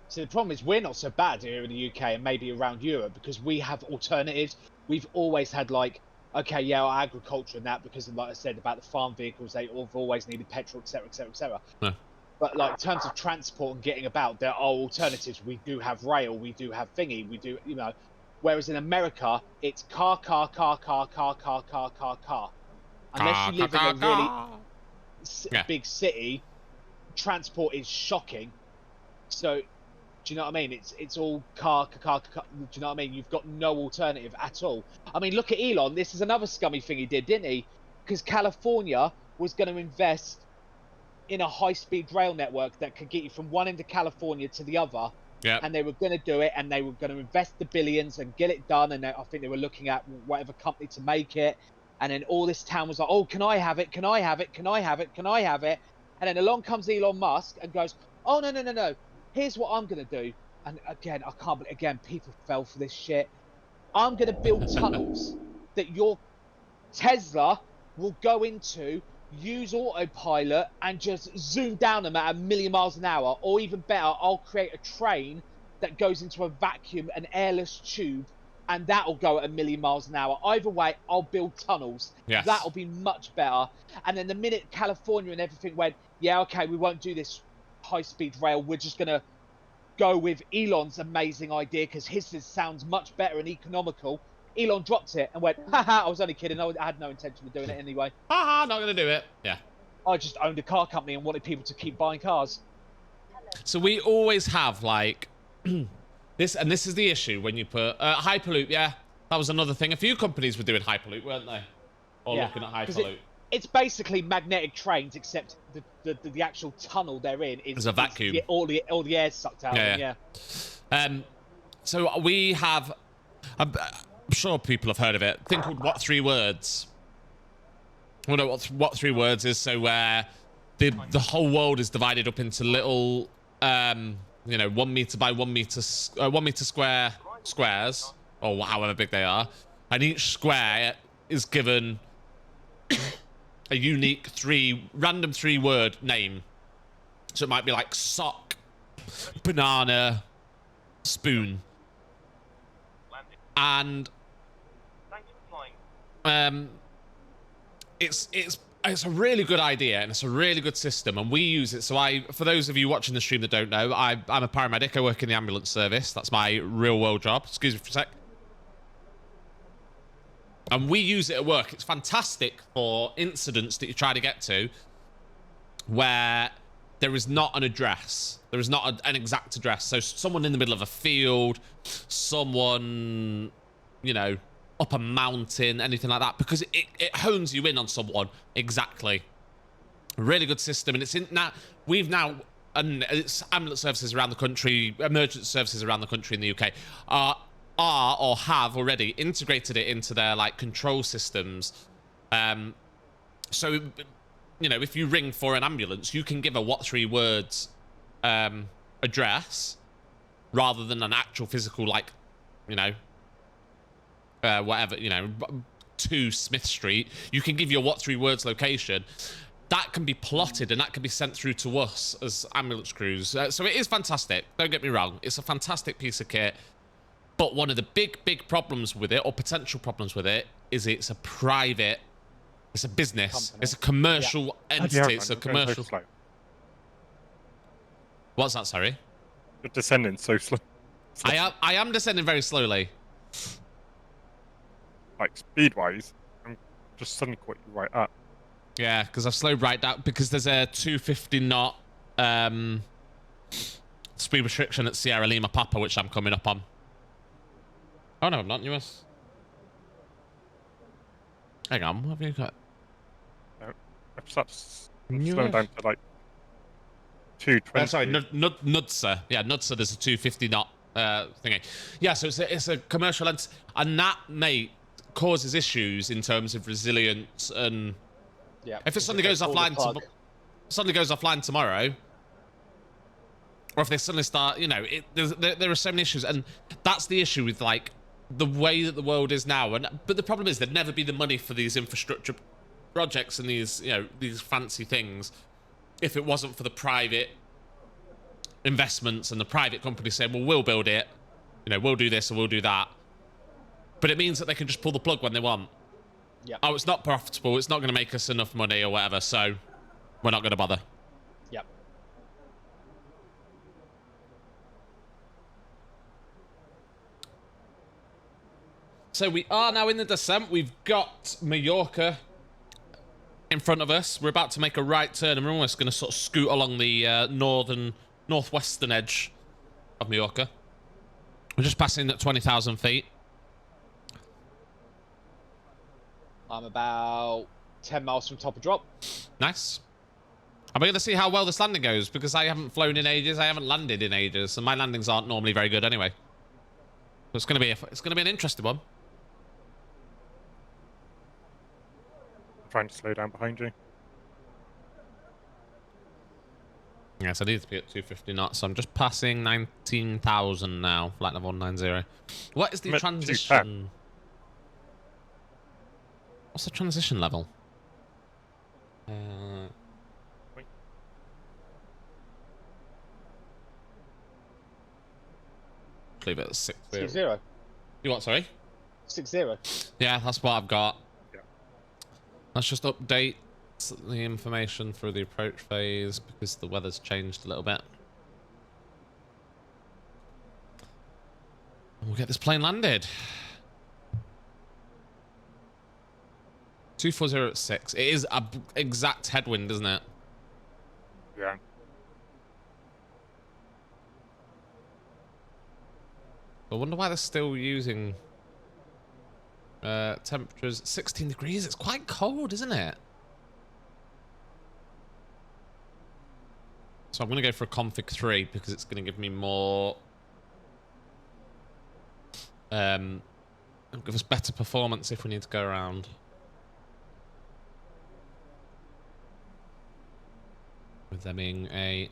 So the problem is we're not so bad here in the UK and maybe around Europe, because we have alternatives. We've always had our agriculture and that, because like I said about the farm vehicles, they've always needed petrol, etc, etc, etc. Yeah. But like in terms of transport and getting about, there are alternatives. We do have rail, we do have thingy, we do, whereas in America, it's car. Unless you live in a really big city, transport is shocking. So, do you know what I mean? It's all car. Do you know what I mean? You've got no alternative at all. I mean, look at Elon. This is another scummy thing he did, didn't he? Because California was going to invest in a high-speed rail network that could get you from one end of California to the other. Yeah. And they were going to do it, and they were going to invest the billions and get it done. And I think they were looking at whatever company to make it. And then all this town was like, "Oh, can I have it? Can I have it? Can I have it? Can I have it?" And then along comes Elon Musk and goes, "Oh, no. Here's what I'm going to do." And again, I can't believe, again, people fell for this shit. I'm going to build tunnels that your Tesla will go into, use autopilot, and just zoom down them at 1,000,000 miles an hour. Or even better, I'll create a train that goes into a vacuum, an airless tube, and that'll go at 1,000,000 miles an hour. Either way, I'll build tunnels. Yes. That'll be much better. And then the minute California and everything went, yeah, okay, we won't do this high-speed rail, we're just going to go with Elon's amazing idea because his sounds much better and economical. Elon dropped it and went, haha, I was only kidding, I had no intention of doing it anyway. Haha, not going to do it. Yeah. I just owned a car company and wanted people to keep buying cars. So we always have like this, and this is the issue when you put Hyperloop. Yeah, that was another thing. A few companies were doing Hyperloop, weren't they? Or looking at Hyperloop. It's basically magnetic trains, except the actual tunnel they're in is a vacuum. All the air's sucked out. Yeah. So we have, I'm sure people have heard of it, a thing called What Three Words. I don't know what Three Words is. So where the whole world is divided up into little, 1 meter by 1 meter, 1 meter square squares, or however big they are, and each square is given a unique random 3-word name. So it might be like sock, banana, spoon, and it's a really good idea and it's a really good system, and we use it. So for those of you watching the stream that don't know, I'm a paramedic. I work in the ambulance service. That's my real world job. Excuse me for a sec. And we use it at work. It's fantastic for incidents that you try to get to where there is not an address. There is not an exact address. So someone in the middle of a field, someone, up a mountain, anything like that, because it hones you in on someone exactly. A really good system. And it's it's ambulance services around the country, emergency services around the country in the UK are or have already integrated it into their control systems. So if you ring for an ambulance, you can give a What Three Words address rather than an actual physical whatever, 2 Smith Street. You can give your What Three Words location. That can be plotted and that can be sent through to us as ambulance crews. So it is fantastic. Don't get me wrong. It's a fantastic piece of kit. But one of the big problems with it, or potential problems with it, is it's a private, it's a business, Company. it's a commercial entity, it's a commercial. So What's that, sorry? You're descending so slow. I am descending very slowly. Like, speed-wise, I'm just suddenly caught you right up. Yeah, because I've slowed right down, because there's a 250 knot speed restriction at Sierra Lima Papa, which I'm coming up on. Oh no, I'm not, US. Hang on, what have you got? I've started slowing down to like 220. Sorry, Nudsa. Yeah, Nudsa, there's a 250 knot thingy. Yeah, so it's a commercial lens, and that, mate, causes issues in terms of resilience and... Yeah. If it suddenly goes offline tomorrow, or if they suddenly start, you know, there are so many issues, and that's the issue with, like, the way that the world is now. But the problem is there'd never be the money for these infrastructure projects and these, you know, these fancy things if it wasn't for the private investments and the private companies saying, well, we'll build it, you know, we'll do this or we'll do that. But it means that they can just pull the plug when they want. Yeah. Oh, it's not profitable, it's not going to make us enough money or whatever, so we're not going to bother. Yep. So we are now in the descent. We've got Mallorca in front of us. We're about to make a right turn, and we're almost going to sort of scoot along the northwestern edge of Mallorca. We're just passing at 20,000 feet. I'm about 10 miles from top of drop. Nice. And we're going to see how well this landing goes, because I haven't flown in ages, I haven't landed in ages, and my landings aren't normally very good anyway. So it's going to be an interesting one. I'm trying to slow down behind you. Yes, I need to be at 250 knots, so I'm just passing 19,000 now, flight level 190. What is the transition? What's the transition level? Leave it at 6-0. You what, sorry? 6-0. Yeah, that's what I've got. Yeah. Let's just update the information through the approach phase because the weather's changed a little bit. We'll get this plane landed. 240 at 6. It is a exact headwind, isn't it? Yeah. I wonder why they're still using temperatures 16 degrees. It's quite cold, isn't it? So I'm going to go for a config 3 because it's going to give me more... give us better performance if we need to go around. With there being a...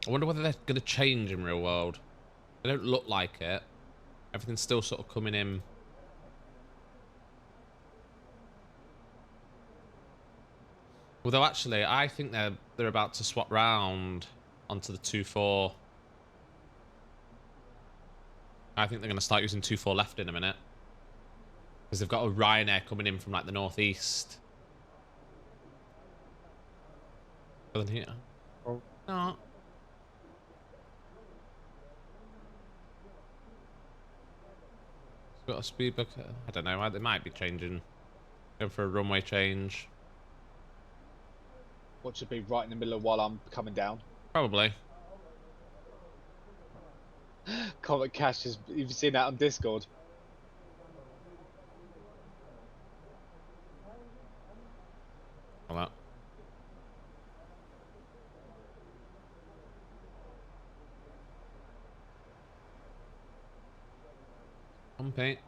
I wonder whether they're going to change in real world. They don't look like it. Everything's still sort of coming in. Although actually, I think they're about to swap round onto the 2.4. I think they're going to start using 2.4 left in a minute. Because they've got a Ryanair coming in from like the northeast. But then here. Oh. No. It's got a speed book. I don't know. They might be changing. Going for a runway change. What should be right in the middle of while I'm coming down? Probably. Comet Cash, you've seen that on Discord. All that. Pumpy.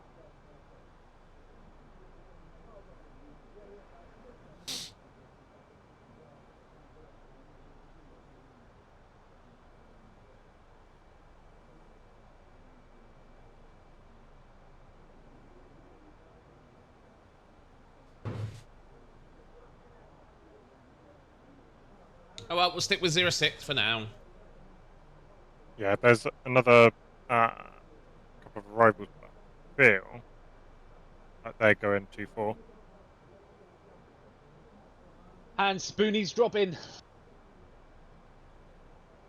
Oh well, we'll stick with 06 for now. Yeah, there's another couple of arrivals, but I feel like they're going 2-4. And Spoony's dropping.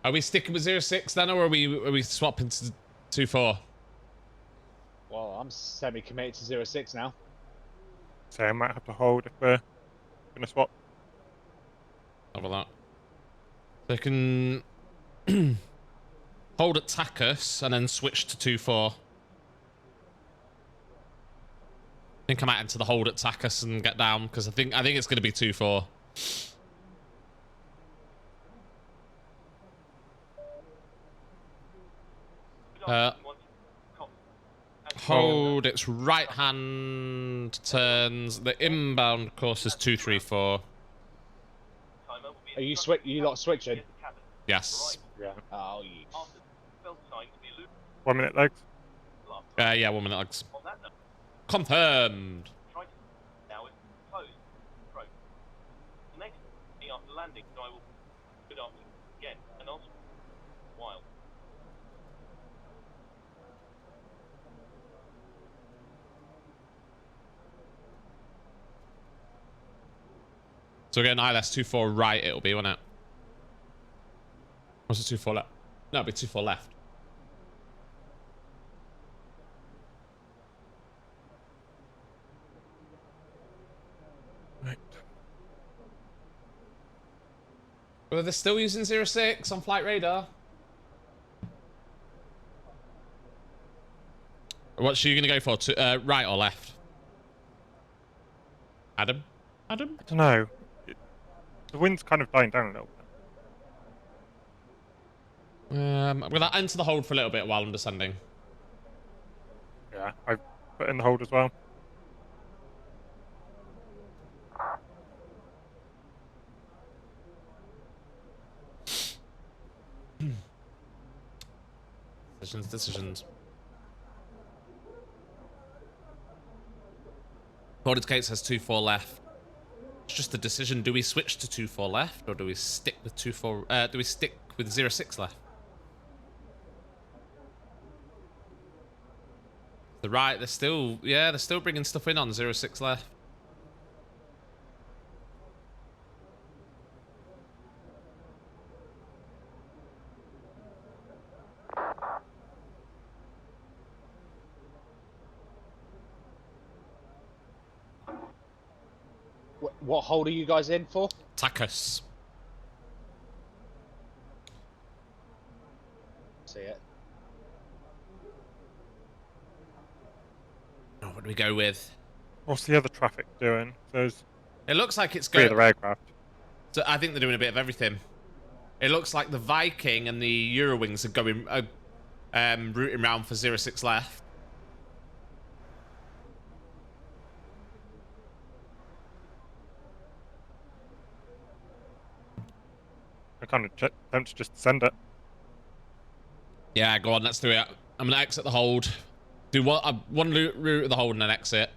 Are we sticking with 06 then, or are we swapping to 2-4? Well, I'm semi-committed to 06 now. So I might have to hold if we're going to swap. How about that? They can hold at Takis and then switch to 2-4. I think I might enter the hold at Takis and get down because I think it's going to be 2-4. Hold its right hand turns. The inbound course is 2-3-4. Are you you lot switching? Yes. Yeah. Oh, you. 1 minute legs. Yeah, 1 minute legs. Confirmed. Now it's closed. Right. The next thing after landing, I will put up again and also while. So again, ILS 2-4 right it'll be, won't it? What's it 2-4 left? No, it'll be 2-4 left. Right. Well, they're still using 06 on flight radar. What's you gonna go for? Right or left? Adam? Adam? I don't know. The wind's kind of dying down a little bit. I'm gonna enter the hold for a little bit while I'm descending. Yeah, I've put in the hold as well. Decisions. Port indicator says 2-4 left. It's just a decision. Do we switch to 2-4 left, or do we stick with 2-4? Do we stick with 06 left? The right, they're still bringing stuff in on 06 left. What hold are you guys in for? Takis. See it. Oh, what do we go with? What's the other traffic doing? There's It looks like it's 3 going. other aircraft. So I think they're doing a bit of everything. It looks like the Viking and the Eurowings are going routing round for 06 left. I kind of attempt to just send it. Yeah, go on, let's do it. I'm gonna exit the hold. Do one route of the hold and then exit.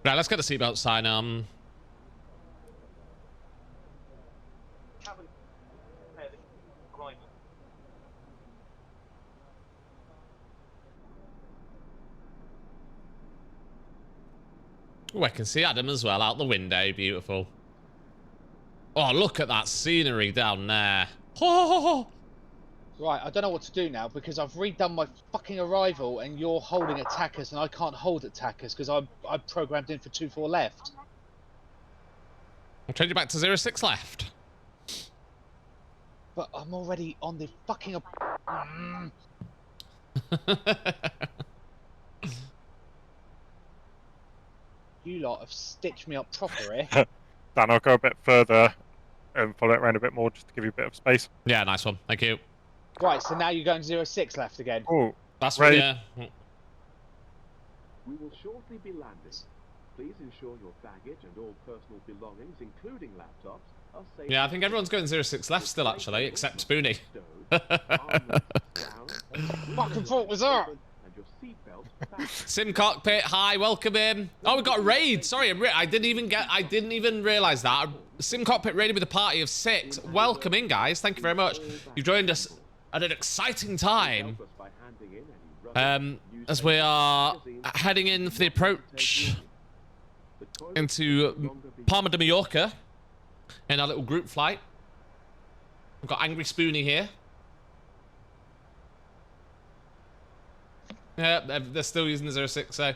Right, let's get the seatbelt sign on. Oh, I can see Adam as well out the window. Beautiful. Oh, look at that scenery down there. Oh. Right, I don't know what to do now because I've redone my fucking arrival and you're holding attackers and I can't hold attackers because I'm programmed in for 2-4 left. I'll change it back to 06 left. But I'm already on the fucking... You lot have stitched me up proper here. Dan, I'll go a bit further and follow it around a bit more just to give you a bit of space. Yeah, nice one. Thank you. Right, so now you're going 06 left again. Oh, That's right. Yeah. We will shortly be landing. Please ensure your baggage and all personal belongings, including laptops, are safe. Yeah, I think everyone's going 06 left still, actually, except Spoony. Fucking thought was that? Sim Cockpit, hi, welcome in. Oh, we got a raid. Sorry, I didn't even realize that. Sim Cockpit raided with a party of 6. Welcome in, guys. Thank you very much. You've joined us at an exciting time. As we are heading in for the approach into Palma de Mallorca in our little group flight. We've got Angry Spoony here. Yeah, they're still using the 06, so...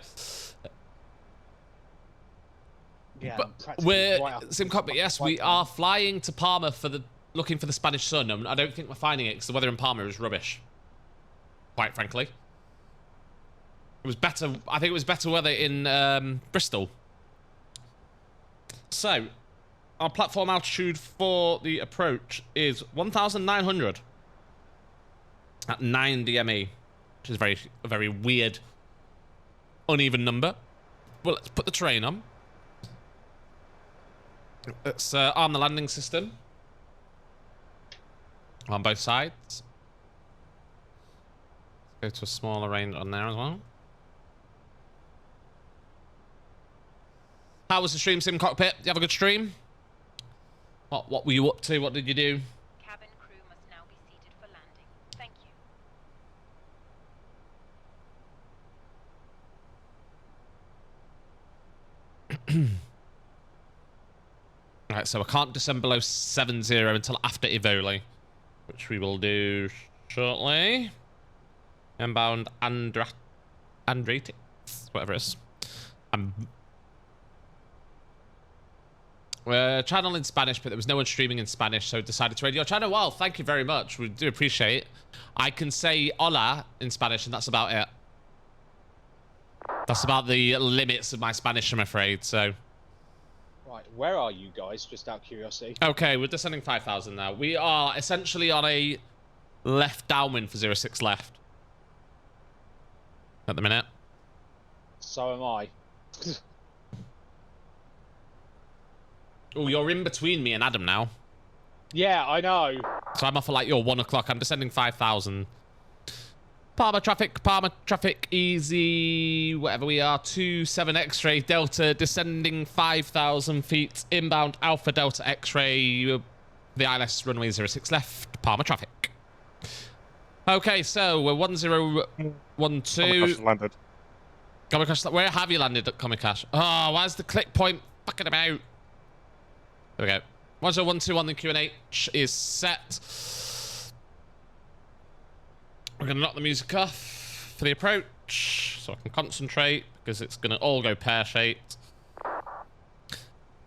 Yeah, but we're... Sim Cockpit, yes, we are flying to Palma for the... looking for the Spanish sun, and I don't think we're finding it because the weather in Palma is rubbish. Quite frankly. It was better... I think it was better weather in Bristol. So, our platform altitude for the approach is 1,900 at 9 DME, which is a very weird, uneven number. Well, let's put the terrain on. Let's arm the landing system on both sides. Let's go to a smaller range on there as well. How was the stream, Sim Cockpit? Did you have a good stream? What were you up to? What did you do? Cabin crew must now be seated for landing. Thank you. Right, so I can't descend below 70 until after Ivoli, which we will do shortly. Inbound Andretics, whatever it is. We're channel in Spanish, but there was no one streaming in Spanish, so decided to raid your channel. Well, thank you very much. We do appreciate it. I can say hola in Spanish, and that's about it. That's about the limits of my Spanish, I'm afraid, so... Right, where are you guys, just out of curiosity? Okay, we're descending 5,000 now. We are essentially on a left downwind for 06 left. At the minute. So am I. Oh, you're in between me and Adam now. Yeah, I know. So I'm off at like your 1 o'clock. I'm descending 5,000. Palma traffic, easy, whatever we are, 27 X-ray Delta, descending 5,000 feet, inbound Alpha Delta X-ray, the ILS runway 06 left, Palma traffic. Okay, so we're 1012. Comicast landed. Comicast, where have you landed at Comicash? Oh, where's the click point fucking about? There we go. 1012 on the QNH is set. We're going to knock the music off for the approach so I can concentrate because it's going to all go pear-shaped.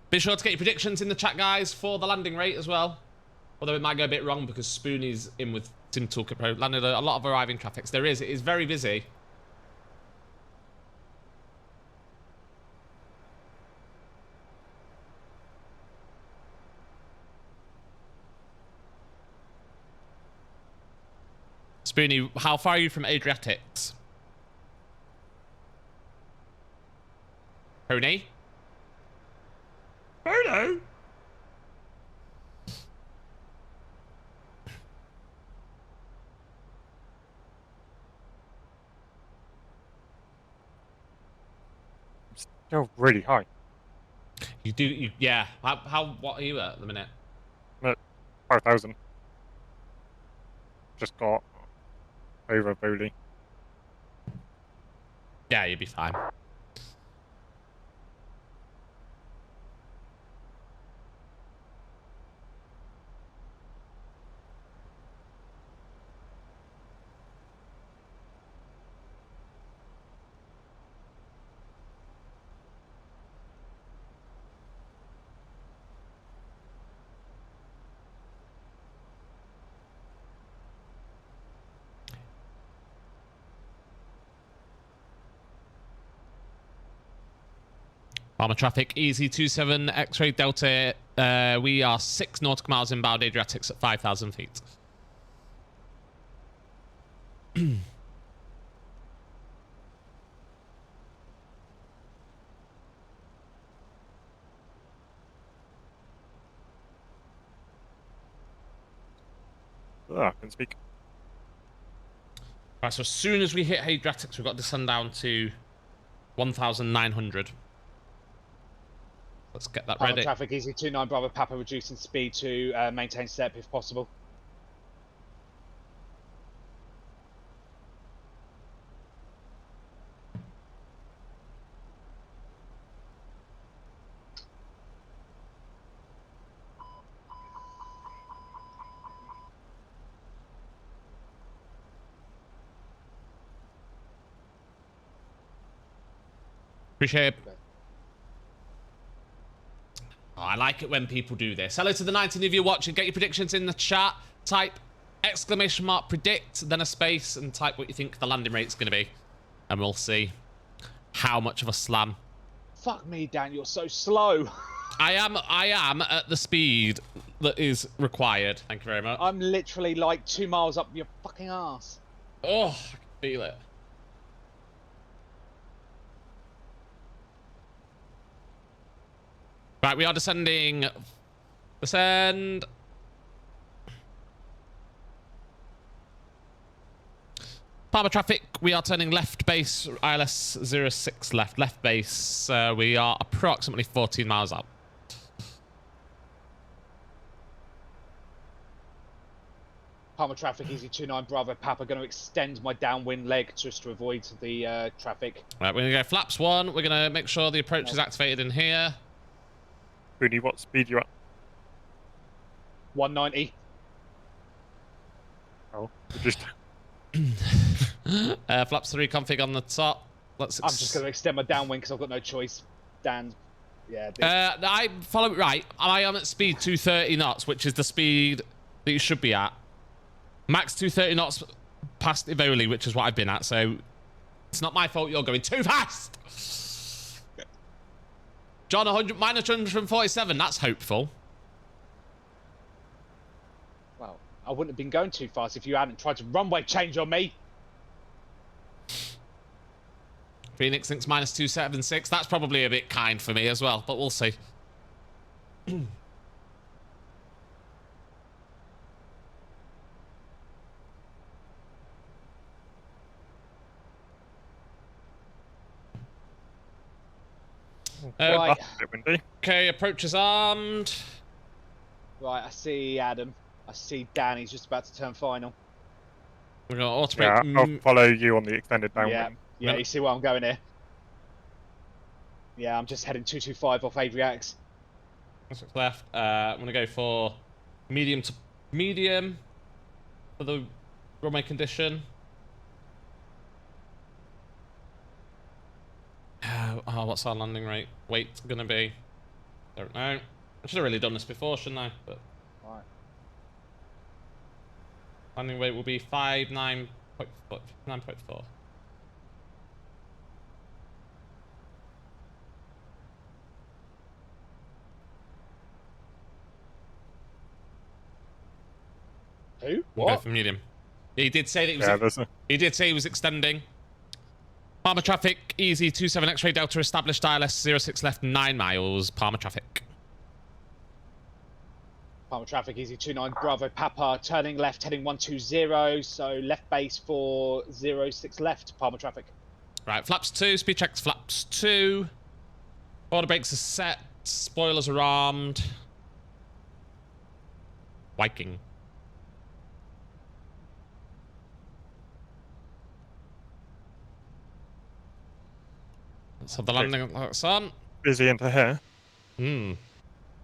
Be sure to get your predictions in the chat, guys, for the landing rate as well. Although it might go a bit wrong because Spoony's in with Sim Toolkit Pro. Landed a lot of arriving traffic. There is. It is very busy. Spoony, how far are you from Adriatics? Pony? Pony? Still really high. You do, yeah. What are you at the minute? I'm at 5,000. Just got over Bowley. Yeah, you'll be fine. Palma traffic, easy 27 X-ray Delta. We are 6 nautical miles inbound Adriatics at 5,000 feet. Oh, I can speak. Right, so as soon as we hit Hadriatics, we've got to descend down to 1,900. Let's get that Palma ready. traffic, easy 29 Bravo Papa, reducing speed to maintain step if possible. Appreciate it. Oh, I like it when people do this. Hello to the 19 of you watching. Get your predictions in the chat. Type !predict, then a space, and type what you think the landing rate's going to be. And we'll see how much of a slam. Fuck me, Dan, you're so slow. I am at the speed that is required. Thank you very much. I'm literally like 2 miles up your fucking ass. Oh, I can feel it. Right, we are descending. Descend. Palma traffic, we are turning left base, ILS 06 left base. We are approximately 14 miles out. Palma traffic, easy 29 Bravo Papa, going to extend my downwind leg just to avoid the traffic. Right, we're going to go flaps 1. We're going to make sure the approach is activated in here. Spoony, what speed you at? 190. Oh, you just... Flaps 3 config on the top. I'm just going to extend my downwind because I've got no choice. Dan, yeah. I follow it right. I am at speed 230 knots, which is the speed that you should be at. Max 230 knots past Ivoli, which is what I've been at, so it's not my fault you're going too fast. John, minus 147, that's hopeful. Well, I wouldn't have been going too fast if you hadn't tried to runway change on me. Phoenix thinks minus 276, that's probably a bit kind for me as well, but we'll see. Right. Okay, approach is armed. Right, I see Adam. I see Dan, he's just about to turn final. We're going to automate. Yeah, I'll follow you on the extended downwind. Yeah, you see where I'm going here? Yeah, I'm just heading 225 off Adriax. That's what's left. I'm going to go for medium to medium for the runway condition. Oh, what's our landing rate? Weight gonna be? Don't know. I should have really done this before, shouldn't I? But right. Landing weight will be 59.4. Who? We'll What? go for medium. He did say that he was. Yeah, he did say he was extending. Palma traffic, easy 27 X-ray Delta established, ILS 06 left 9 miles. Palma traffic. Palma traffic, easy 29 Bravo Papa, turning left, heading 120, so left base for 06 left, Palma traffic. Right, flaps 2, speed checks flaps 2. Border brakes are set, spoilers are armed. Viking. Let's have the landing lights on. Busy into here.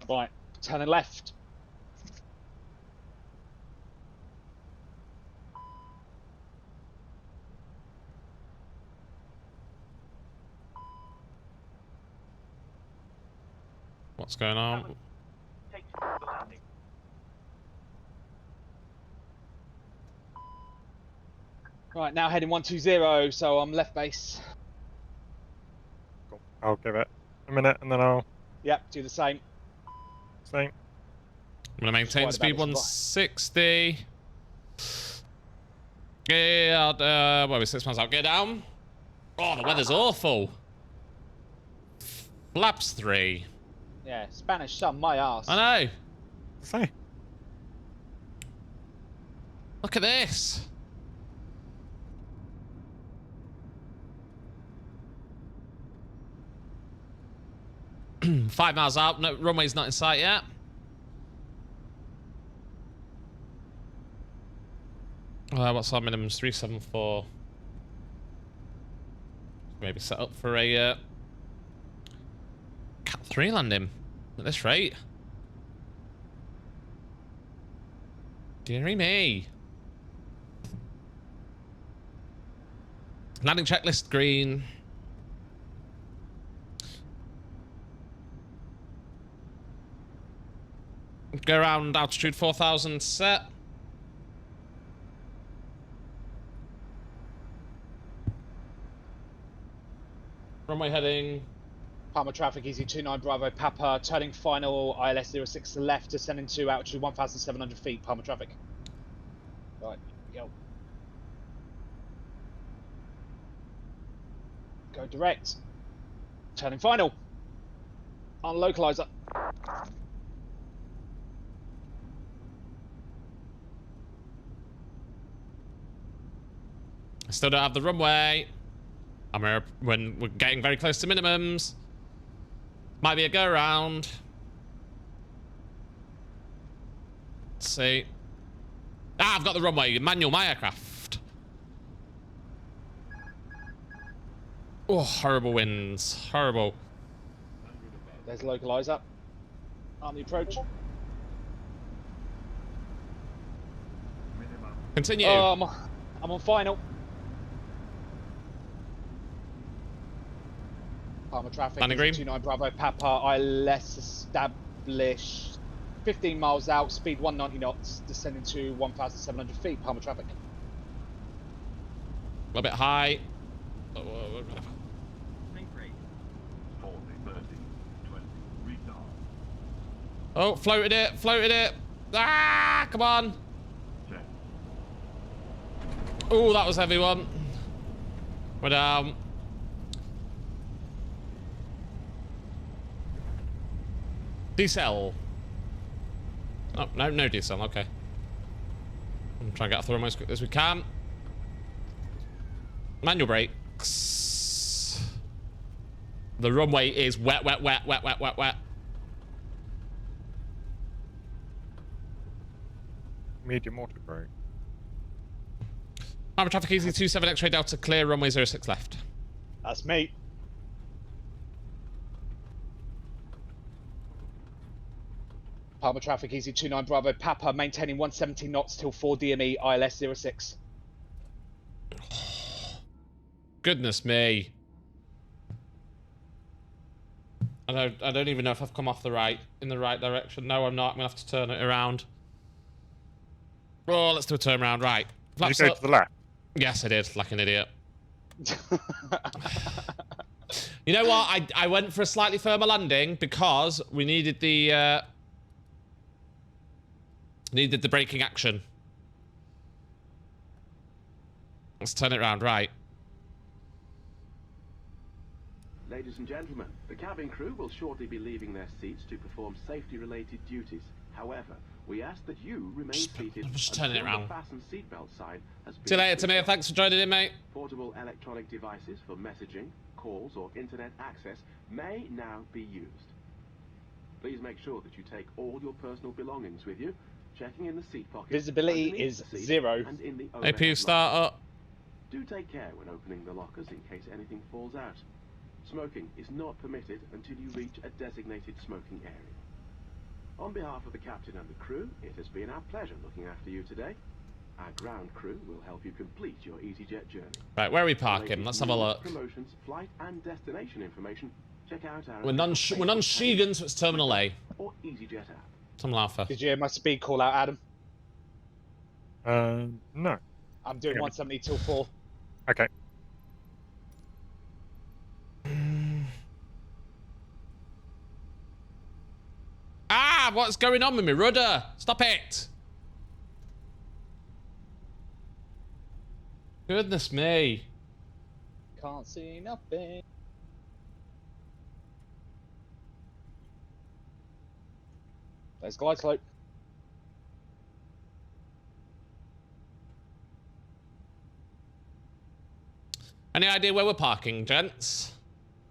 Right, turning left. What's going on? Right, now heading 120, so I'm left base. Cool. I'll give it a minute and then I'll... Yep, do the same. Same. I'm going to maintain speed 160. Yeah, where are we? 6 miles out. Get down. Oh, the weather's awful. Flaps 3. Yeah, Spanish sun, my ass. I know. Say. Look at this. Five miles out. No, runway's not in sight yet. What's our minimum? 374. Maybe set up for a Cat 3 landing at this rate. Dearie me. Landing checklist green. Go around altitude 4,000 set. Runway heading. Palma traffic, easy 29 Bravo Papa, turning final ILS 06 to left, descending to altitude 1,700 feet, Palma traffic. Right, go. Go direct. Turning final. On localizer. I still don't have the runway. When we're getting very close to minimums. Might be a go around. Let's see. Ah, I've got the runway. Manual my aircraft. Oh, horrible winds. Horrible. There's localizer. On the approach. Continue. I'm on final. Palma traffic, Landing green. 29 Bravo Papa, ILS established 15 miles out, speed 190 knots, descending to 1,700 feet, Palma traffic. A little bit high. Oh, floated it, floated it. Ah, come on. Oh, that was a heavy one. We're down. Decel. Oh, no, no decel, okay. I'm trying to get off the runway as quick as we can. Manual brakes. The runway is wet, wet, wet, wet, wet, wet, wet. Medium auto brake. Palma traffic easy 27 X-ray Delta clear, runway 06 left. That's me. Palma traffic, easy 29 Bravo Papa, maintaining 170 knots till 4 DME, ILS 06. Goodness me. I don't even know if I've come off in the right direction. No, I'm not. I'm gonna have to turn it around. Oh, let's do a turn around. Right. Did you go to the left? Yes, I did, like an idiot. You know what? I went for a slightly firmer landing because we needed the braking action. Let's turn it around, right. Ladies and gentlemen, the cabin crew will shortly be leaving their seats to perform safety-related duties. However, we ask that you remain seated just turn it until around. the fasten seatbelt sign has been See you later, switched Tamir. off. Thanks for joining in, mate. Portable electronic devices for messaging, calls, or internet access may now be used. Please make sure that you take all your personal belongings with you, checking in the seat pocket. Visibility underneath is the seat, 0. And in the APU overhead start locker. up. Do take care when opening the lockers in case anything falls out. Smoking is not permitted until you reach a designated smoking area. On behalf of the captain and the crew, it has been our pleasure looking after you today. Our ground crew will help you complete your EasyJet journey. Right, where are we parking? Let's have a look. Promotions, flight and destination information. Check out our We're non-Sheegan, so it's Terminal A. or EasyJet app. Terminal Alpha. Did you hear my speed call out, Adam? No. I'm doing 170 till 4. Okay. Ah, what's going on with me rudder? Stop it! Goodness me. Can't see nothing. There's glide slope. Any idea where we're parking, gents?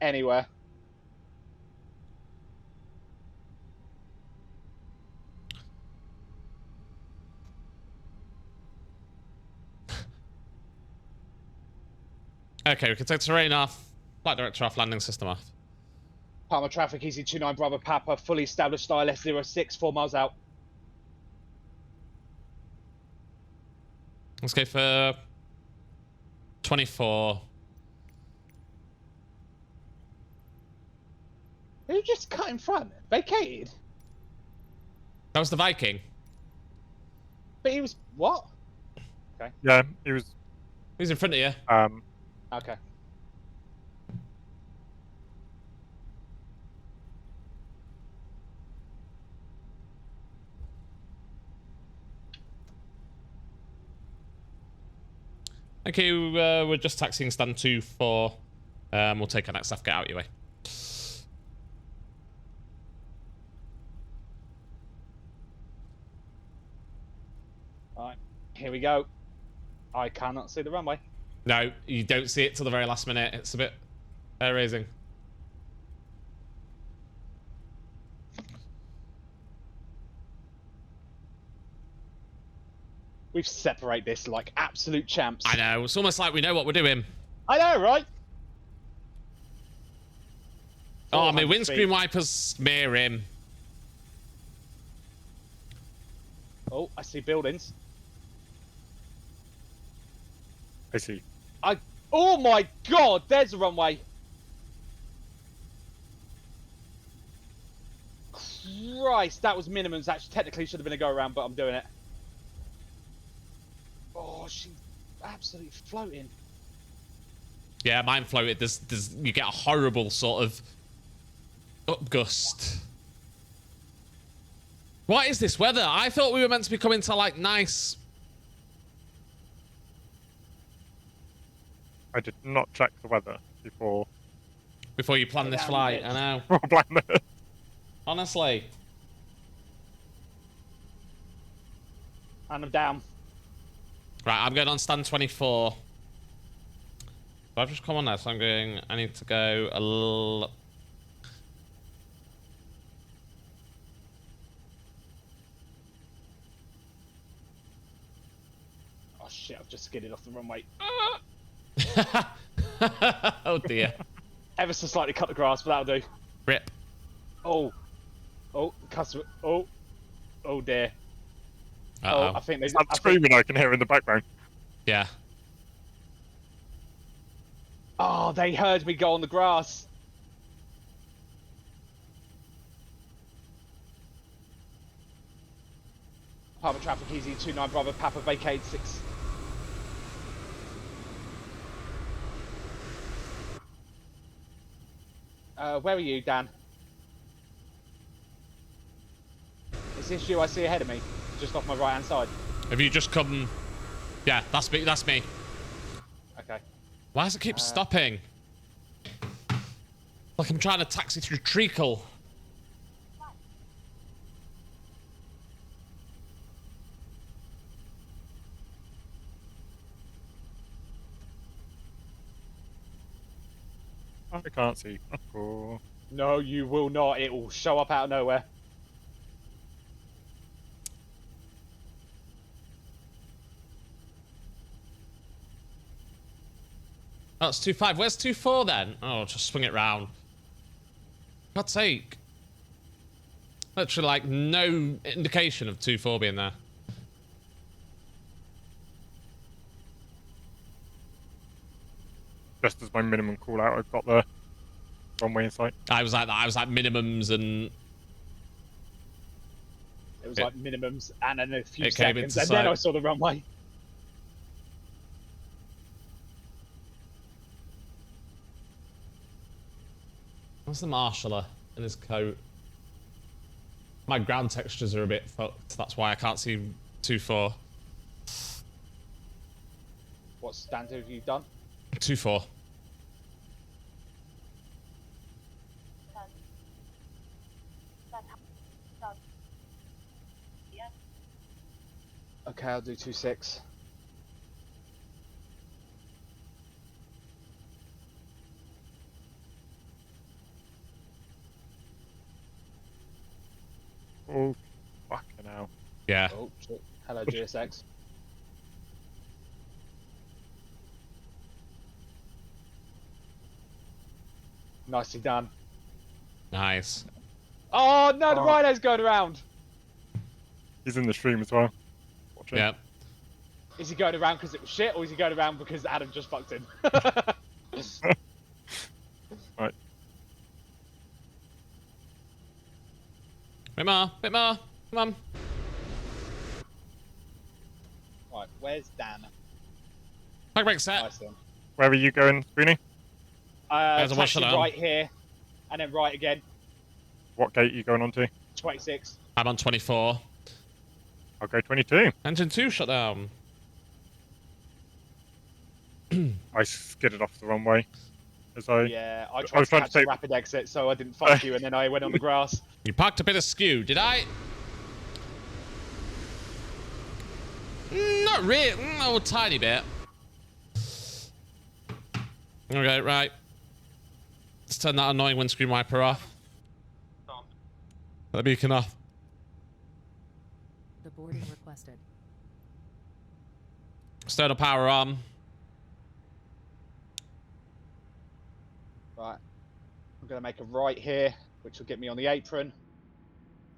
Anywhere. Okay, we can take terrain off. Flight director off, landing system off. Palma traffic, easy 29 Bravo Papa, fully established style F06, 4 miles out. Let's go for 24. Who just cut in front? Vacated? That was the Viking. But he was... What? Okay. Yeah, he was... Who's in front of you? Okay. Okay, we're just taxiing stand 2-4. We'll take our next stuff, get out your way. Alright, here we go. I cannot see the runway. No, you don't see it till the very last minute. It's a bit hair-raising. We've separated this like absolute champs. I know, it's almost like we know what we're doing. I know, right? Oh, my windscreen wipers smear him. Oh, I see buildings. I see. Oh my god, there's a runway. Christ, that was minimums. Actually, technically should have been a go around, but I'm doing it. Oh, she's absolutely floating. Yeah, mine floated. You get a horrible sort of upgust. What is this weather? I thought we were meant to be coming to like nice. I did not check the weather before you planned this flight. I know. Plan it. Honestly. And I'm down. Right, I'm going on stand 24. So I've just come on there, so I'm going. I need to go a little. Oh shit, I've just skidded off the runway. Oh dear. Ever so slightly cut the grass, but that'll do. Rip. Oh. Oh, customer. Oh. Oh dear. Uh-oh. Oh, I think they. That screaming I can hear in the background. Yeah. Oh, they heard me go on the grass. Palma traffic easy 29 Bravo Papa vacate 6. Where are you, Dan? Is this you I see ahead of me? Just off my right hand side. Have you just come? Yeah, that's me. That's me. Okay. Why does it keep stopping? Like I'm trying to taxi through treacle. I can't see. Oh. No, you will not. It will show up out of nowhere. Oh, it's 2-5. Where's 2-4 then? Oh, just swing it round. God's sake. Literally, like, no indication of 2-4 being there. Just as my minimum call out, I've got the runway in sight. I was like that. I was like minimums and. It was like minimums and then a few it came seconds, into and then sight. I saw the runway. What's the marshaller in his coat? My ground textures are a bit fucked. That's why I can't see 2-4. What stand have you done? 2-4. Okay, I'll do 2-6. Yeah. Oh, shit. Hello, GSX. Nicely done. Nice. Oh, no, the Oh. rhino's going around. He's in the stream as well. Watching. Yep. Is he going around because it was shit, or is he going around because Adam just fucked him? Right. Bit more. Bit more. Come on. Right, where's Dan? Back break set. Nice one. Where are you going, Spoony? There's a one Taxi shut down. right here, and then right again. What gate are you going onto? 26. I'm on 24. I'll go 22. Engine 2 shut down. I skidded off the runway. As I Yeah, I was tried to trying to catch the take- rapid exit, so I didn't fuck you, and then I went on the grass. You parked a bit askew, did I? Not really. A tiny bit. Okay, right. Let's turn that annoying windscreen wiper off. That beacon off. The boarding requested. Sternal power on. Right. I'm going to make a right here, which will get me on the apron.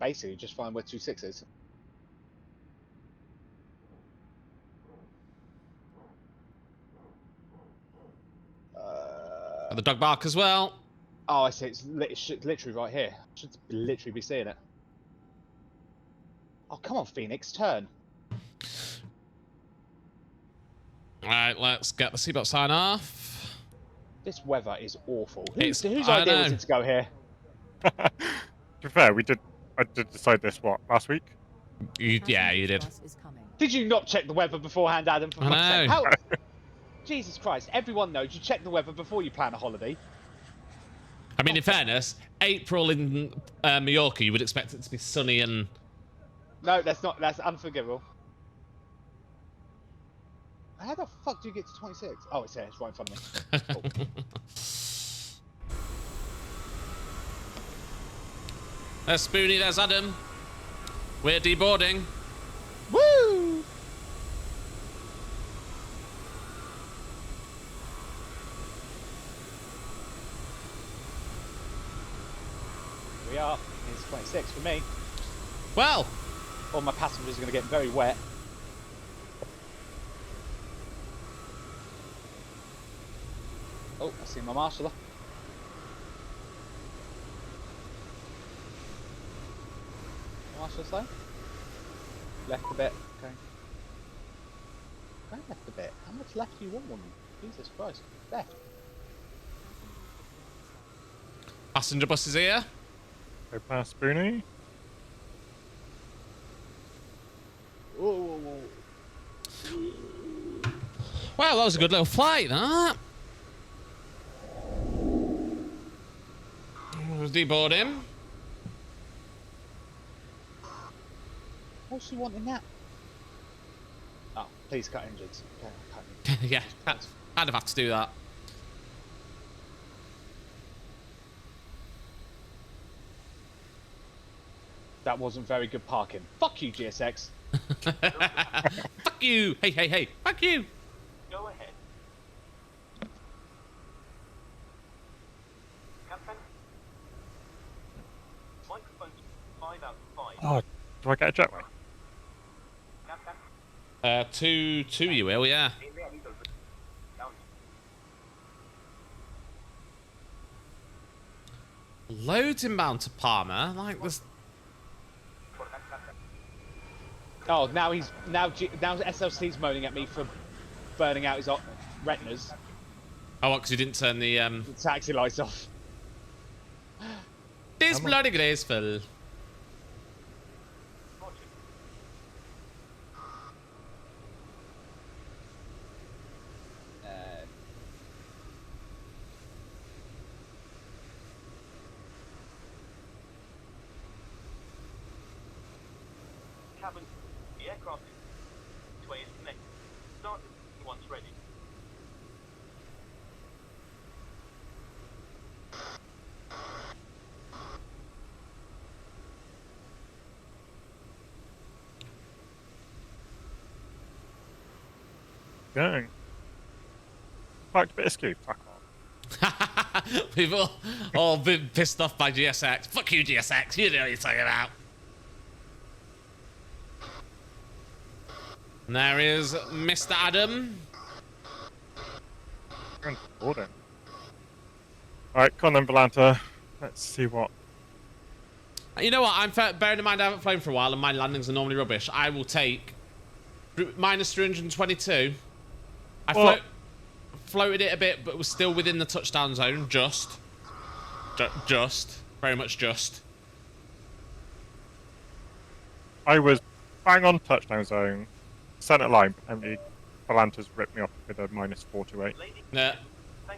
Basically, just find where 26 is. And the dog bark as well. Oh, I see. It's literally right here. Should literally be seeing it. Oh, come on, Phoenix, turn. Alright, let's get the seatbelt sign off. This weather is awful. It's- Whose I idea know. was it to go here? To be fair, I did decide this, what, last week? Yeah, you did. Bus is coming. Did you not check the weather beforehand, Adam? For I fuck's sake? know. How? Jesus Christ, everyone knows you check the weather before you plan a holiday. I mean, in fairness, April in Mallorca, you would expect it to be sunny and... No, that's unforgivable. How the fuck do you get to 26? Oh, it's here, it's right in front of me. Cool. There's Spoony, there's Adam. We're deboarding. Woo! We are. It's 26 for me. Well, All my passengers are going to get very wet. Oh, I see my marshaller. Marshal slow. Left a bit. Okay. Right, left a bit. How much left do you want, woman? Jesus Christ. Left. passenger bus is here. Go past Spoony. Whoa. Well, that was a good little flight, that. Deboard him. What's she wanting that? Oh, please cut engines. Okay, cut engines. Yeah, I'd have to do that. That wasn't very good parking. Fuck you, GSX. Fuck you! Hey! Fuck you! Go ahead. Captain? Microphone 5 out of 5. Oh, do I get a jetway? Captain? Two you will, yeah. Loads inbound to Palma. Like this. Oh, now SLC's moaning at me for burning out his retinas. Oh, what? Because you didn't turn the The taxi lights off. This bloody graceful. Cabin. The aircraft way is connected. Start once ready. Going. Parked a bit askew. Fuck off. We've all been pissed off by GSX. Fuck you, GSX. You know what you're talking about. And there is Mr. Adam. Going to the border. Alright, come on then, Volanta. Let's see what. You know what? Bearing in mind I haven't flown for a while and my landings are normally rubbish. I will take minus 322. Floated it a bit, but was still within the touchdown zone. Just. Very much just. I was bang on touchdown zone, centre line, but Volanta's ripped me off with a minus 428. Yeah.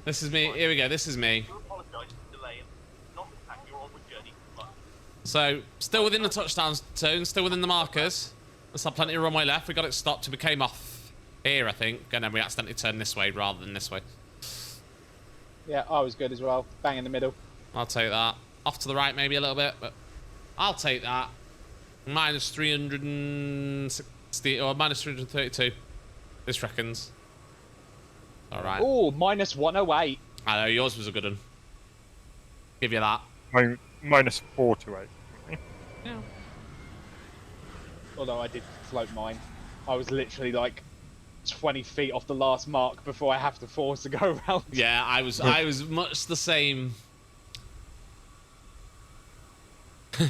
This is me. Here we go. This is me. So, still within the touchdown zone, still within the markers. There's still plenty of runway left. We got it stopped till we came off here, I think. And then we accidentally turned this way rather than this way. Yeah, I was good as well. Bang in the middle. I'll take that. Off to the right maybe a little bit, but I'll take that. Minus 360, or minus 332. This reckons. Alright. Oh, minus 108. I know, yours was a good one. Give you that. Minus 428. Yeah. Although I did float mine. I was literally like 20 feet off the last mark before I have to force to go around. Yeah, I was much the same.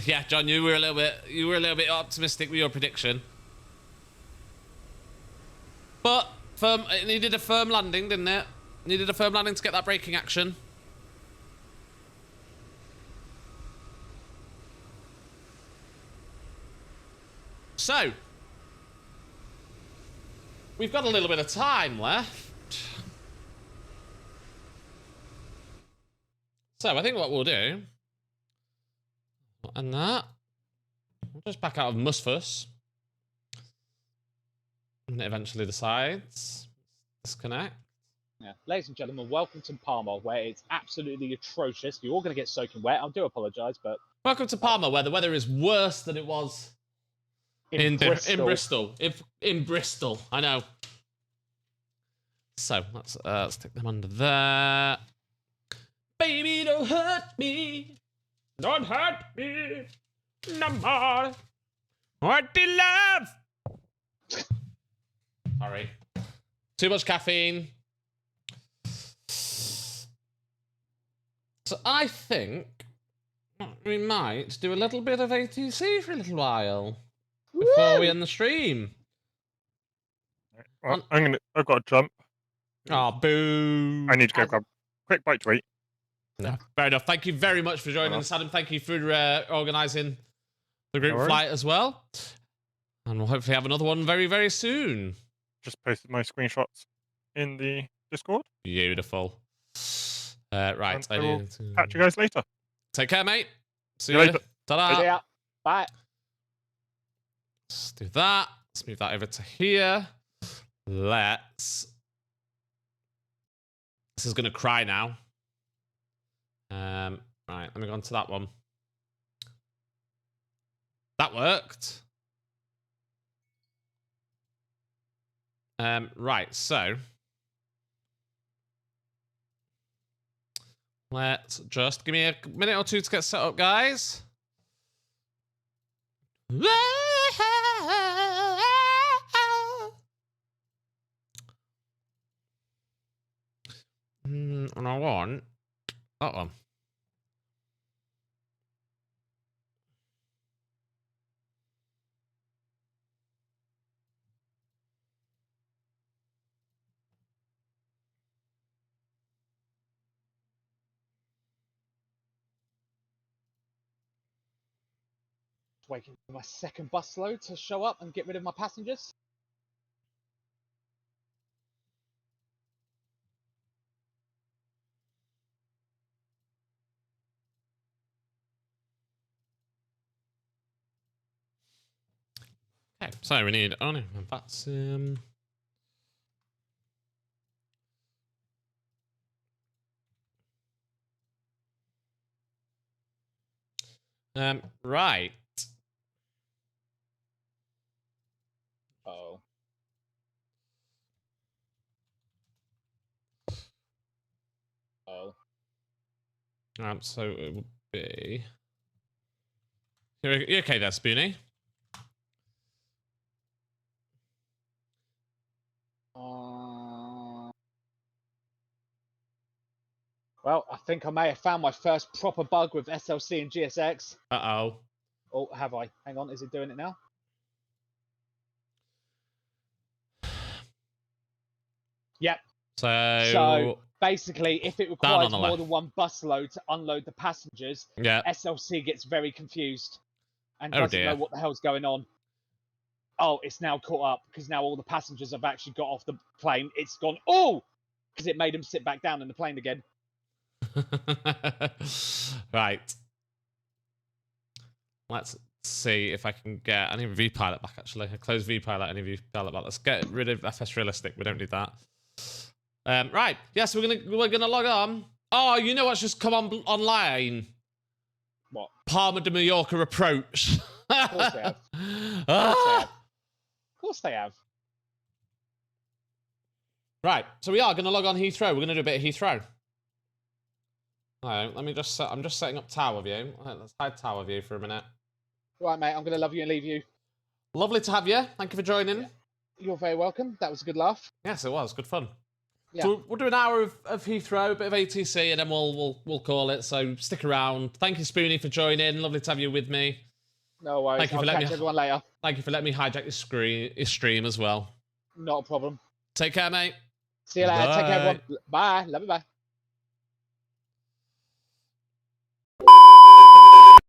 Yeah, John, you were a little bit optimistic with your prediction. But it needed a firm landing, didn't it? Needed a firm landing to get that braking action. So, we've got a little bit of time left. So, I think what we'll do, and that, we'll just back out of MSFS. And it eventually decides, disconnect. Yeah. Ladies and gentlemen, welcome to Palma, where it's absolutely atrocious. You're all going to get soaking wet. I do apologise, but... Welcome to Palma, where the weather is worse than it was in Bristol. In Bristol, I know. So, let's stick them under there. Baby, don't hurt me. Don't hurt me no more. What the love? Sorry. Too much caffeine. So I think we might do a little bit of ATC for a little while before we end the stream. Well, I've got to jump. Oh, boo. I need to go grab a quick bite to eat. No, fair enough. Thank you very much for joining us, Adam. Thank you for organising the group flight as well. And we'll hopefully have another one very, very soon. Just posted my screenshots in the Discord. Beautiful. Right. I will catch you guys later. Take care, mate. See you later. Ta-da. Yeah. Bye. Let's do that. Let's move that over to here. This is going to cry now. Right, let me go on to that one. That worked. Right, so let's just give me a minute or two to get set up, guys. And I want that one. Waiting for my second bus load to show up and get rid of my passengers. Okay, so we need that's right. Oh. So it would be. You okay there, Spoony? Well, I think I may have found my first proper bug with SLC and GSX. Uh-oh. Oh, have I? Hang on, is it doing it now? Yep. So basically, if it requires more than one bus load to unload the passengers, SLC gets very confused and doesn't know what the hell's going on. Oh, it's now caught up because now all the passengers have actually got off the plane. It's gone, oh, because it made them sit back down in the plane again. Right. Let's see if I can get. I need VPilot back actually. I close VPilot. I need VPilot back. Let's get rid of FS Realistic. We don't need that. Right. Yes, we're gonna log on. Oh, you know what's just come on online? What? Palma de Mallorca approach. Of course they have. Of course they have. Right. So we are gonna log on Heathrow. We're gonna do a bit of Heathrow. Alright, let me just. I'm just setting up Tower View. Right, let's hide Tower View for a minute. Right, mate. I'm gonna love you and leave you. Lovely to have you. Thank you for joining. You're very welcome. That was a good laugh. Yes, it was good fun. Yeah. So we'll do an hour of Heathrow, a bit of ATC, and then we'll call it. So stick around. Thank you, Spoony, for joining. Lovely to have you with me. No worries. I'll catch everyone later. Thank you for letting me hijack your stream as well. Not a problem. Take care, mate. See you later. Bye. Take care, everyone. Bye. Love you. Bye.